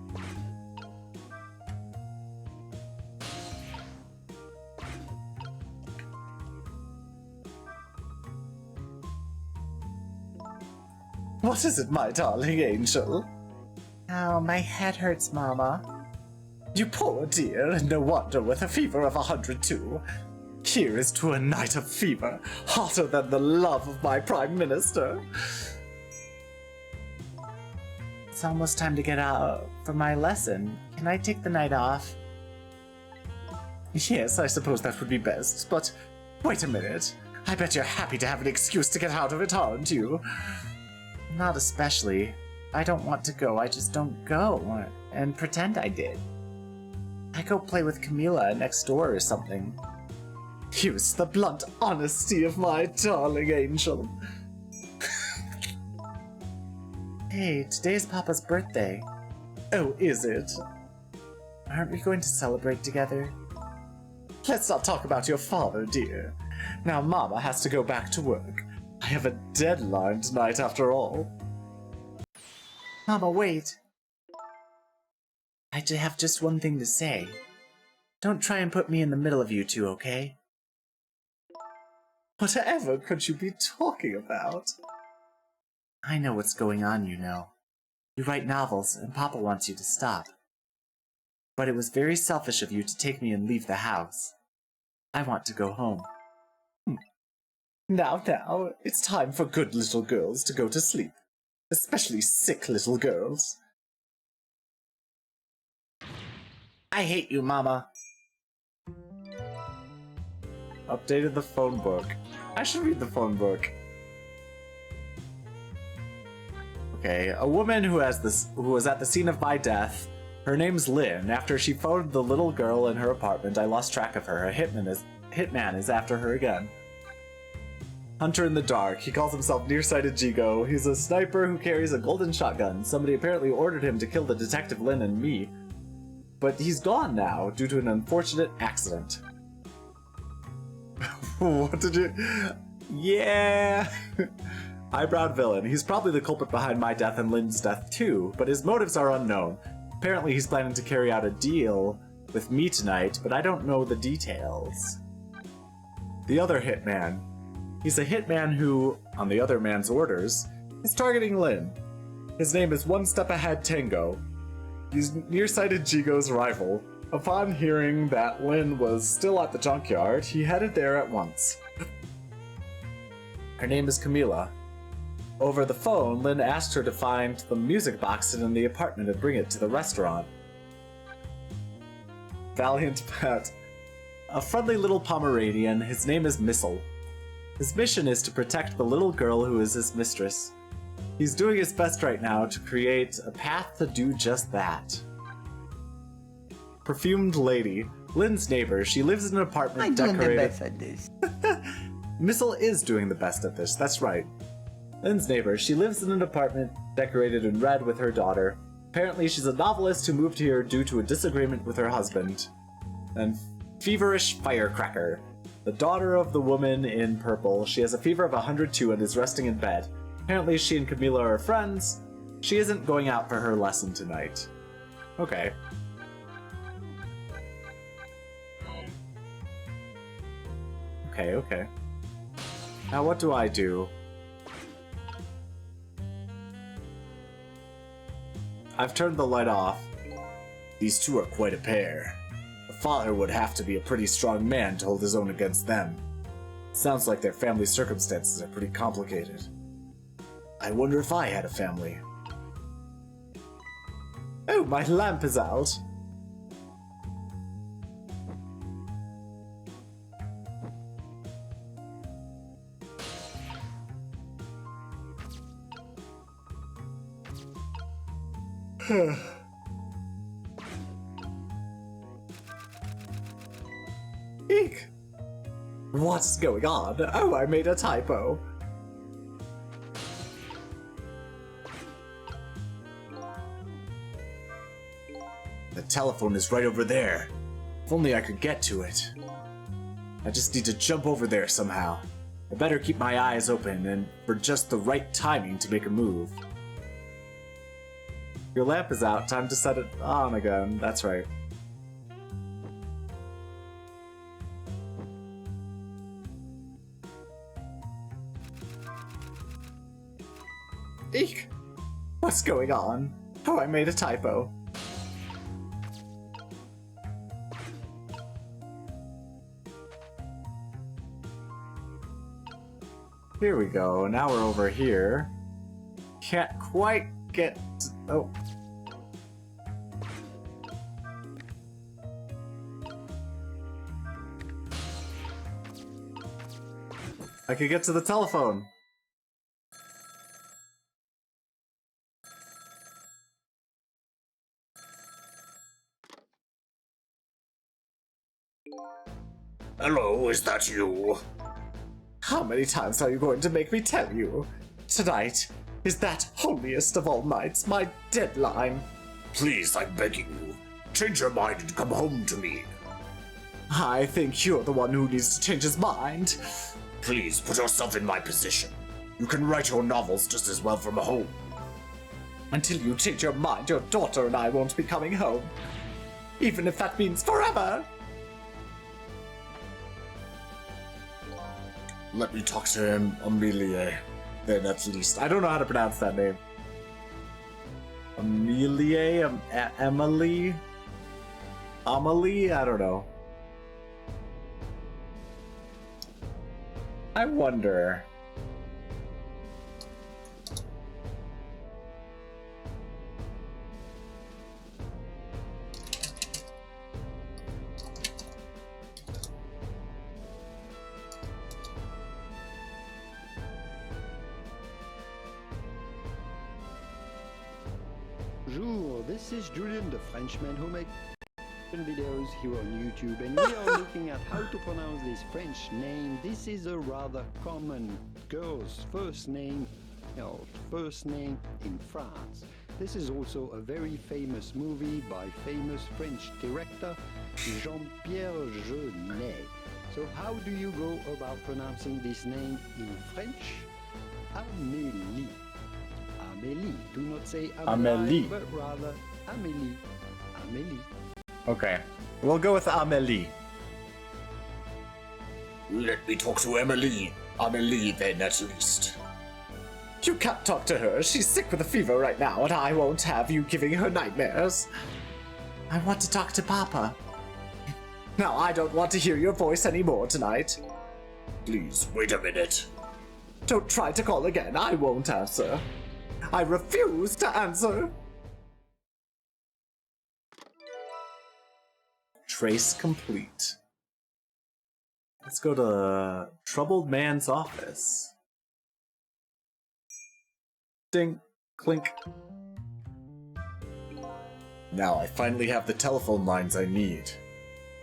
What is it, my darling angel? Oh, my head hurts, Mama. You poor dear, and no wonder with a fever of 102. Here is to a night of fever, hotter than the love of my Prime Minister. It's almost time to get out for my lesson. Can I take the night off? Yes, I suppose that would be best, but wait a minute. I bet you're happy to have an excuse to get out of it, aren't you? Not especially. I don't want to go, I just don't go, and pretend I did. I go play with Camila next door or something. Use the blunt honesty of my darling angel. Hey, today's Papa's birthday. Oh, is it? Aren't we going to celebrate together? Let's not talk about your father, dear. Now Mama has to go back to work. I have a deadline tonight after all. Mama, wait. I have just one thing to say. Don't try and put me in the middle of you two, okay? Whatever could you be talking about? I know what's going on, you know. You write novels, and Papa wants you to stop. But it was very selfish of you to take me and leave the house. I want to go home. Now, it's time for good little girls to go to sleep. Especially sick little girls. I hate you, Mama. Updated the phone book. I should read the phone book. Okay, a woman who was at the scene of my death. Her name's Lynn. After she phoned the little girl in her apartment, I lost track of her. A hitman is after her again. Hunter in the dark. He calls himself Nearsighted Jigo. He's a sniper who carries a golden shotgun. Somebody apparently ordered him to kill the detective Lynn and me. But he's gone now due to an unfortunate accident. What did you... Yeah! Eyebrowed villain. He's probably the culprit behind my death and Lynn's death too, but his motives are unknown. Apparently he's planning to carry out a deal with me tonight, but I don't know the details. The other hitman. He's a hitman who, on the other man's orders, is targeting Lynn. His name is One Step Ahead Tango. He's Nearsighted Jigo's rival. Upon hearing that Lynn was still at the junkyard, he headed there at once. Her name is Camila. Over the phone, Lynn asked her to find the music box in the apartment and bring it to the restaurant. Valiant Pet. A friendly little Pomeranian, his name is Missile. His mission is to protect the little girl who is his mistress. He's doing his best right now to create a path to do just that. Perfumed Lady. Lynn's neighbor. She lives in an apartment decorated... doing the best at this. Missile is doing the best at this, that's right. Lynn's neighbor. She lives in an apartment decorated in red with her daughter. Apparently she's a novelist who moved here due to a disagreement with her husband. And Feverish Firecracker. The daughter of the woman in purple. She has a fever of 102 and is resting in bed. Apparently she and Camila are friends. She isn't going out for her lesson tonight. Okay. Okay. Now what do I do? I've turned the light off. These two are quite a pair. The father would have to be a pretty strong man to hold his own against them. Sounds like their family circumstances are pretty complicated. I wonder if I had a family. Oh, my lamp is out. Eek! What's going on? Oh, I made a typo. The telephone is right over there. If only I could get to it. I just need to jump over there somehow. I better keep my eyes open and for just the right timing to make a move. Your lamp is out. Time to set it on again. That's right. Eek! What's going on? Oh, I made a typo. Here we go. Now we're over here. Can't quite get... Oh. I could get to the telephone. Hello, is that you? How many times are you going to make me tell you? Tonight is that holiest of all nights, my deadline. Please, I'm begging you. Change your mind and come home to me. I think you're the one who needs to change his mind. Please, put yourself in my position. You can write your novels just as well from home. Until you change your mind, your daughter and I won't be coming home. Even if that means forever. Let me talk to him, Amelie. Then at least. I don't know how to pronounce that name. Amelie? Emily? Amelie? I don't know. I wonder. Bonjour, this is Julian, the Frenchman who makes videos here on YouTube, and we are looking at how to pronounce this French name. This is a rather common girl's first name in France. This is also a very famous movie by famous French director Jean-Pierre Jeunet. So how do you go about pronouncing this name in French? Amélie. Amélie. Do not say Amélie, but rather Amélie. Amélie. Okay, we'll go with Amélie. Let me talk to Emily. Amelie, then, at least. You can't talk to her. She's sick with a fever right now, and I won't have you giving her nightmares. I want to talk to Papa. Now, I don't want to hear your voice anymore tonight. Please, wait a minute. Don't try to call again. I won't answer. I refuse to answer. Trace complete. Let's go to Troubled Man's office. Ding, clink. Now I finally have the telephone lines I need.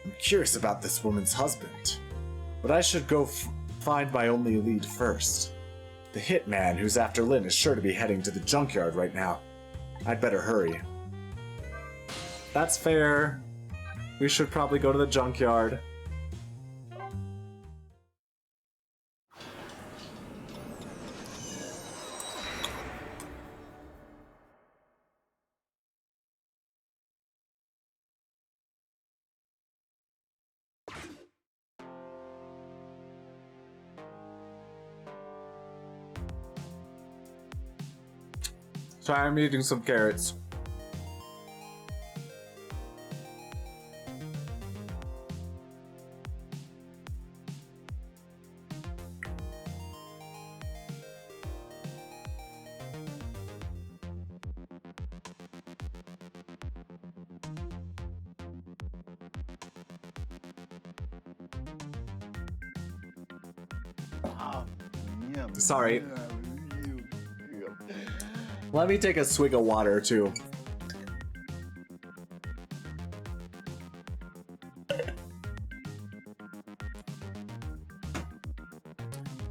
I'm curious about this woman's husband, but I should go find my only lead first. The hitman who's after Lynn is sure to be heading to the junkyard right now. I'd better hurry. That's fair. We should probably go to the junkyard. Sorry, I'm eating some carrots. Sorry. Let me take a swig of water, too.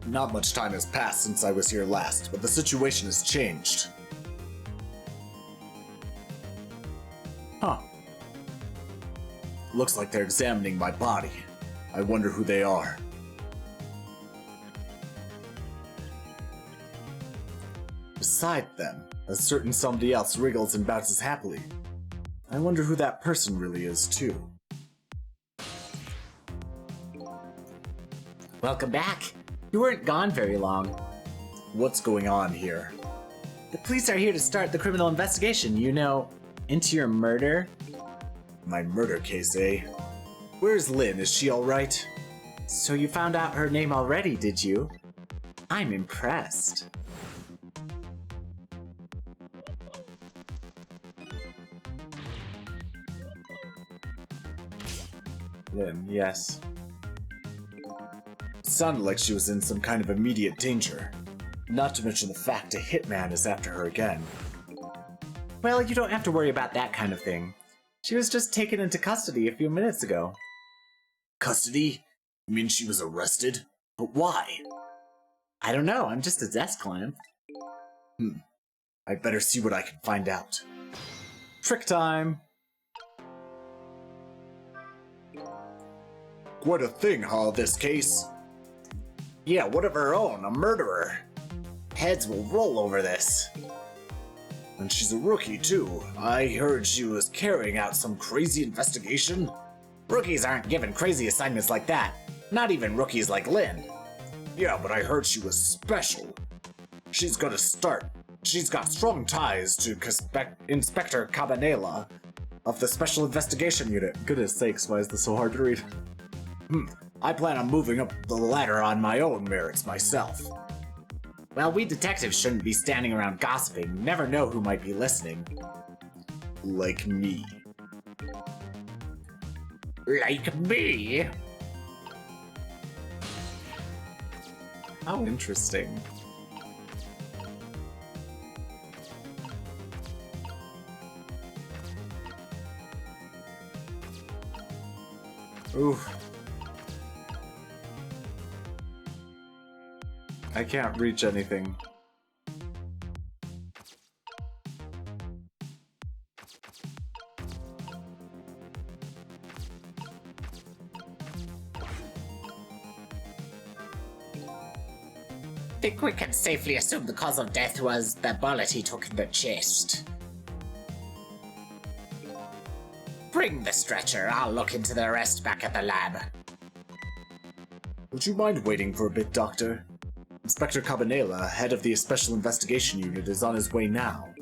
Not much time has passed since I was here last, but the situation has changed. Huh. Looks like they're examining my body. I wonder who they are. Beside them, a certain somebody else wriggles and bounces happily. I wonder who that person really is, too. Welcome back. You weren't gone very long. What's going on here? The police are here to start the criminal investigation, you know, into your murder. My murder case, eh? Where's Lynn? Is she alright? So you found out her name already, did you? I'm impressed. Lynn, yes. It sounded like she was in some kind of immediate danger. Not to mention the fact a hitman is after her again. Well, you don't have to worry about that kind of thing. She was just taken into custody a few minutes ago. Custody? You mean she was arrested? But why? I don't know, I'm just a desk clamp. I'd better see what I can find out. Trick time! Quite a thing, huh, this case? Yeah, one of her own, a murderer. Heads will roll over this. And she's a rookie, too. I heard she was carrying out some crazy investigation. Rookies aren't given crazy assignments like that. Not even rookies like Lynn. Yeah, but I heard she was special. She's got strong ties to Inspector Cabanela of the Special Investigation Unit. Goodness sakes, why is this so hard to read? I plan on moving up the ladder on my own merits myself. Well, we detectives shouldn't be standing around gossiping. Never know who might be listening. Like me. Like me? How interesting. Ooh. I can't reach anything. I think we can safely assume the cause of death was the bullet he took in the chest. Bring the stretcher. I'll look into the rest back at the lab. Would you mind waiting for a bit, Doctor? Inspector Cabanela, head of the Special Investigation Unit, is on his way now.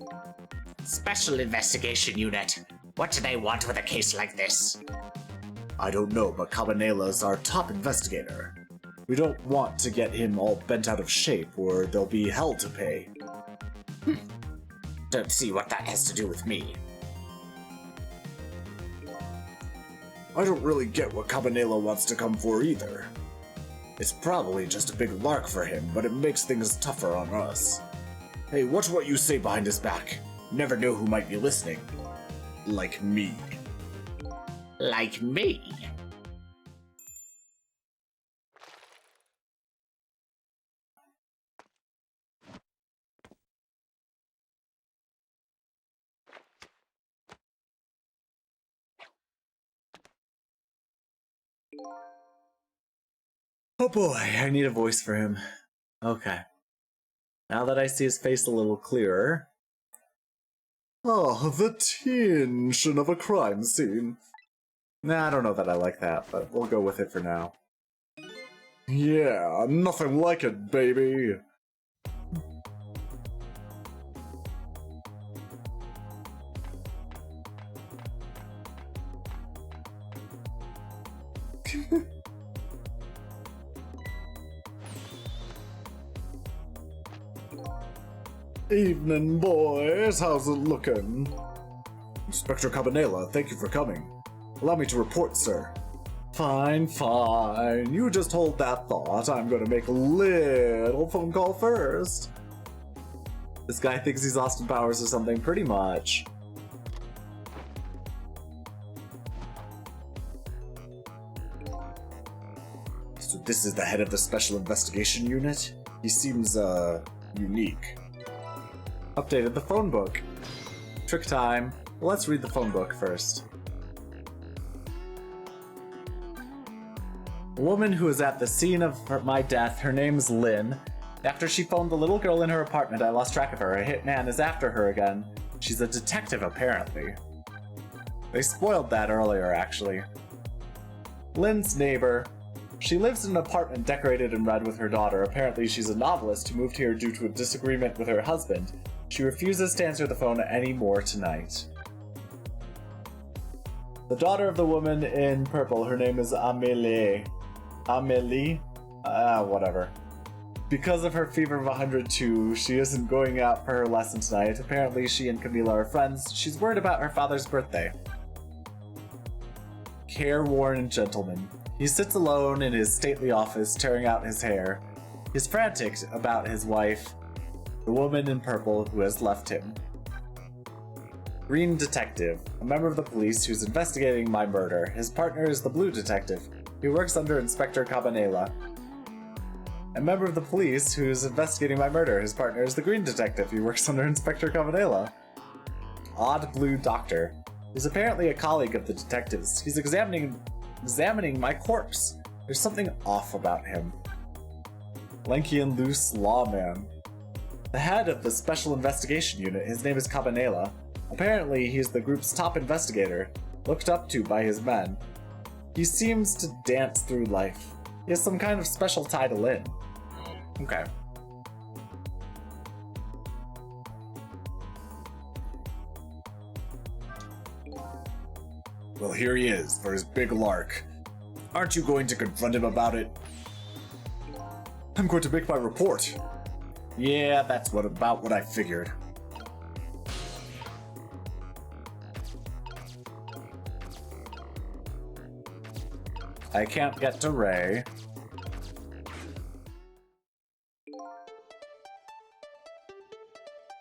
Special Investigation Unit. What do they want with a case like this? I don't know, but Cabanela's our top investigator. We don't want to get him all bent out of shape, or there'll be hell to pay. Don't see what that has to do with me. I don't really get what Cabanela wants to come for either. It's probably just a big lark for him, but it makes things tougher on us. Hey, watch what you say behind his back. Never know who might be listening. Like me. Like me? Oh boy, I need a voice for him. Okay. Now that I see his face a little clearer. Oh, the tension of a crime scene. Nah, I don't know that I like that, but we'll go with it for now. Yeah, nothing like it, baby. Evening, boys. How's it looking? Inspector Cabanela, thank you for coming. Allow me to report, sir. Fine, fine. You just hold that thought. I'm gonna make a little phone call first. This guy thinks he's Austin Powers or something, pretty much. So this is the head of the Special Investigation Unit? He seems, unique. Updated the phone book. Trick time. Let's read the phone book first. A woman who is at the scene of my death, her name's Lynn. After she phoned the little girl in her apartment, I lost track of her. A hitman is after her again. She's a detective, apparently. They spoiled that earlier, actually. Lynn's neighbor. She lives in an apartment decorated in red with her daughter. Apparently she's a novelist who moved here due to a disagreement with her husband. She refuses to answer the phone anymore tonight. The daughter of the woman in purple, her name is Amélie. Amélie? Whatever. Because of her fever of 102, she isn't going out for her lesson tonight. Apparently she and Camila are friends. She's worried about her father's birthday. Careworn gentleman. He sits alone in his stately office, tearing out his hair. He's frantic about his wife, the woman in purple who has left him. Green detective, a member of the police who's investigating my murder. His partner is the blue detective. He works under Inspector Cabanela. A member of the police who's investigating my murder. His partner is the green detective. He works under Inspector Cabanela. odd blue doctor. He's apparently a colleague of the detectives. He's examining my corpse. There's something off about him. Lanky and loose lawman. The head of the Special Investigation Unit, his name is Cabanela. Apparently, he's the group's top investigator, looked up to by his men. He seems to dance through life. He has some kind of special tie to Lynn. Okay. Well, here he is for his big lark. Aren't you going to confront him about it? I'm going to make my report. Yeah, that's about what I figured. I can't get to Ray.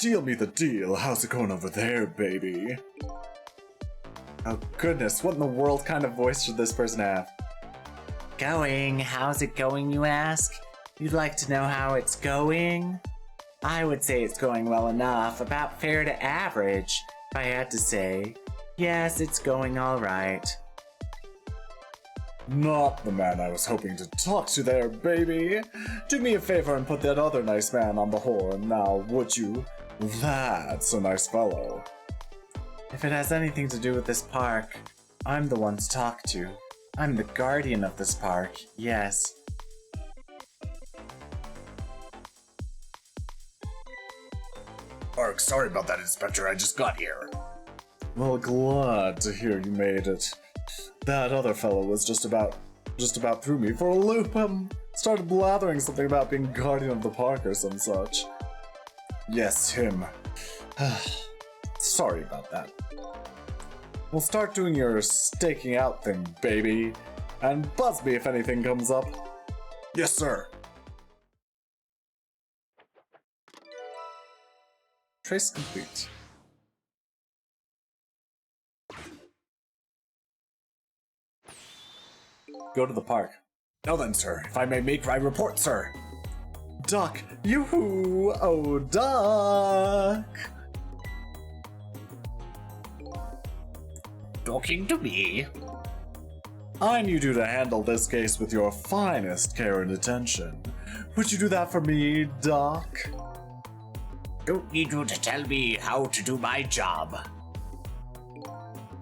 Deal me the deal. How's it going over there, baby? Oh goodness, what in the world kind of voice should this person have? Going? How's it going, you ask? You'd like to know how it's going? I would say it's going well enough, about fair to average, if I had to say. Yes, it's going alright. Not the man I was hoping to talk to there, baby. Do me a favor and put that other nice man on the horn now, would you? That's a nice fellow. If it has anything to do with this park, I'm the one to talk to. I'm the guardian of this park, yes. Ark, sorry about that, Inspector. I just got here. Well, glad to hear you made it. That other fellow was just about threw me for a loop. Started blathering something about being guardian of the park or some such. Yes, him. Sorry about that. We'll start doing your staking out thing, baby. And buzz me if anything comes up. Yes, sir. Trace complete. Go to the park. Now then, sir, if I may make my report, sir. Duck, yoo-hoo, oh, duck. Talking to me. I need you to handle this case with your finest care and attention. Would you do that for me, Doc? Don't need you to tell me how to do my job.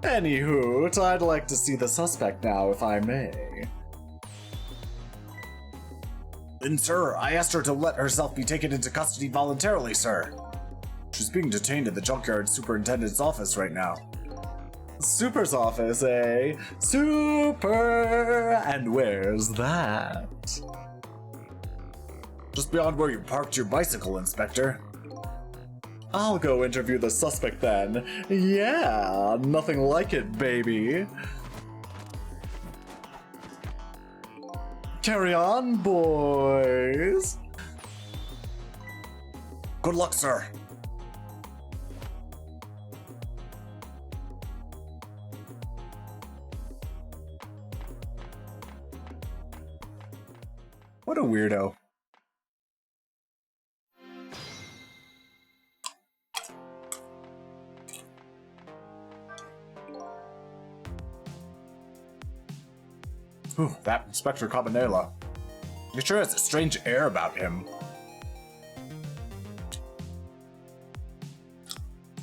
Anywho, I'd like to see the suspect now, if I may. Then, sir, I asked her to let herself be taken into custody voluntarily, sir. She's being detained in the junkyard superintendent's office right now. Super's office, eh? Super! And where's that? Just beyond where you parked your bicycle, Inspector. I'll go interview the suspect then. Yeah, nothing like it, baby. Carry on, boys. Good luck, sir. What a weirdo. Ooh, that Inspector Cabanela. He sure has a strange air about him.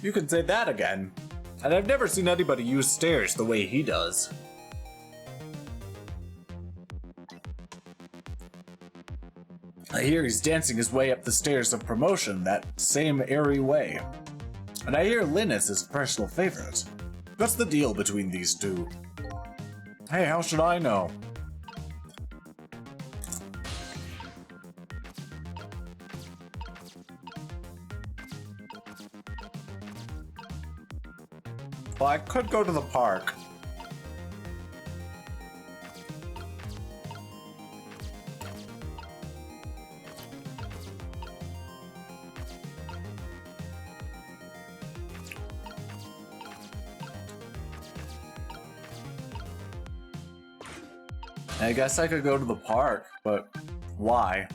You can say that again. And I've never seen anybody use stairs the way he does. I hear he's dancing his way up the stairs of promotion that same airy way. And I hear Lynn is his personal favorite. What's the deal between these two? Hey, how should I know? Well, I could go to the park. I guess I could go to the park, but why?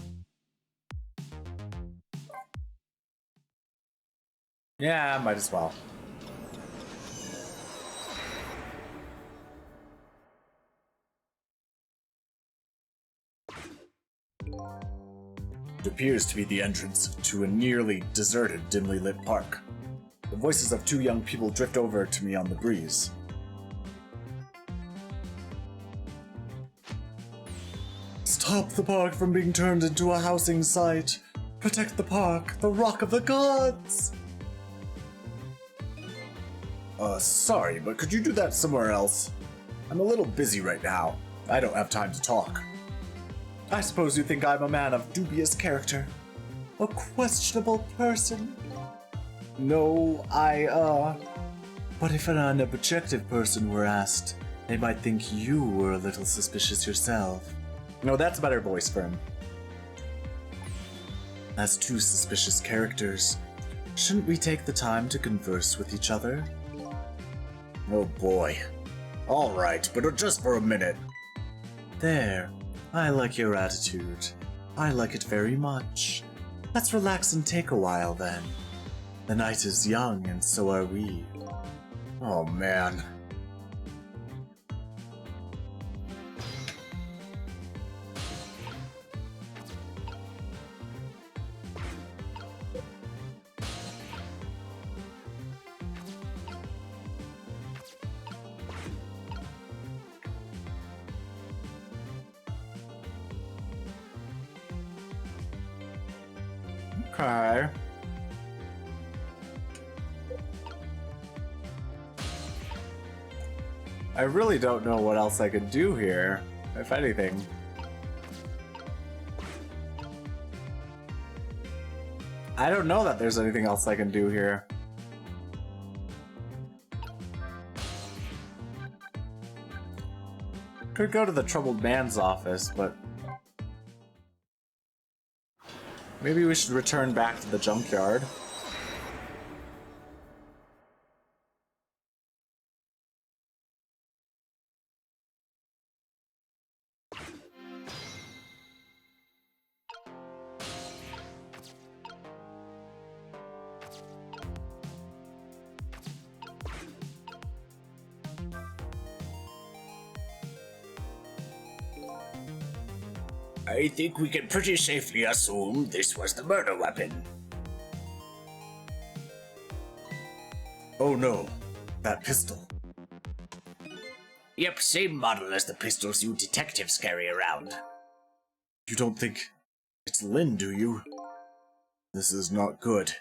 Yeah, might as well. It appears to be the entrance to a nearly deserted, dimly lit park. The voices of two young people drift over to me on the breeze. Stop the park from being turned into a housing site. Protect the park, the Rock of the Gods! Sorry, but could you do that somewhere else? I'm a little busy right now. I don't have time to talk. I suppose you think I'm a man of dubious character. A questionable person. No, But if an unobjective person were asked, they might think you were a little suspicious yourself. No, that's a better voice for him. As two suspicious characters, shouldn't we take the time to converse with each other? Oh boy. Alright, but just for a minute. There. I like your attitude. I like it very much. Let's relax and take a while then. The night is young and so are we. Oh man. Okay. I really don't know what else I could do here, if anything. I don't know that there's anything else I can do here. Could go to the troubled man's office, but maybe we should return back to the junkyard. I think we can pretty safely assume this was the murder weapon. Oh no, that pistol. Yep, same model as the pistols you detectives carry around. You don't think it's Lynn, do you? This is not good.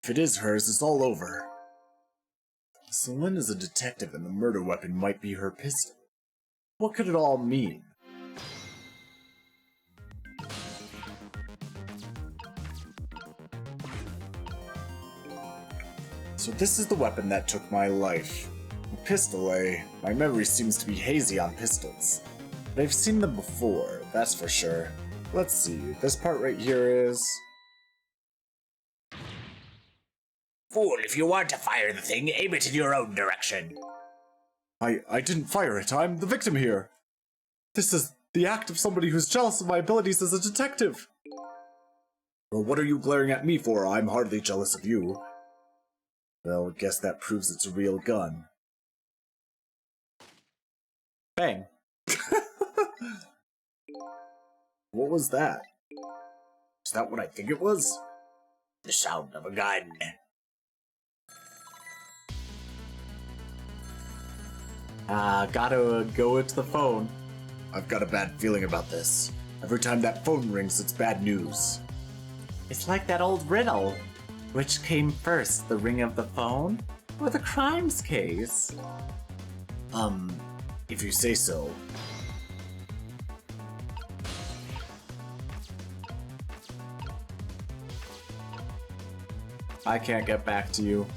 If it is hers, it's all over. So Lynn is a detective and the murder weapon might be her pistol. What could it all mean? So this is the weapon that took my life. A pistol, eh? My memory seems to be hazy on pistols. But I've seen them before, that's for sure. Let's see, this part right here is... Fool, if you want to fire the thing, aim it in your own direction. I didn't fire it, I'm the victim here. This is the act of somebody who's jealous of my abilities as a detective. Well, what are you glaring at me for? I'm hardly jealous of you. Well, I guess that proves it's a real gun. Bang. What was that? Is that what I think it was? The sound of a gun. Gotta go into the phone. I've got a bad feeling about this. Every time that phone rings, it's bad news. It's like that old riddle. Which came first, the ring of the phone or the crimes case? If you say so. I can't get back to you.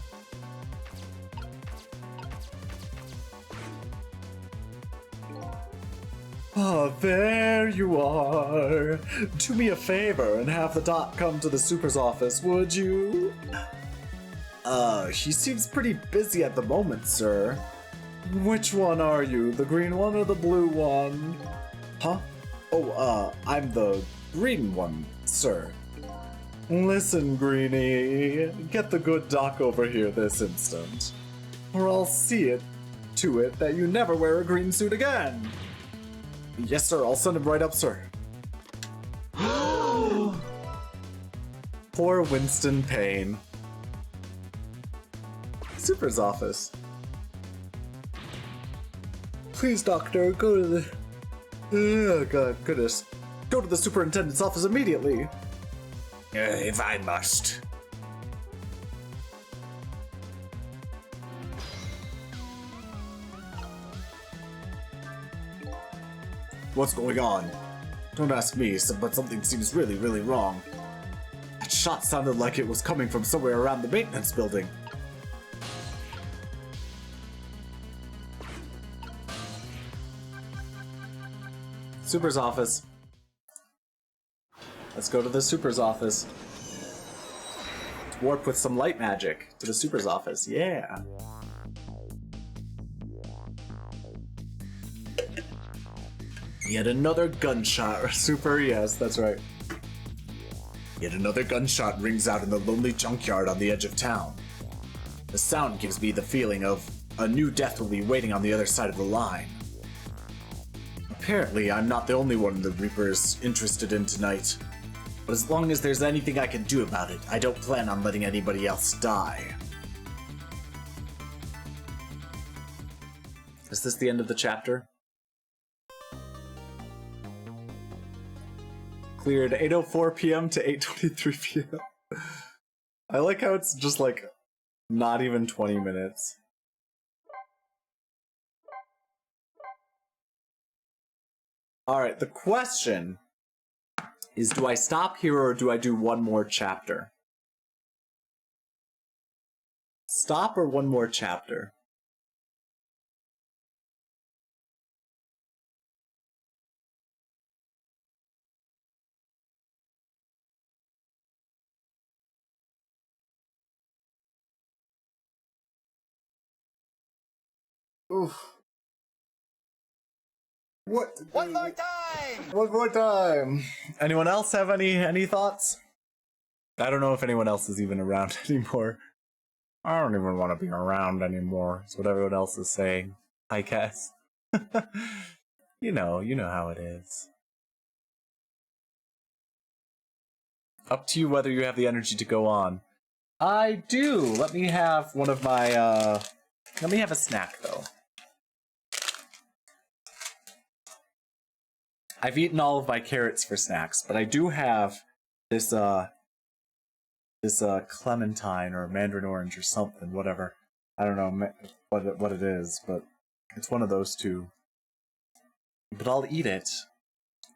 Ah, there you are. Do me a favor and have the doc come to the super's office, would you? He seems pretty busy at the moment, sir. Which one are you, the green one or the blue one? Huh? Oh, I'm the green one, sir. Listen, Greenie, get the good doc over here this instant, or I'll see it to it that you never wear a green suit again. Yes, sir, I'll send him right up, sir. Poor Winston Payne. Super's office. Please, doctor, go to the... Oh, God, goodness. Go to the superintendent's office immediately. If I must. What's going on? Don't ask me, but something seems really, really wrong. That shot sounded like it was coming from somewhere around the maintenance building. Super's office. Let's go to the Super's office. Let's warp with some light magic to the Super's office. Yeah. Yet another gunshot. Super, yes, that's right. Yet another gunshot rings out in the lonely junkyard on the edge of town. The sound gives me the feeling of a new death will be waiting on the other side of the line. Apparently, I'm not the only one the Reaper is interested in tonight. But as long as there's anything I can do about it, I don't plan on letting anybody else die. Is this the end of the chapter? Cleared 8:04 p.m. to 8:23 p.m. I like how it's just like not even 20 minutes. Alright, the question is, do I stop here or do I do one more chapter? Stop or one more chapter? Oof. What? One more time! One more time! Anyone else have any thoughts? I don't know if anyone else is even around anymore. I don't even want to be around anymore. Is what everyone else is saying. I guess. You know how it is. Up to you whether you have the energy to go on. I do! Let me have one of my, let me have a snack, though. I've eaten all of my carrots for snacks, but I do have this clementine or mandarin orange or something, whatever. I don't know what it is, but it's one of those two. But I'll eat it.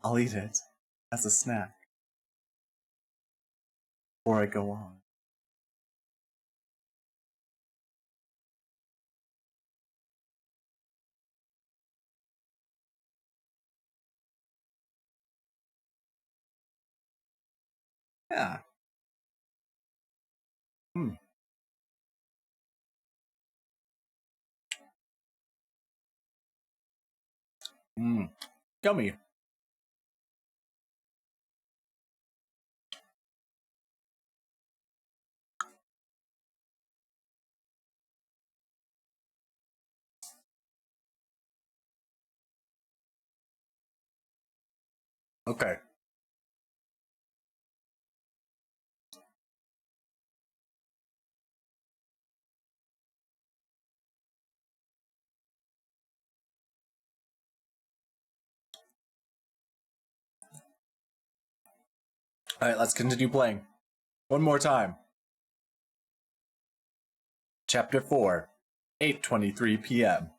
I'll eat it as a snack before I go on. Yeah. Yummy. Okay. Alright, let's continue playing. One more time. Chapter 4, 8:23 p.m.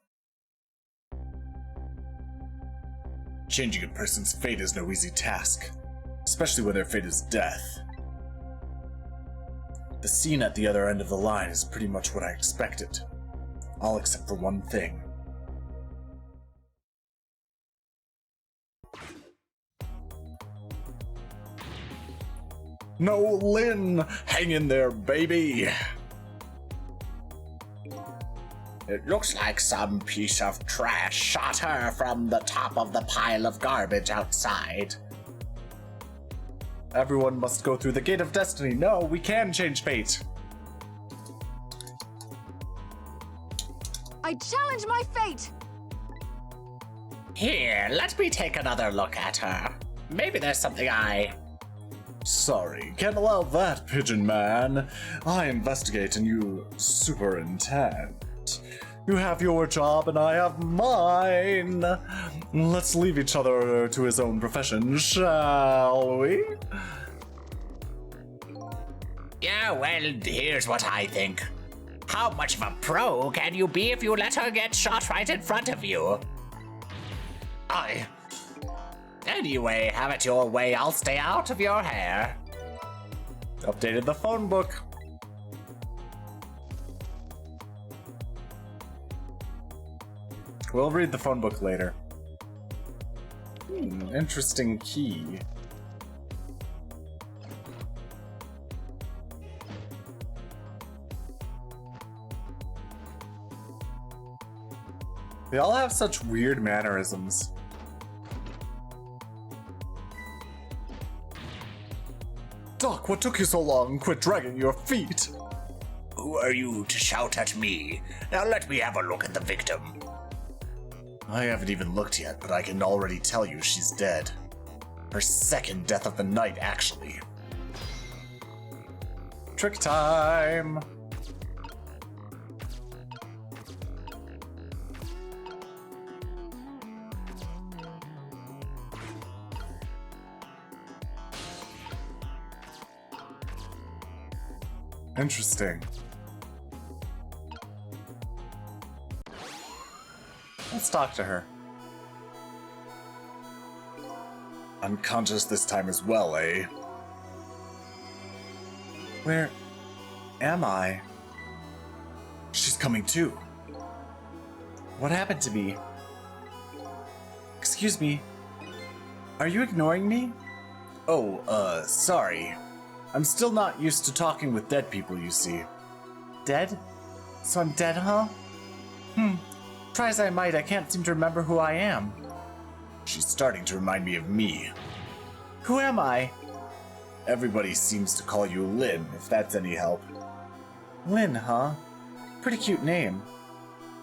Changing a person's fate is no easy task, especially when their fate is death. The scene at the other end of the line is pretty much what I expected, all except for one thing. No, Lynn! Hang in there, baby! It looks like some piece of trash shot her from the top of the pile of garbage outside. Everyone must go through the gate of destiny. No, we can change fate. I challenge my fate! Here, let me take another look at her. Maybe there's something I Sorry, can't allow that, Pigeon Man. I investigate and you superintend. You have your job and I have mine. Let's leave each other to his own profession, shall we? Yeah, well, here's what I think. How much of a pro can you be if you let her get shot right in front of you? Anyway, have it your way, I'll stay out of your hair. Updated the phone book. We'll read the phone book later. Interesting key. They all have such weird mannerisms. Doc, what took you so long? Quit dragging your feet. Who are you to shout at me? Now let me have a look at the victim. I haven't even looked yet, but I can already tell you she's dead. Her second death of the night, actually. Trick time! Interesting. Let's talk to her. Unconscious this time as well, eh? Where am I? She's coming too. What happened to me? Excuse me. Are you ignoring me? Oh, sorry. I'm still not used to talking with dead people, you see. Dead? So I'm dead, huh? Try as I might, I can't seem to remember who I am. She's starting to remind me of me. Who am I? Everybody seems to call you Lynn, if that's any help. Lynn, huh? Pretty cute name.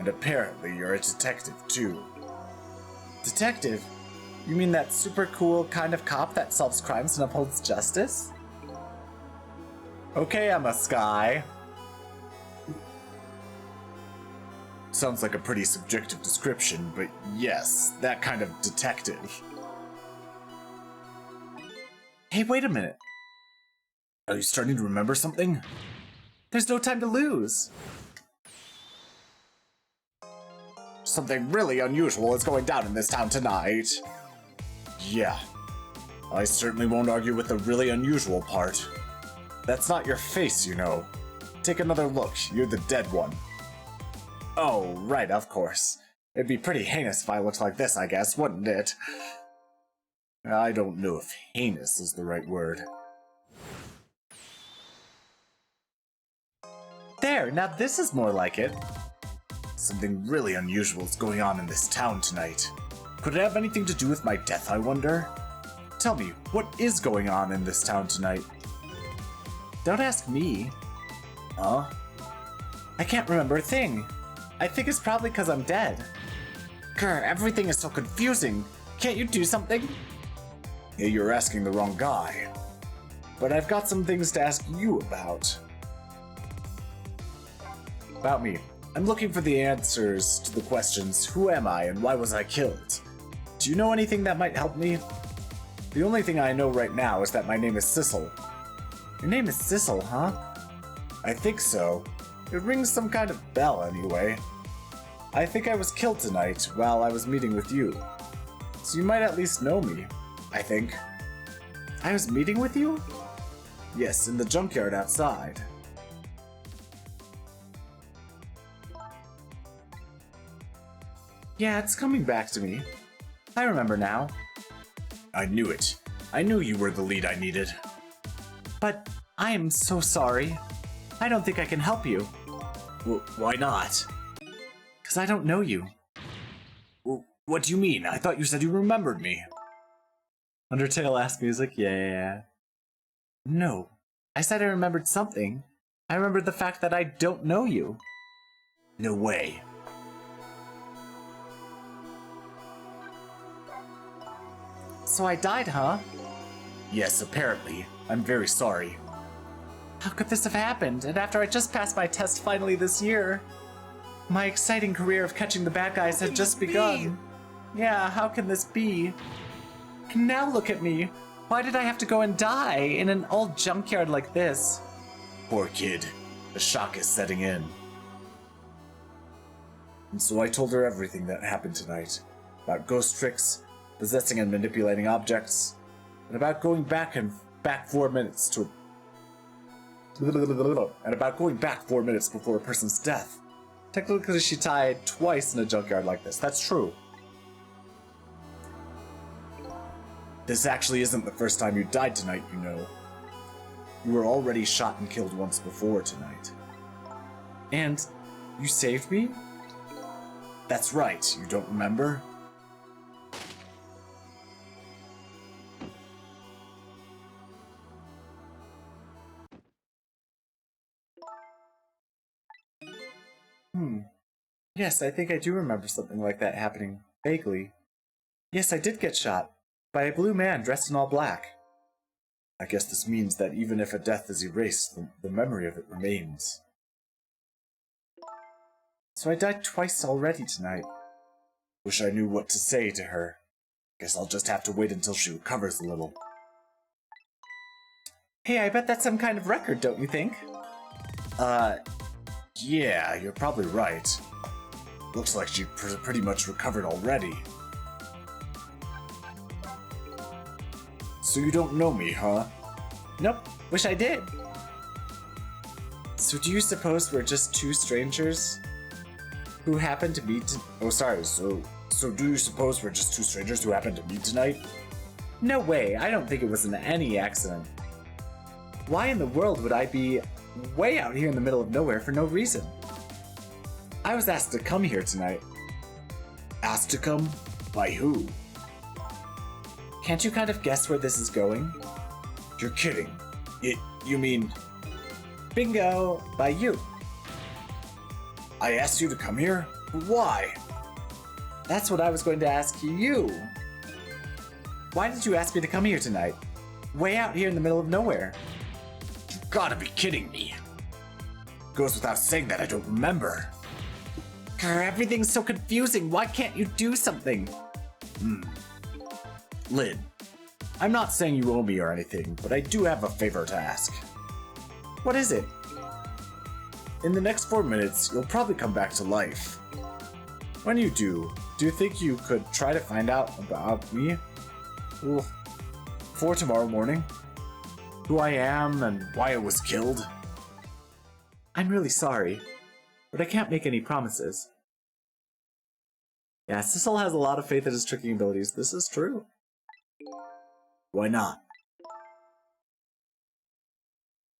And apparently you're a detective, too. Detective? You mean that super cool kind of cop that solves crimes and upholds justice? Okay, Emma Sky. Sounds like a pretty subjective description, but yes, that kind of detective. Hey, wait a minute. Are you starting to remember something? There's no time to lose. Something really unusual is going down in this town tonight. Yeah, I certainly won't argue with the really unusual part. That's not your face, you know. Take another look, you're the dead one. Oh, right, of course. It'd be pretty heinous if I looked like this, I guess, wouldn't it? I don't know if heinous is the right word. There, now this is more like it. Something really unusual is going on in this town tonight. Could it have anything to do with my death, I wonder? Tell me, what is going on in this town tonight? Don't ask me. Huh? I can't remember a thing. I think it's probably because I'm dead. Grr, everything is so confusing. Can't you do something? Yeah, you're asking the wrong guy. But I've got some things to ask you about. About me. I'm looking for the answers to the questions, who am I and why was I killed? Do you know anything that might help me? The only thing I know right now is that my name is Sissel. Your name is Sissel, huh? I think so. It rings some kind of bell anyway. I think I was killed tonight while I was meeting with you. So you might at least know me, I think. I was meeting with you? Yes, in the junkyard outside. Yeah, it's coming back to me. I remember now. I knew it. I knew you were the lead I needed. But I am so sorry. I don't think I can help you. Why not? Because I don't know you. What do you mean? I thought you said you remembered me. Undertale asked music? Yeah. No. I said I remembered something. I remembered the fact that I don't know you. No way. So I died, huh? Yes, apparently. I'm very sorry. How could this have happened? And after I just passed my test finally this year? My exciting career of catching the bad guys had just begun. Yeah, how can this be? Now look at me. Why did I have to go and die in an old junkyard like this? Poor kid. The shock is setting in. And so I told her everything that happened tonight. About ghost tricks, possessing and manipulating objects, and about going back 4 minutes to... and about going back 4 minutes before a person's death. Technically, she died twice in a junkyard like this. That's true. This actually isn't the first time you died tonight, you know. You were already shot and killed once before tonight. And you saved me? That's right, you don't remember? Yes, I think I do remember something like that happening, vaguely. Yes, I did get shot, by a blue man dressed in all black. I guess this means that even if a death is erased, the memory of it remains. So I died twice already tonight. Wish I knew what to say to her. Guess I'll just have to wait until she recovers a little. Hey, I bet that's some kind of record, don't you think? Yeah, you're probably right. Looks like she pretty much recovered already. So you don't know me, huh? Nope, wish I did. So do you suppose we're just two strangers who happened to meet so do you suppose we're just two strangers who happened to meet tonight? No way, I don't think it was any accident. Why in the world would I be way out here in the middle of nowhere for no reason? I was asked to come here tonight. Asked to come? By who? Can't you kind of guess where this is going? You're kidding. You mean... Bingo! By you. I asked you to come here? Why? That's what I was going to ask you. Why did you ask me to come here tonight? Way out here in the middle of nowhere. You gotta be kidding me. Goes without saying that I don't remember. Grr, everything's so confusing. Why can't you do something? Lynn, I'm not saying you owe me or anything, but I do have a favor to ask. What is it? In the next 4 minutes, you'll probably come back to life. When you do you think you could try to find out about me? For tomorrow morning? Who I am and why I was killed? I'm really sorry, but I can't make any promises. Yeah, Sissel has a lot of faith in his tricking abilities. This is true. Why not?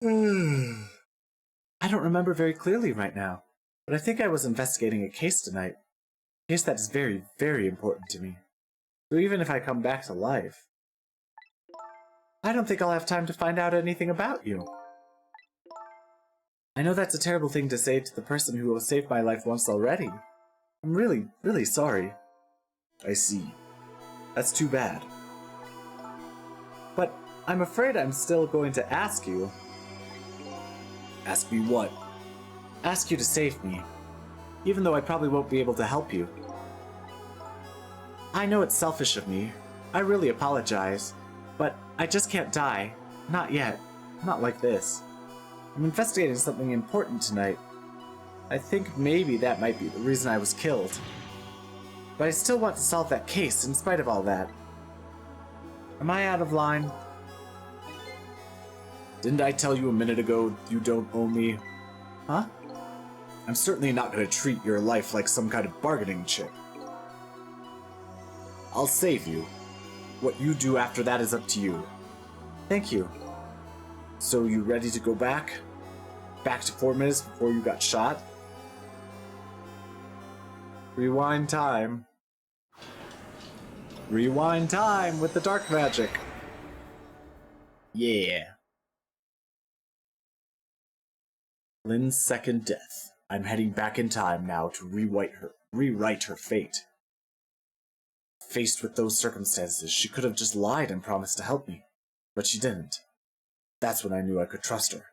I don't remember very clearly right now, but I think I was investigating a case tonight. A case that is very, very important to me. So even if I come back to life, I don't think I'll have time to find out anything about you. I know that's a terrible thing to say to the person who has saved my life once already. I'm really, really sorry. I see. That's too bad. But I'm afraid I'm still going to ask you. Ask me what? Ask you to save me, even though I probably won't be able to help you. I know it's selfish of me. I really apologize, but I just can't die. Not yet. Not like this. I'm investigating something important tonight. I think maybe that might be the reason I was killed. But I still want to solve that case in spite of all that. Am I out of line? Didn't I tell you a minute ago you don't owe me? Huh? I'm certainly not going to treat your life like some kind of bargaining chip. I'll save you. What you do after that is up to you. Thank you. So you ready to go back? Back to 4 minutes before you got shot? Rewind time. Rewind time with the dark magic. Yeah. Lynn's second death. I'm heading back in time now to rewrite her fate. Faced with those circumstances, she could have just lied and promised to help me. But she didn't. That's when I knew I could trust her.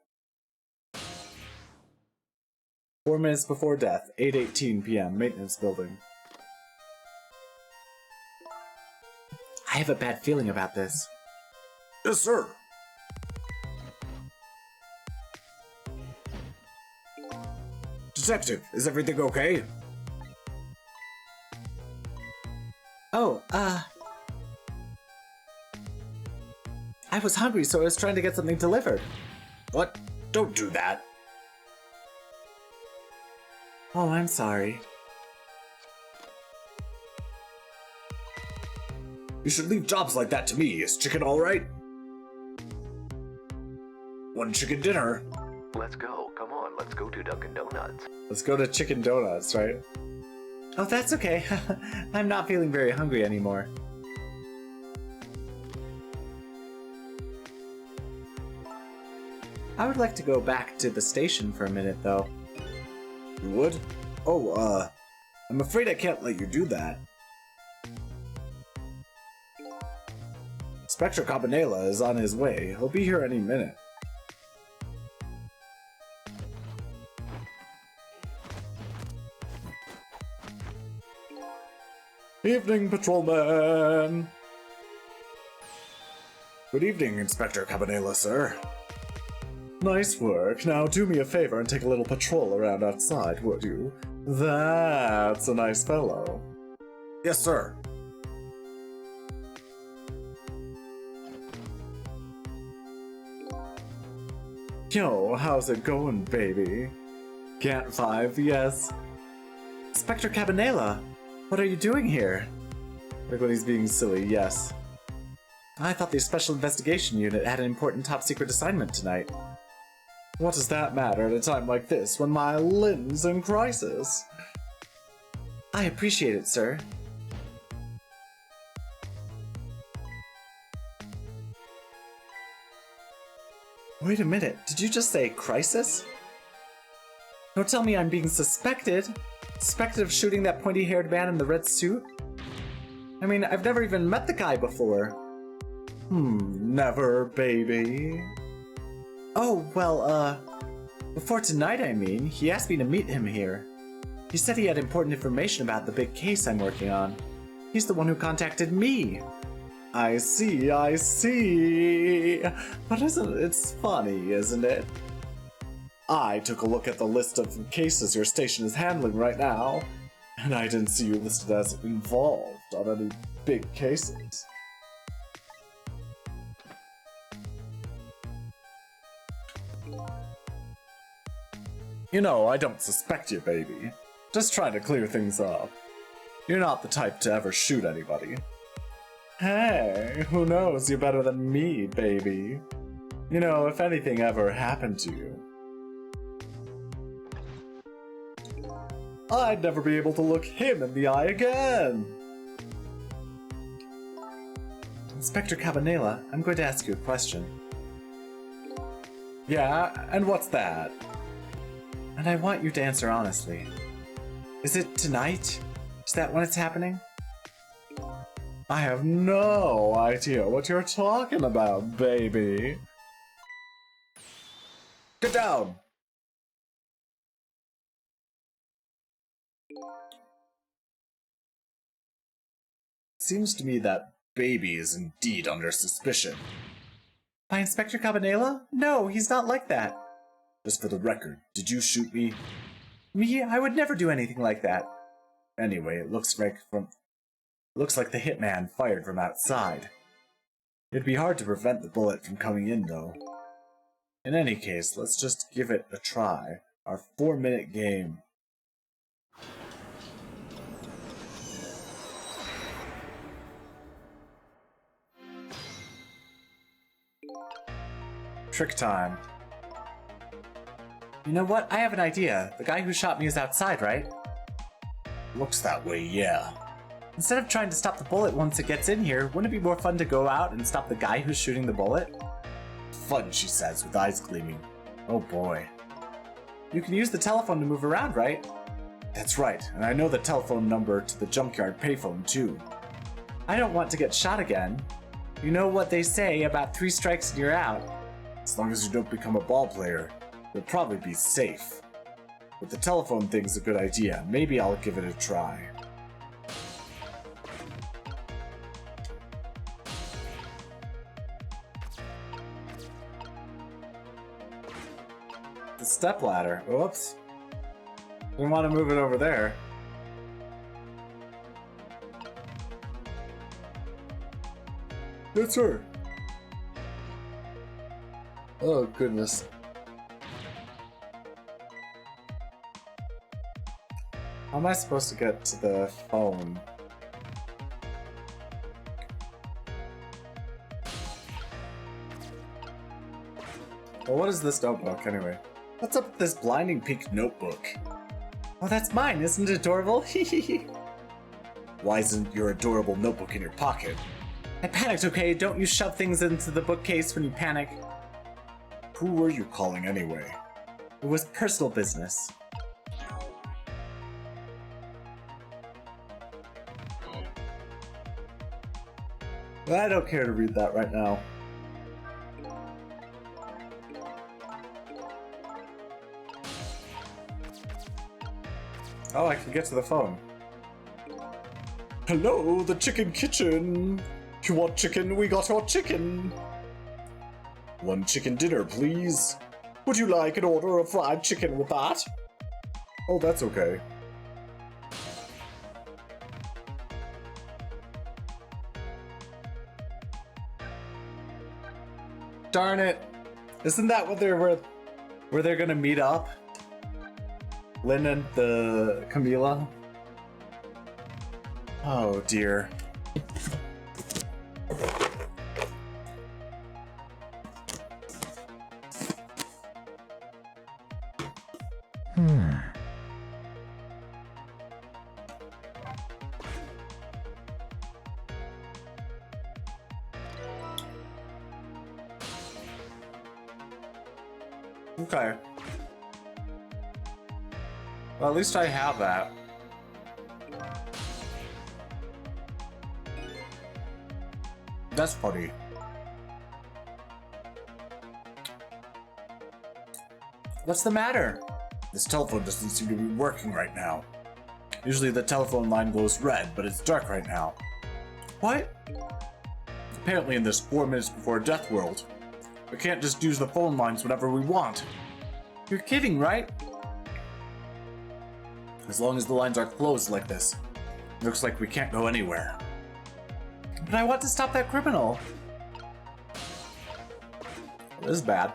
4 minutes before death, 8:18 p.m., maintenance building. I have a bad feeling about this. Yes, sir. Detective, is everything okay? Oh, I was hungry, so I was trying to get something delivered. What? Don't do that. Oh, I'm sorry. You should leave jobs like that to me. Is chicken alright? 1 chicken dinner. Let's go. Come on, let's go to Dunkin' Donuts. Let's go to Chicken Donuts, right? Oh, that's okay. I'm not feeling very hungry anymore. I would like to go back to the station for a minute, though. You would? Oh, I'm afraid I can't let you do that. Inspector Cabanela is on his way. He'll be here any minute. Evening, patrolman! Good evening, Inspector Cabanela, sir. Nice work. Now do me a favor and take a little patrol around outside, would you? That's a nice fellow. Yes, sir. Yo, how's it going, baby? Cat 5, yes. Inspector Cabanela, what are you doing here? Like when he's being silly, yes. I thought the Special Investigation Unit had an important top-secret assignment tonight. What does that matter at a time like this, when my Lynn's in crisis? I appreciate it, sir. Wait a minute, did you just say crisis? Don't tell me I'm being suspected? Suspected of shooting that pointy-haired man in the red suit? I mean, I've never even met the guy before. Never, baby. Oh, well, before tonight, I mean, he asked me to meet him here. He said he had important information about the big case I'm working on. He's the one who contacted me. I see, I see. But it's funny, isn't it? I took a look at the list of cases your station is handling right now, and I didn't see you listed as involved on any big cases. You know, I don't suspect you, baby. Just trying to clear things up. You're not the type to ever shoot anybody. Hey, who knows you better than me, baby? You know, if anything ever happened to you, I'd never be able to look him in the eye again! Inspector Cabanela, I'm going to ask you a question. Yeah, and what's that? And I want you to answer honestly. Is it tonight? Is that when it's happening? I have no idea what you're talking about, baby. Get down! Seems to me that baby is indeed under suspicion. By Inspector Cabanela? No, he's not like that. Just for the record, did you shoot me? Me? I would never do anything like that. Anyway, it looks like the hitman fired from outside. It'd be hard to prevent the bullet from coming in, though. In any case, let's just give it a try. Our 4-minute game. Trick time. You know what? I have an idea. The guy who shot me is outside, right? Looks that way, yeah. Instead of trying to stop the bullet once it gets in here, wouldn't it be more fun to go out and stop the guy who's shooting the bullet? Fun, she says, with eyes gleaming. Oh boy. You can use the telephone to move around, right? That's right, and I know the telephone number to the junkyard payphone, too. I don't want to get shot again. You know what they say about 3 strikes and you're out. As long as you don't become a ball player, you'll probably be safe. But the telephone thing's a good idea. Maybe I'll give it a try. The stepladder. Whoops. Didn't want to move it over there. It's her. Oh, goodness. How am I supposed to get to the phone? Well, what is this notebook, anyway? What's up with this blinding pink notebook? Oh, that's mine, isn't it adorable? Why isn't your adorable notebook in your pocket? I panicked, okay? Don't you shove things into the bookcase when you panic. Who were you calling anyway? It was personal business. I don't care to read that right now. Oh, I can get to the phone. Hello, the chicken kitchen. You want chicken? We got your chicken. 1 chicken dinner, please. Would you like an order of fried chicken with that? Oh, that's okay. Darn it. Isn't that what where they're gonna meet up? Lynn and the Camila? Oh dear. Okay. Well, at least I have that. That's funny. What's the matter? This telephone doesn't seem to be working right now. Usually the telephone line glows red, but it's dark right now. What? Apparently in this 4 minutes before death world, we can't just use the phone lines whenever we want. You're kidding, right? As long as the lines are closed like this, it looks like we can't go anywhere. But I want to stop that criminal. This is bad.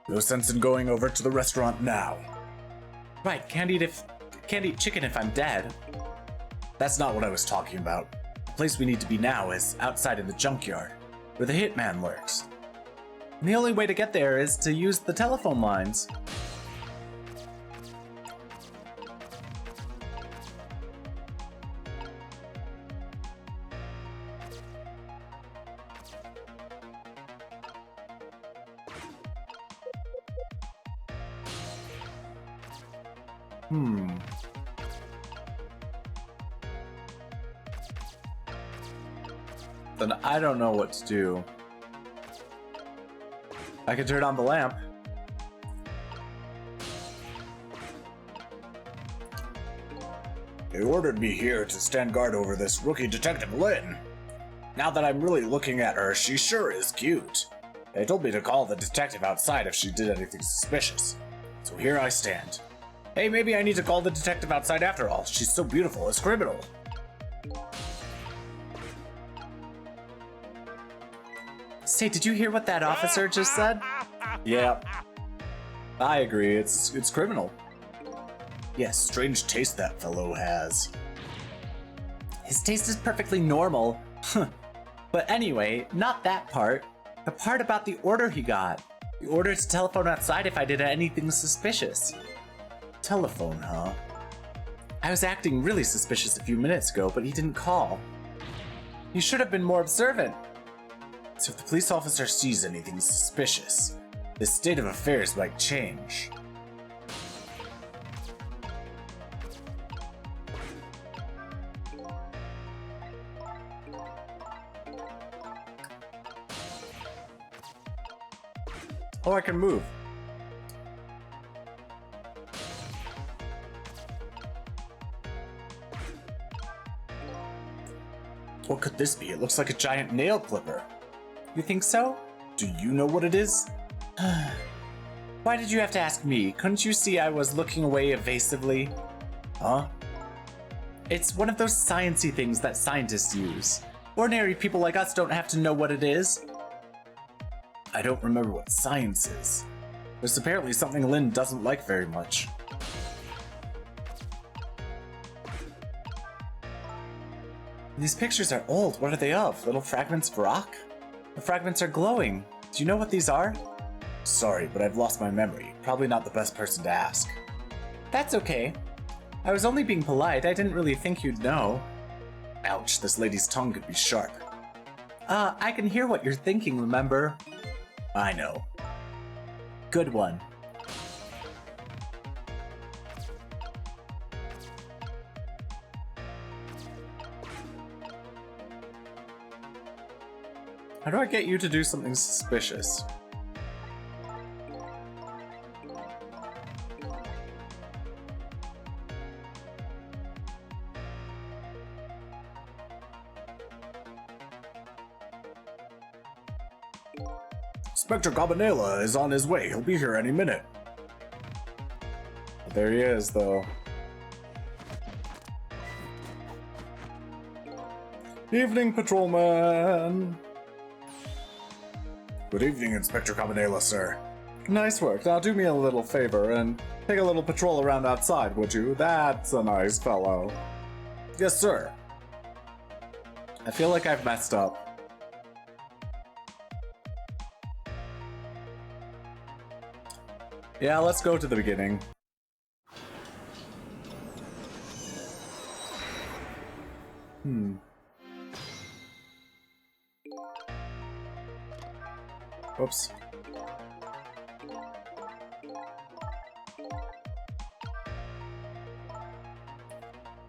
No sense in going over to the restaurant now. Right, can't eat chicken if I'm dead. That's not what I was talking about. The place we need to be now is outside in the junkyard, where the hitman lurks. And the only way to get there is to use the telephone lines. Then I don't know what to do. I can turn on the lamp. They ordered me here to stand guard over this rookie detective Lynn. Now that I'm really looking at her, she sure is cute. They told me to call the detective outside if she did anything suspicious. So here I stand. Hey, maybe I need to call the detective outside after all. She's so beautiful as criminal. Say, did you hear what that officer just said? Yeah. I agree, it's criminal. Yes, strange taste that fellow has. His taste is perfectly normal. But anyway, not that part. The part about the order he got. The order to telephone outside if I did anything suspicious. Telephone, huh? I was acting really suspicious a few minutes ago, but he didn't call. He should have been more observant. So if the police officer sees anything suspicious, this state of affairs might change. Oh, I can move. What could this be? It looks like a giant nail clipper. You think so? Do you know what it is? Why did you have to ask me? Couldn't you see I was looking away evasively? Huh? It's one of those sciencey things that scientists use. Ordinary people like us don't have to know what it is. I don't remember what science is. There's apparently something Lynn doesn't like very much. These pictures are old. What are they of? Little fragments of rock? The fragments are glowing. Do you know what these are? Sorry, but I've lost my memory. Probably not the best person to ask. That's okay. I was only being polite. I didn't really think you'd know. Ouch, this lady's tongue could be sharp. I can hear what you're thinking, remember? I know. Good one. How do I get you to do something suspicious? Spectre Cabanela is on his way. He'll be here any minute. There he is, though. Evening, patrolman. Good evening, Inspector Cabanela, sir. Nice work. Now do me a little favor and take a little patrol around outside, would you? That's a nice fellow. Yes, sir. I feel like I've messed up. Yeah, let's go to the beginning. Oops.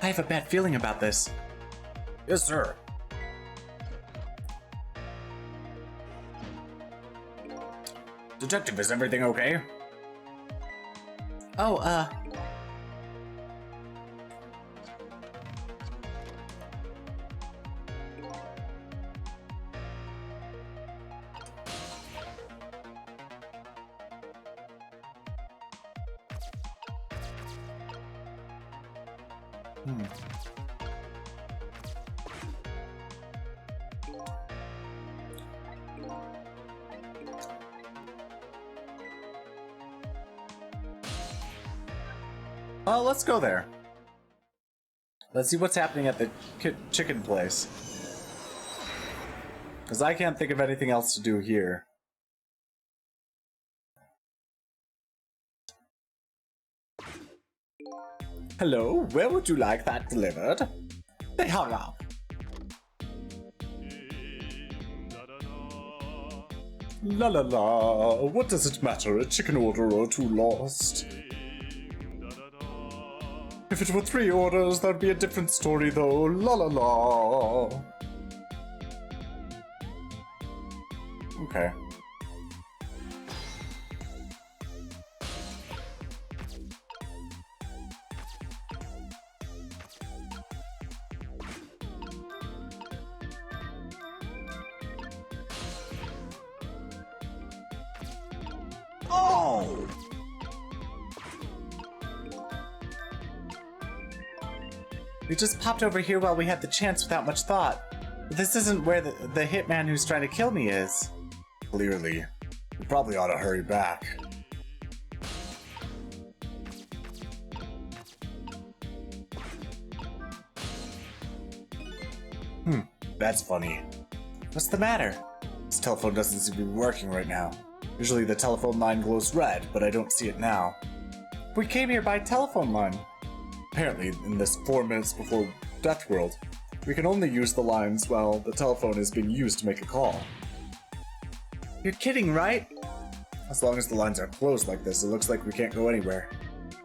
I have a bad feeling about this. Yes, sir. Detective, is everything okay? Oh, Oh, let's go there. Let's see what's happening at the chicken place. Because I can't think of anything else to do here. Hello, where would you like that delivered? They hung up. La la la, what does it matter? A chicken order or two lost? If it were 3 orders, that'd be a different story though. La la la. Okay. Oh! We just popped over here while we had the chance without much thought. But this isn't where the hitman who's trying to kill me is. Clearly. We probably ought to hurry back. That's funny. What's the matter? This telephone doesn't seem to be working right now. Usually the telephone line glows red, but I don't see it now. We came here by telephone line. Apparently, in this 4 minutes before Death World, we can only use the lines while the telephone is being used to make a call. You're kidding, right? As long as the lines are closed like this, it looks like we can't go anywhere.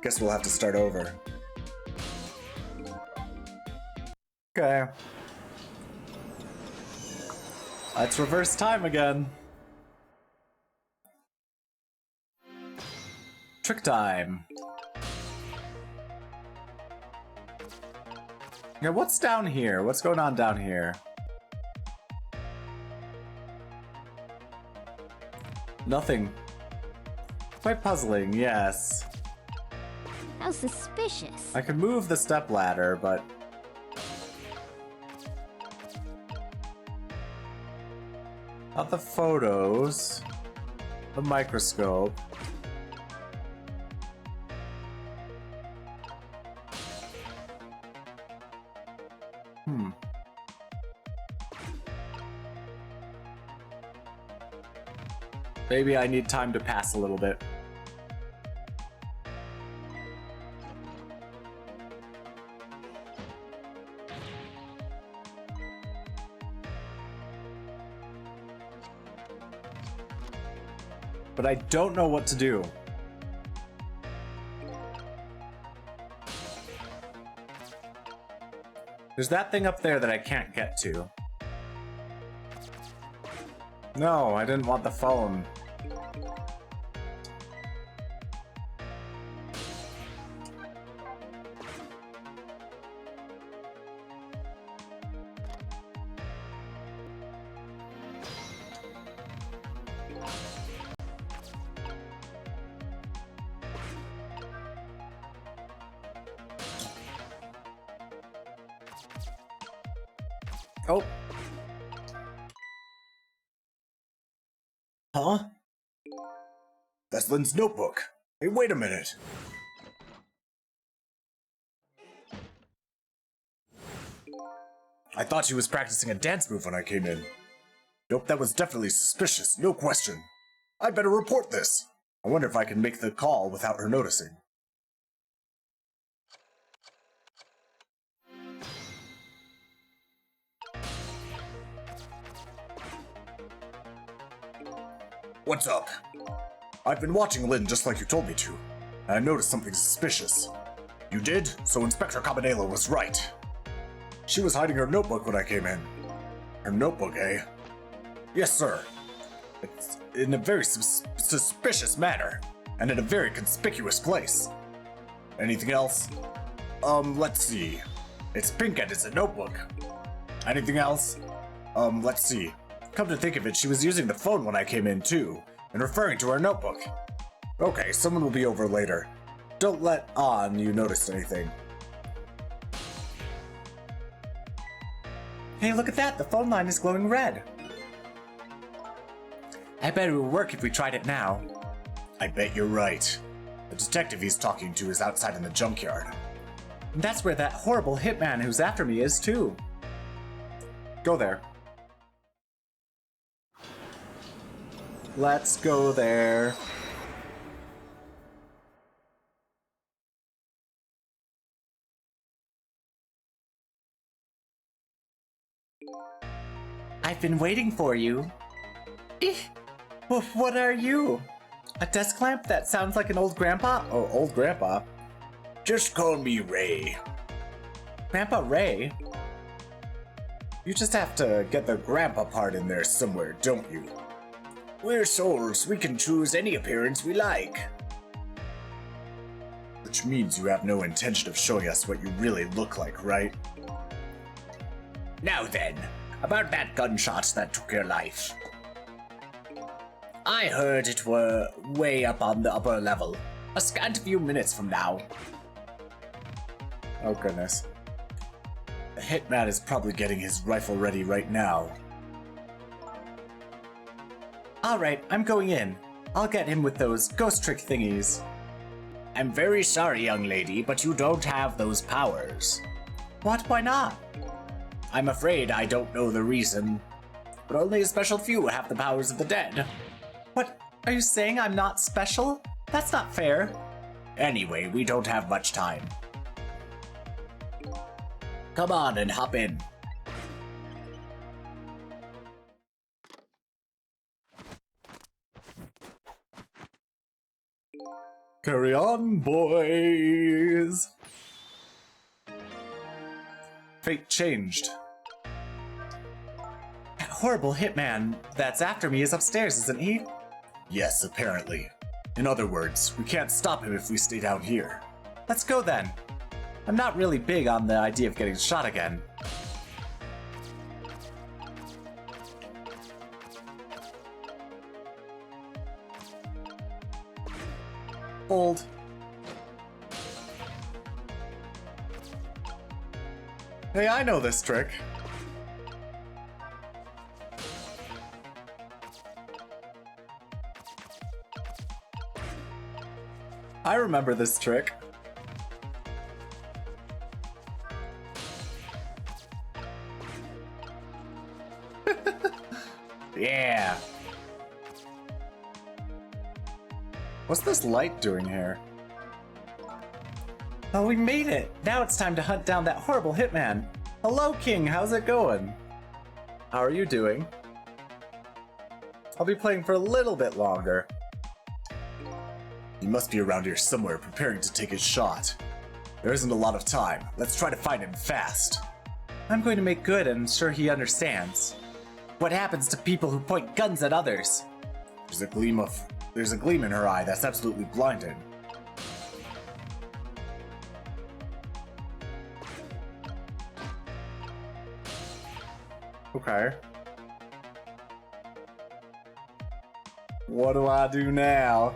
Guess we'll have to start over. Okay. Let's reverse time again. trick time. Yeah, what's down here? What's going on down here? Nothing. Quite puzzling, yes. How suspicious. I could move the stepladder, but... not the photos. The microscope. Maybe I need time to pass a little bit. But I don't know what to do. There's that thing up there that I can't get to. No, I didn't want the phone. Oh. Huh? That's Lynn's notebook. Hey, wait a minute. I thought she was practicing a dance move when I came in. Nope, that was definitely suspicious, no question. I'd better report this. I wonder if I can make the call without her noticing. What's up? I've been watching Lynn just like you told me to, and I noticed something suspicious. You did? So Inspector Cabanela was right. She was hiding her notebook when I came in. Her notebook, eh? Yes, sir. It's in a very suspicious manner, and in a very conspicuous place. Anything else? Let's see. It's pink and it's a notebook. Anything else? Let's see. Come to think of it, she was using the phone when I came in too, and referring to her notebook. Okay, someone will be over later. Don't let on you noticed anything. Hey, look at that! The phone line is glowing red. I bet it would work if we tried it now. I bet you're right. The detective he's talking to is outside in the junkyard. And that's where that horrible hitman who's after me is too. Go there. Let's go there. I've been waiting for you. What are you? A desk lamp that sounds like an old grandpa? Oh, old grandpa. Just call me Ray. Grandpa Ray? You just have to get the grandpa part in there somewhere, don't you? We're souls, we can choose any appearance we like. Which means you have no intention of showing us what you really look like, right? Now then, about that gunshot that took your life. I heard it were way up on the upper level. A scant few minutes from now. Oh goodness. The hitman is probably getting his rifle ready right now. Alright, I'm going in. I'll get him with those ghost trick thingies. I'm very sorry, young lady, but you don't have those powers. What? Why not? I'm afraid I don't know the reason, but only a special few have the powers of the dead. What? Are you saying I'm not special? That's not fair. Anyway, we don't have much time. Come on and hop in. Carry on, boys! Fate changed. That horrible hitman that's after me is upstairs, isn't he? Yes, apparently. In other words, we can't stop him if we stay down here. Let's go then. I'm not really big on the idea of getting shot again. Hold. Hey, I know this trick. I remember this trick. Yeah. What's this light doing here? Oh, we made it! Now it's time to hunt down that horrible hitman. Hello, King. How's it going? How are you doing? I'll be playing for a little bit longer. He must be around here somewhere preparing to take his shot. There isn't a lot of time. Let's try to find him fast. I'm going to make good and sure he understands. What happens to people who point guns at others? There's a gleam in her eye that's absolutely blinding. Okay. What do I do now?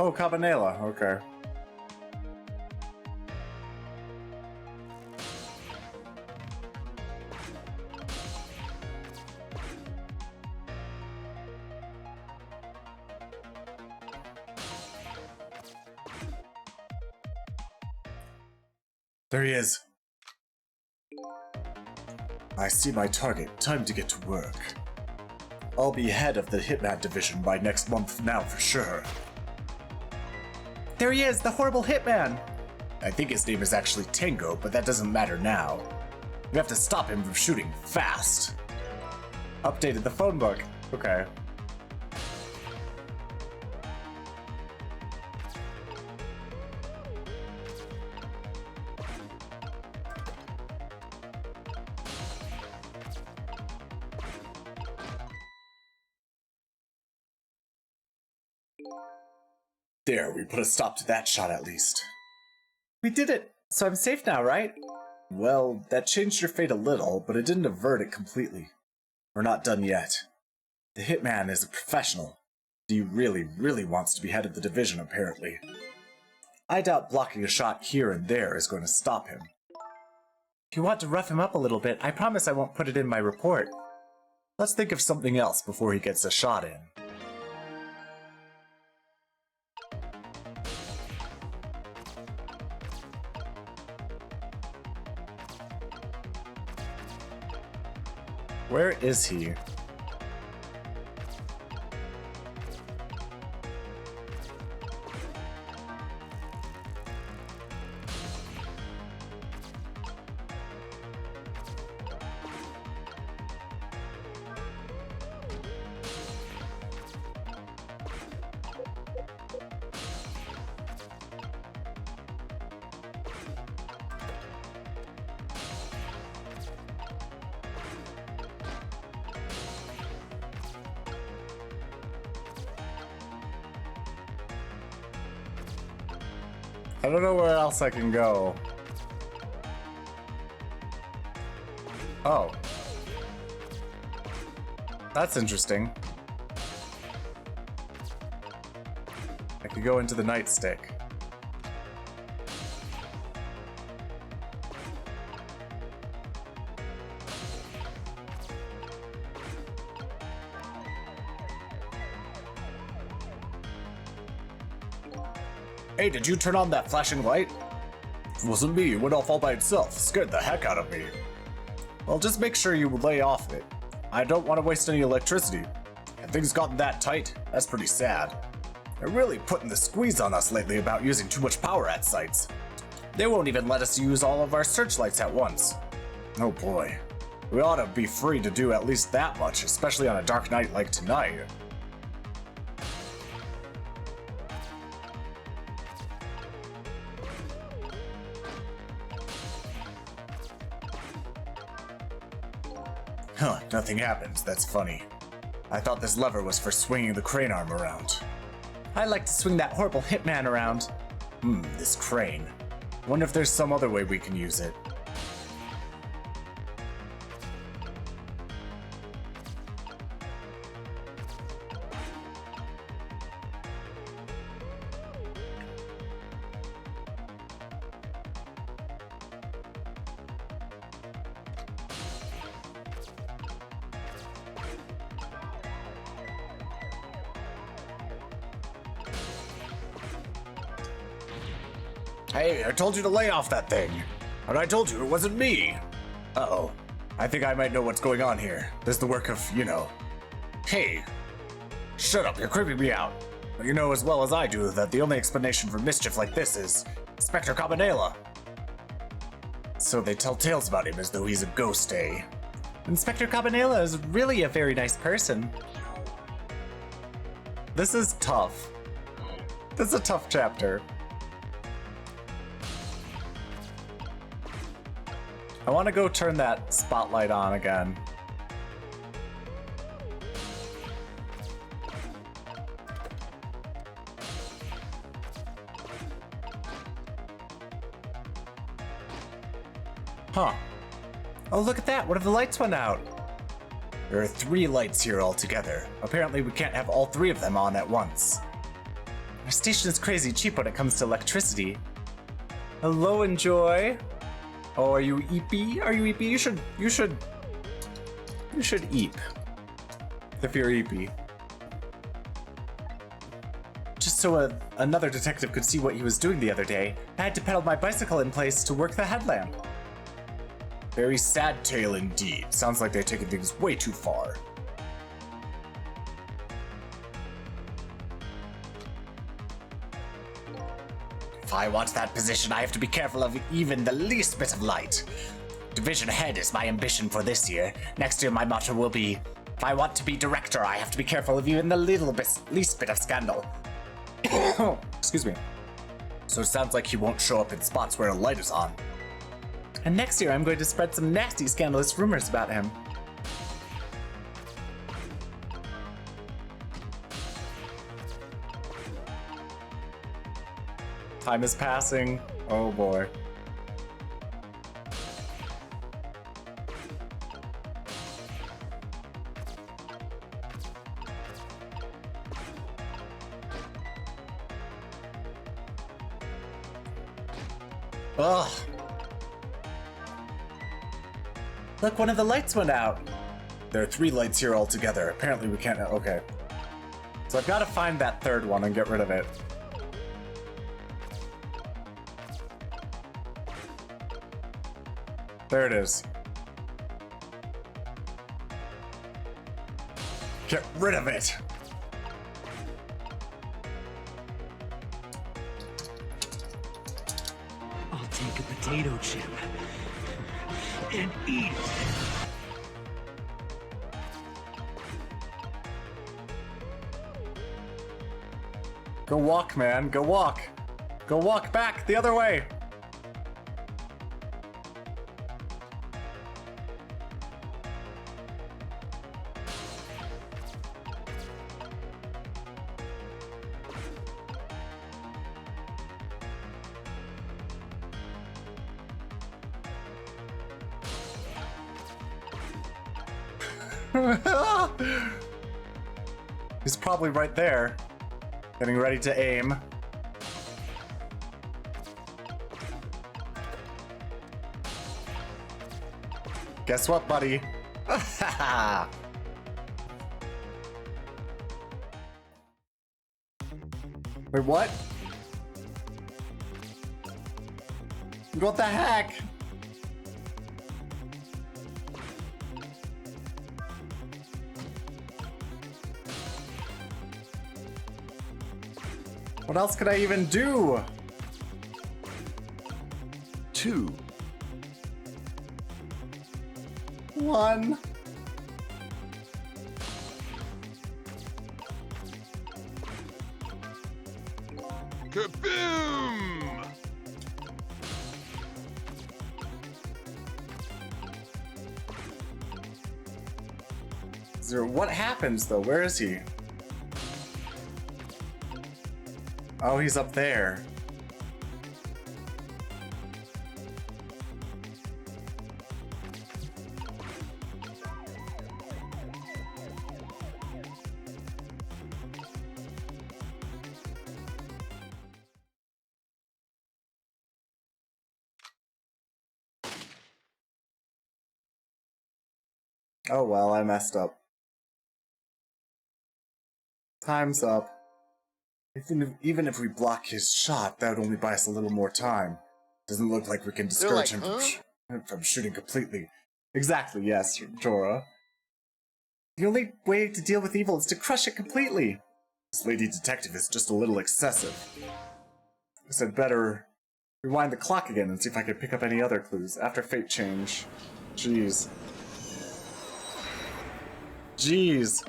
Oh, Cabanela, okay. There he is. I see my target. Time to get to work. I'll be head of the Hitman division by next month now for sure. There he is, the horrible hitman! I think his name is actually Tango, but that doesn't matter now. We have to stop him from shooting fast. Updated the phone book. Okay. There, we put a stop to that shot at least. We did it! So I'm safe now, right? Well, that changed your fate a little, but it didn't avert it completely. We're not done yet. The hitman is a professional. He really wants to be head of the division, apparently. I doubt blocking a shot here and there is going to stop him. If you want to rough him up a little bit, I promise I won't put it in my report. Let's think of something else before he gets a shot in. Where is he? I don't know where else I can go. Oh. That's interesting. I could go into the nightstick. Hey, did you turn on that flashing light? It wasn't me, it went off all by itself. Scared the heck out of me. Well, just make sure you lay off it. I don't want to waste any electricity. Have things gotten that tight? That's pretty sad. They're really putting the squeeze on us lately about using too much power at sites. They won't even let us use all of our searchlights at once. Oh boy. We ought to be free to do at least that much, especially on a dark night like tonight. Huh, nothing happens. That's funny. I thought this lever was for swinging the crane arm around. I like to swing that horrible hitman around. This crane. Wonder if there's some other way we can use it. Hey, I told you to lay off that thing. And I told you it wasn't me. Uh-oh. I think I might know what's going on here. This is the work of, you know... Hey! Shut up, you're creeping me out. You know as well as I do that the only explanation for mischief like this is Inspector Cabanela. So they tell tales about him as though he's a ghost, eh? Inspector Cabanela is really a very nice person. This is tough. This is a tough chapter. I want to go turn that spotlight on again. Huh. Oh, look at that. One of the lights went out. There are 3 lights here altogether. Apparently we can't have all 3 of them on at once. Our station is crazy cheap when it comes to electricity. Hello, Enjoy. Oh, are you eepy? Are you eepy? You should eep. If you're eepy. Just so another detective could see what he was doing the other day, I had to pedal my bicycle in place to work the headlamp. Very sad tale indeed. Sounds like they're taking things way too far. If I want that position, I have to be careful of even the least bit of light. Division head is my ambition for this year. Next year, my motto will be, if I want to be director, I have to be careful of even the least bit of scandal. Excuse me. So it sounds like he won't show up in spots where a light is on. And next year, I'm going to spread some nasty, scandalous rumors about him. Time is passing. Oh boy. Ugh. Look, one of the lights went out. There are 3 lights here altogether. Apparently we can't... Okay. So I've got to find that 3rd one and get rid of it. There it is. Get rid of it! I'll take a potato chip and eat it. Go walk, man. Go walk. Go walk back the other way. He's probably right there, getting ready to aim. Guess what, buddy? Wait, what? What the heck? What else could I even do? 2. 1. Kaboom! Zero. What happens though? Where is he? Oh, he's up there. Oh well, I messed up. Time's up. Even if we block his shot, that would only buy us a little more time. Doesn't look like we can discourage him from shooting completely. Exactly, yes, Jorah. The only way to deal with evil is to crush it completely. This lady detective is just a little excessive. I said better rewind the clock again and see if I can pick up any other clues after fate change. Jeez. Jeez.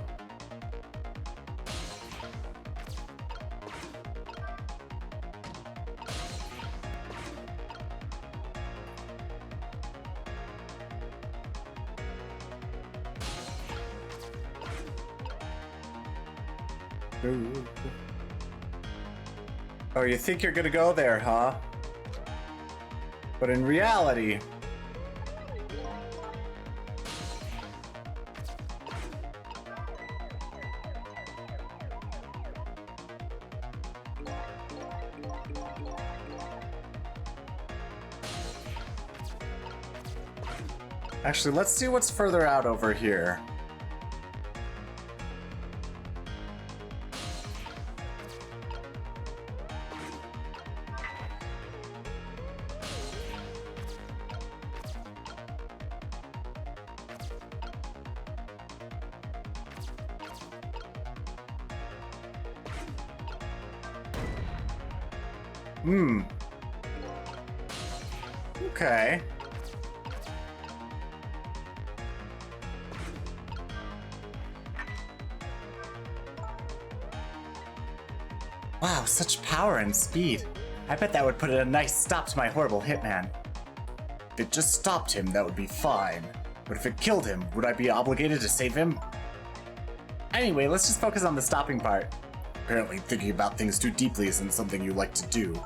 Oh, you think you're gonna go there, huh? But in reality... Actually, let's see what's further out over here. Okay. Wow, such power and speed. I bet that would put a nice stop to my horrible hitman. If it just stopped him, that would be fine. But if it killed him, would I be obligated to save him? Anyway, let's just focus on the stopping part. Apparently thinking about things too deeply isn't something you like to do.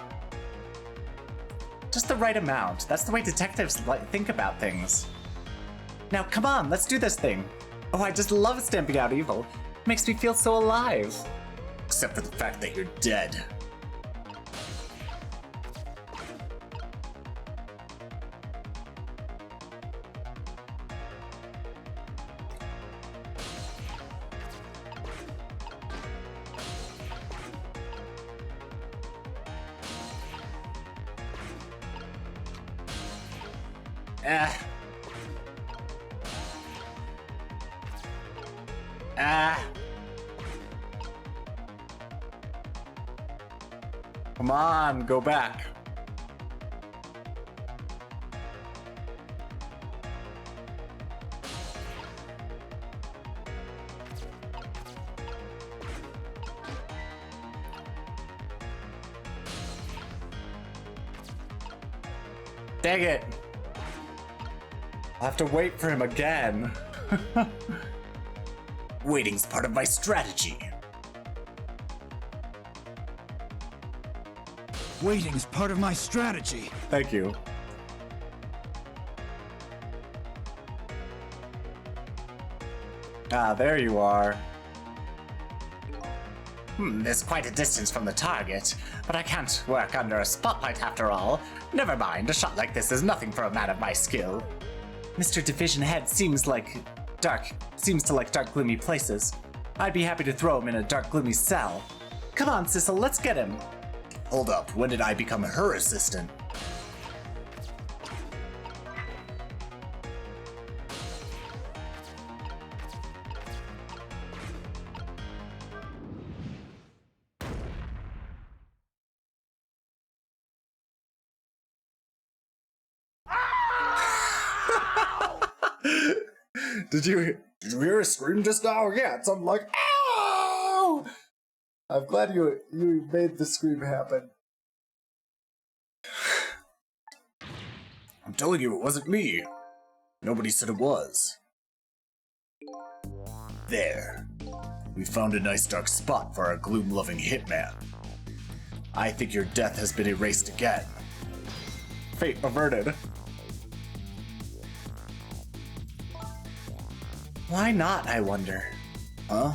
Just the right amount. That's the way detectives think about things. Now come on, let's do this thing. Oh, I just love stamping out evil. It makes me feel so alive. Except for the fact that you're dead. Come on, go back. Dang it. I'll have to wait for him again. Waiting's part of my strategy. Waiting's part of my strategy. Thank you. Ah, there you are. There's quite a distance from the target, but I can't work under a spotlight after all. Never mind, a shot like this is nothing for a man of my skill. Mr. Division Head seems to like dark, gloomy places. I'd be happy to throw him in a dark, gloomy cell. Come on, Sissel, let's get him. Hold up, when did I become her assistant? Did you hear a scream just now? Yeah, it's something like, ow! I'm glad you made the scream happen. I'm telling you, it wasn't me. Nobody said it was. There. We found a nice dark spot for our gloom-loving hitman. I think your death has been erased again. Fate averted. Why not, I wonder? Huh?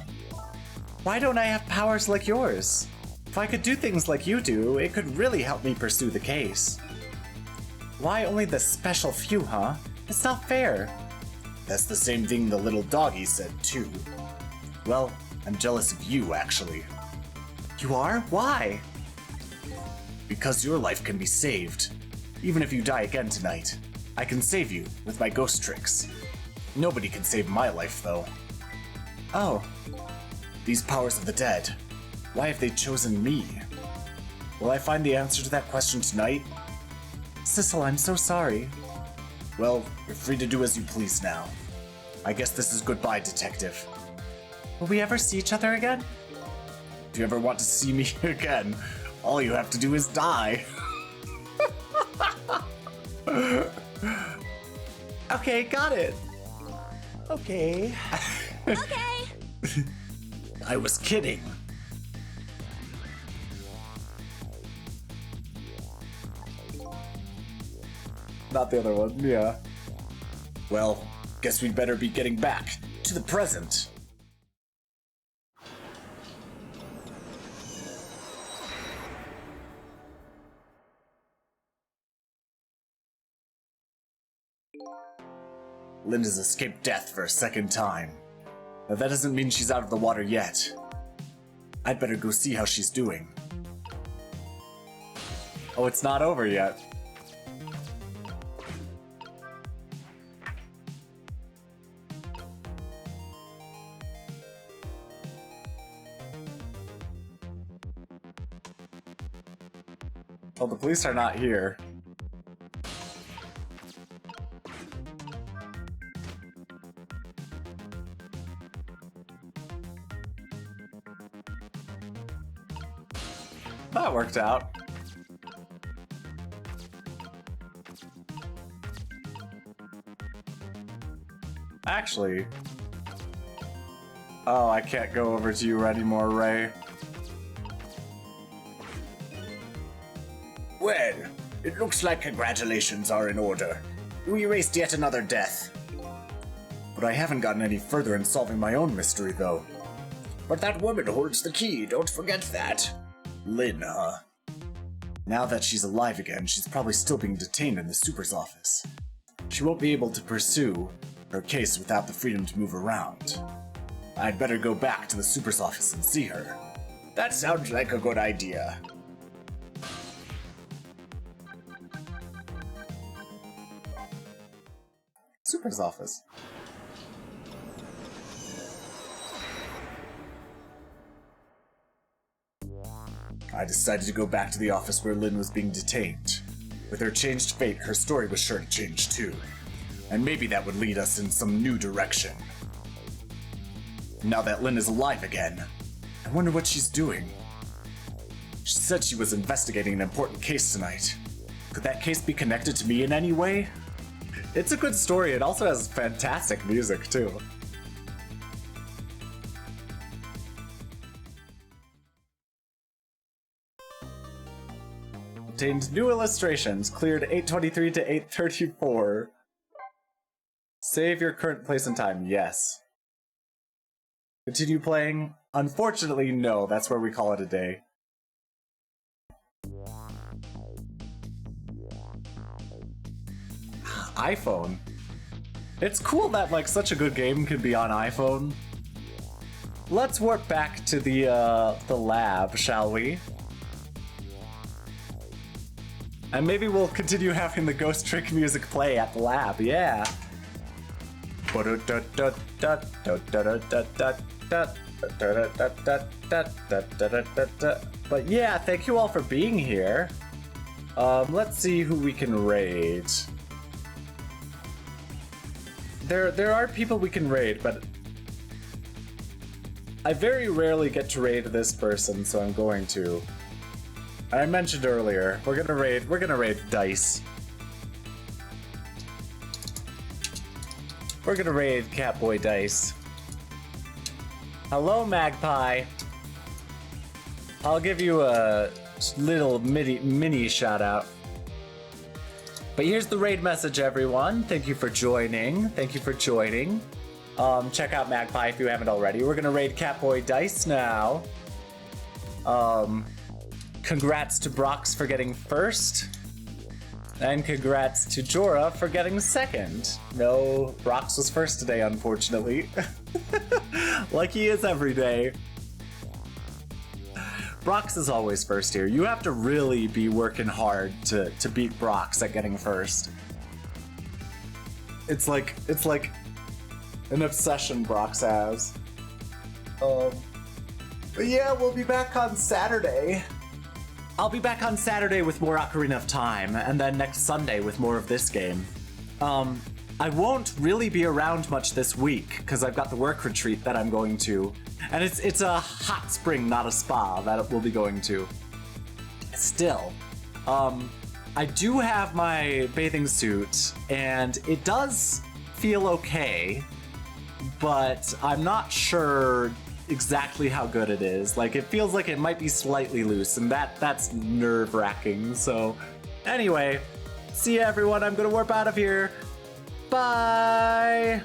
Why don't I have powers like yours? If I could do things like you do, it could really help me pursue the case. Why only the special few, huh? It's not fair. That's the same thing the little doggy said, too. Well, I'm jealous of you, actually. You are? Why? Because your life can be saved. Even if you die again tonight, I can save you with my ghost tricks. Nobody can save my life, though. Oh. These powers of the dead. Why have they chosen me? Will I find the answer to that question tonight? Sissel, I'm so sorry. Well, you're free to do as you please now. I guess this is goodbye, detective. Will we ever see each other again? If you ever want to see me again, all you have to do is die. Okay, got it. Okay. Okay. I was kidding. Not the other one, yeah. Well, guess we'd better be getting back to the present. Linda's escaped death for a second time. Now that doesn't mean she's out of the water yet. I'd better go see how she's doing. Oh, it's not over yet. Well, the police are not here. That worked out. Actually... Oh, I can't go over to you anymore, Ray. Well, it looks like congratulations are in order. You erased yet another death. But I haven't gotten any further in solving my own mystery, though. But that woman holds the key, don't forget that. Lynn, huh? Now that she's alive again, she's probably still being detained in the Super's office. She won't be able to pursue her case without the freedom to move around. I'd better go back to the Super's office and see her. That sounds like a good idea. Super's office. I decided to go back to the office where Lynn was being detained. With her changed fate, her story was sure to change too. And maybe that would lead us in some new direction. Now that Lynn is alive again, I wonder what she's doing. She said she was investigating an important case tonight. Could that case be connected to me in any way? It's a good story. It also has fantastic music too. Obtained new illustrations, cleared 823 to 834. Save your current place and time, yes. Continue playing? Unfortunately, no, that's where we call it a day. iPhone. It's cool that like such a good game can be on iPhone. Let's warp back to the lab, shall we? And maybe we'll continue having the ghost trick music play at the lab, yeah. But yeah, thank you all for being here. Let's see who we can raid. There are people we can raid, but I very rarely get to raid this person, so I'm going to. I mentioned earlier, we're gonna raid Dice. We're gonna raid Catboy Dice. Hello, Magpie. I'll give you a little mini shout out. But here's the raid message, everyone. Thank you for joining. Thank you for joining. Check out Magpie if you haven't already. We're gonna raid Catboy Dice now. Congrats to Brox for getting first. And congrats to Jorah for getting second. No, Brox was first today, unfortunately. Like he is every day. Brox is always first here. You have to really be working hard to beat Brox at getting first. It's like an obsession Brox has. But yeah, we'll be back on Saturday. I'll be back on Saturday with more Ocarina of Time, and then next Sunday with more of this game. I won't really be around much this week, because I've got the work retreat that I'm going to. And it's a hot spring, not a spa, that we'll be going to. Still, I do have my bathing suit, and it does feel okay, but I'm not sure exactly how good it is. Like, it feels like it might be slightly loose, and that's nerve-wracking. So anyway, see ya everyone. I'm gonna warp out of here. Bye.